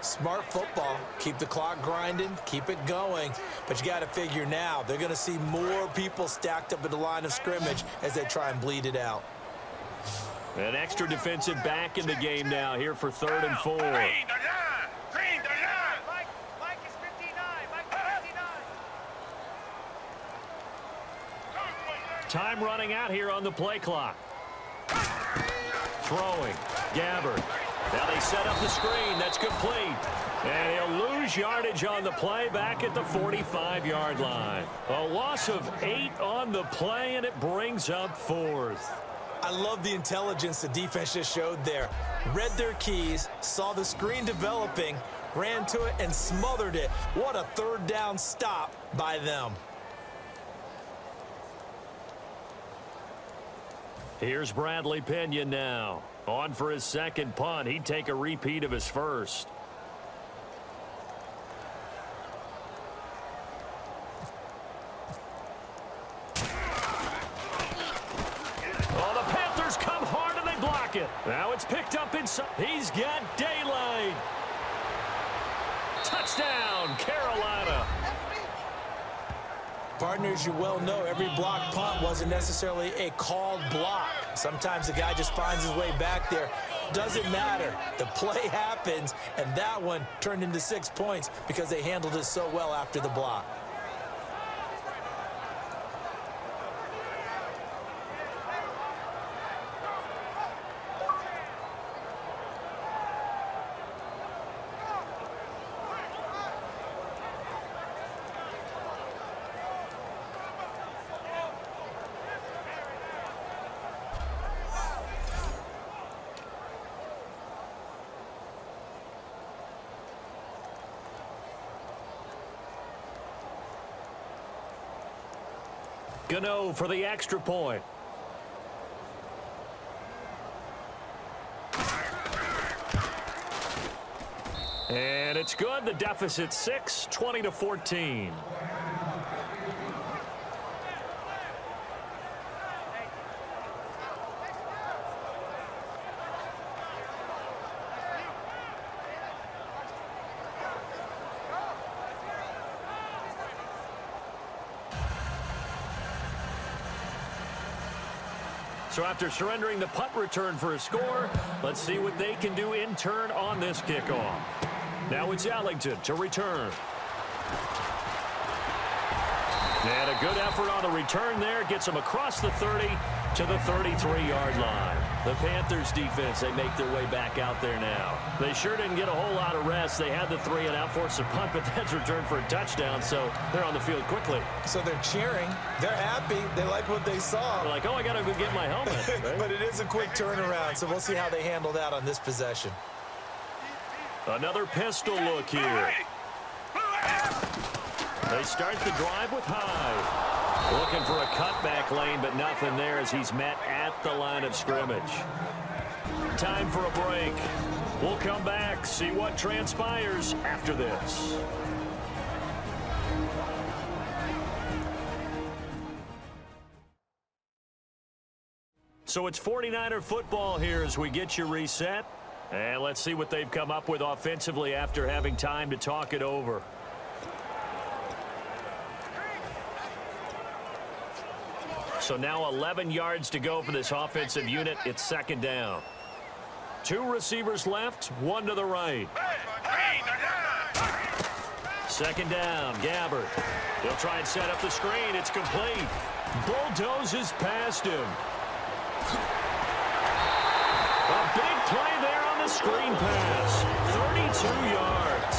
Smart football. Keep the clock grinding. Keep it going. But you got to figure now, they're going to see more people stacked up at the line of scrimmage as they try and bleed it out. An extra defensive back in the game now here for 3rd and 4. Mike is 59. Mike is 59. Time running out here on the play clock. Throwing. Gabbard. Now they set up the screen. That's complete. And he'll lose yardage on the play back at the 45-yard line. A loss of 8 on the play, and it brings up 4th. I love the intelligence the defense just showed there. Read their keys, saw the screen developing, ran to it, and smothered it. What a third down stop by them. Here's Bradley Pinion now. On for his second punt. He'd take a repeat of his first. Now it's picked up inside. He's got daylight. Touchdown, Carolina. Partners, you well know every block punt wasn't necessarily a called block. Sometimes the guy just finds his way back there. Doesn't matter. The play happens, and that one turned into 6 points because they handled it so well after the block. Gano for the extra point. And it's good. The deficit 6, 20-14. So after surrendering the punt return for a score, let's see what they can do in turn on this kickoff. Now it's Ellington to return. And a good effort on the return there. Gets him across the 30 to the 33-yard line. The Panthers defense, they make their way back out there now. They sure didn't get a whole lot of rest. They had the 3 and out, forced a punt, but that's returned for a touchdown, so they're on the field quickly. So they're cheering. They're happy. They like what they saw. They're like, oh, I got to go get my helmet. Right? But it is a quick turnaround, so we'll see how they handle that on this possession. Another pistol look here. They start the drive with Hyde. Looking for a cutback lane, but nothing there as he's met at the line of scrimmage. Time for a break. We'll come back, see what transpires after this. So it's 49er football here as we get you reset. And let's see what they've come up with offensively after having time to talk it over. So now 11 yards to go for this offensive unit. It's second down. 2 receivers left, 1 to the right. Second down, Gabbard. He'll try and set up the screen. It's complete. Bulldozes past him. A big play there on the screen pass. 32 yards.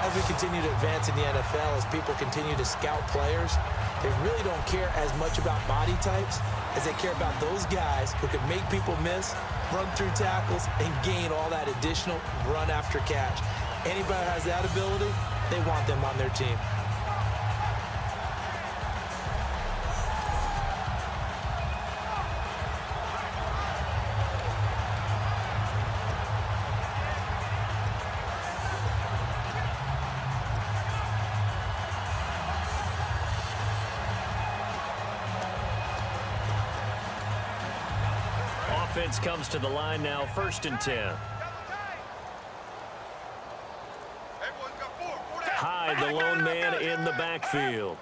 As we continue to advance in the NFL, as people continue to scout players, they really don't care as much about body types as they care about those guys who can make people miss, run through tackles, and gain all that additional run after catch. Anybody who has that ability, they want them on their team. Offense comes to the line now, 1st and 10. Hyde, the lone man in the backfield.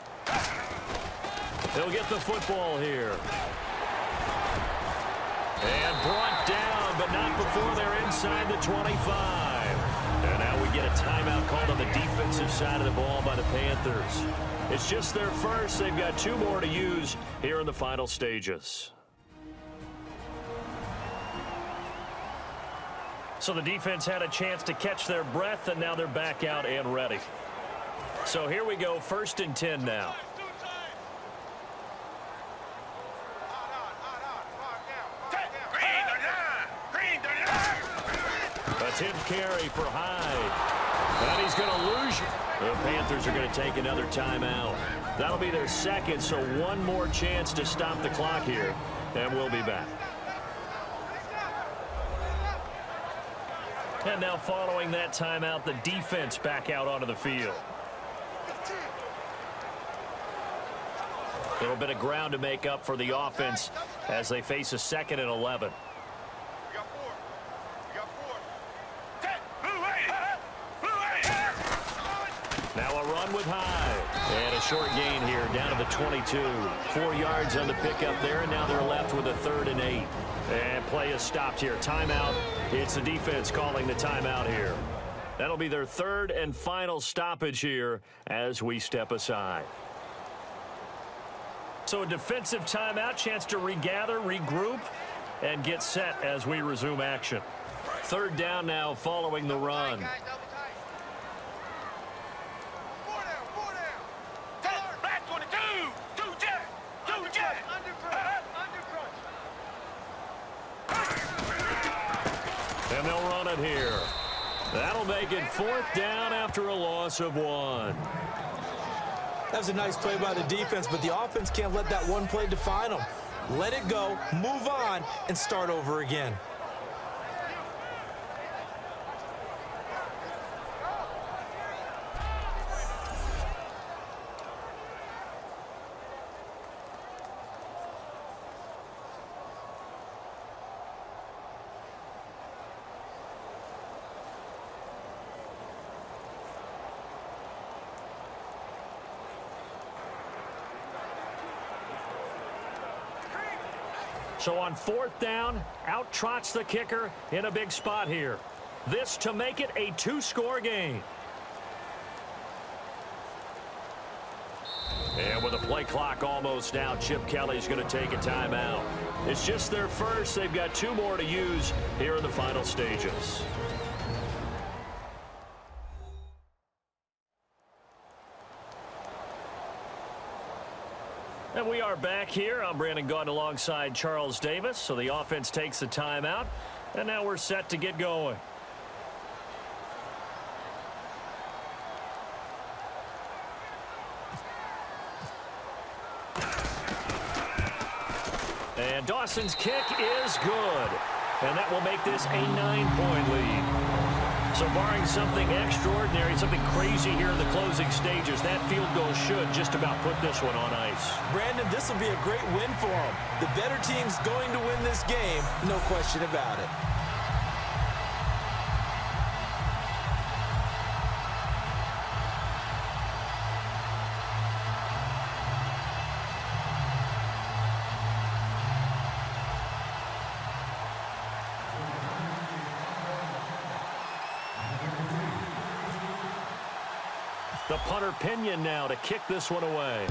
He'll get the football here. And brought down, but not before they're inside the 25. And now we get a timeout called on the defensive side of the ball by the Panthers. It's just their first. They've got 2 more to use here in the final stages. So the defense had a chance to catch their breath, and now they're back out and ready. So here we go, 1st and 10 now. 10th carry for Hyde. And he's going to lose you. The Panthers are going to take another timeout. That'll be their second, so one more chance to stop the clock here. And we'll be back. And now following that timeout, the defense back out onto the field. A little bit of ground to make up for the offense as they face a 2nd and 11. Now a run with Hyde. And a short gain here down to the 22. 4 yards on the pickup there, and now they're left with a 3rd and 8. And play is stopped here. Timeout. It's the defense calling the timeout here. That'll be their 3rd and final stoppage here as we step aside. So a defensive timeout, chance to regather, regroup, and get set as we resume action. 3rd down now following the run. And they'll run it here. That'll make it 4th down after a loss of 1. That was a nice play by the defense, but the offense can't let that one play define them. Let it go, move on, and start over again. So on 4th down, out trots the kicker in a big spot here. This to make it a 2-score game. And with the play clock almost out, Chip Kelly's going to take a timeout. It's just their first. They've got 2 more to use here in the final stages. And we are back here. I'm Brandon Gaudin alongside Charles Davis. So the offense takes the timeout, and now we're set to get going. And Dawson's kick is good. And that will make this a 9-point lead. So barring something extraordinary, something crazy here in the closing stages, that field goal should just about put this one on ice. Brandon, this will be a great win for them. The better team's going to win this game, no question about it. The punter Pinion now to kick this one away.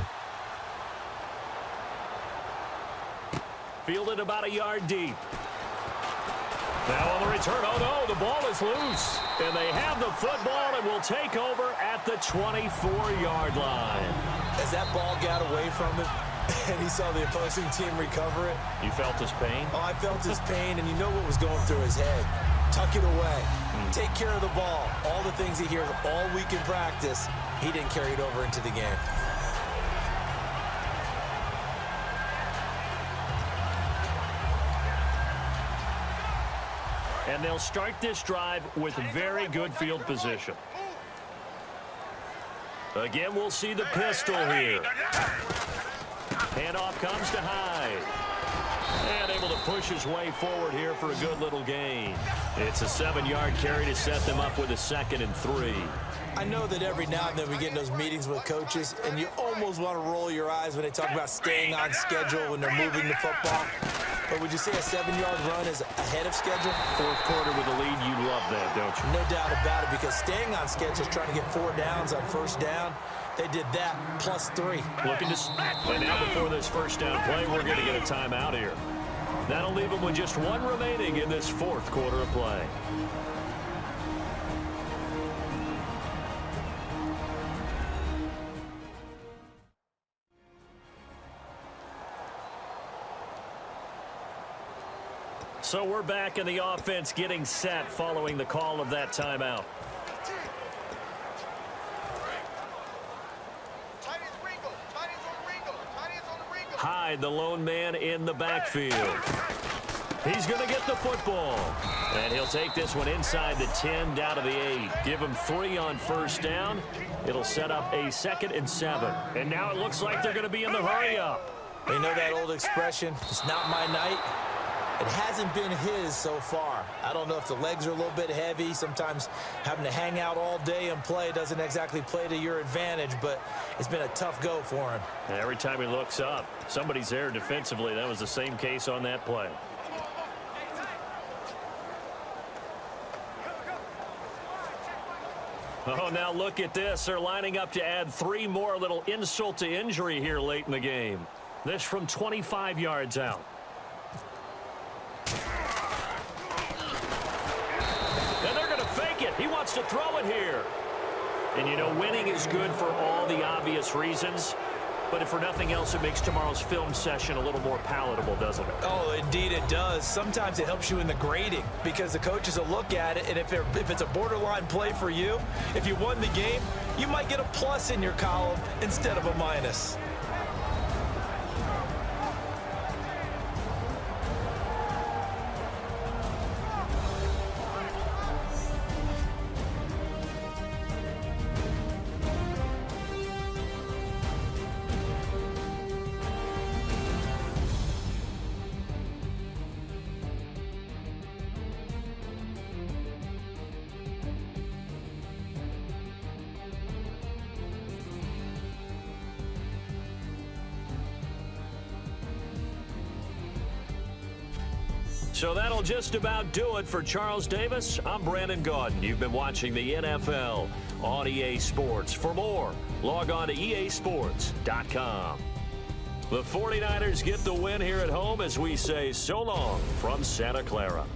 Fielded about a yard deep. Now on the return, oh no, the ball is loose. And they have the football and will take over at the 24-yard line. As that ball got away from him and he saw the opposing team recover it. You felt his pain? Oh, I felt his pain, and you know what was going through his head. Tuck it away. Take care of the ball. All the things he hears all week in practice, he didn't carry it over into the game. And they'll start this drive with very good field position. Again, we'll see the pistol here. Handoff comes to Hyde. And able to push his way forward here for a good little gain. It's a 7-yard carry to set them up with a 2nd and 3. I know that every now and then we get in those meetings with coaches, and you almost want to roll your eyes when they talk about staying on schedule when they're moving the football. But would you say a 7-yard run is ahead of schedule? 4th quarter with a lead, you love that, don't you? No doubt about it, because staying on schedule is trying to get 4 downs on 1st down. They did that plus 3. Looking to smack. And now before this 1st down play, we're going to get a timeout here. That'll leave them with just 1 remaining in this 4th quarter of play. So we're back in the offense getting set following the call of that timeout. Hyde, the lone man in the backfield. He's going to get the football. And he'll take this one inside the 10 down to the 8. Give him 3 on first down. It'll set up a 2nd and 7. And now it looks like they're going to be in the hurry up. You know that old expression, it's not my night? It hasn't been his so far. I don't know if the legs are a little bit heavy. Sometimes having to hang out all day and play doesn't exactly play to your advantage, but it's been a tough go for him. And every time he looks up, somebody's there defensively. That was the same case on that play. Oh, now look at this. They're lining up to add 3 more, little insult to injury here late in the game. This from 25 yards out. And they're going to fake it. He wants to throw it here. And, you know, winning is good for all the obvious reasons. But if for nothing else, it makes tomorrow's film session a little more palatable, doesn't it? Oh, indeed it does. Sometimes it helps you in the grading because the coaches will look at it, and if it's a borderline play for you, if you won the game, you might get a plus in your column instead of a minus. So that'll just about do it for Charles Davis. I'm Brandon Gaudin. You've been watching the NFL on EA Sports. For more, log on to easports.com. The 49ers get the win here at home as we say so long from Santa Clara.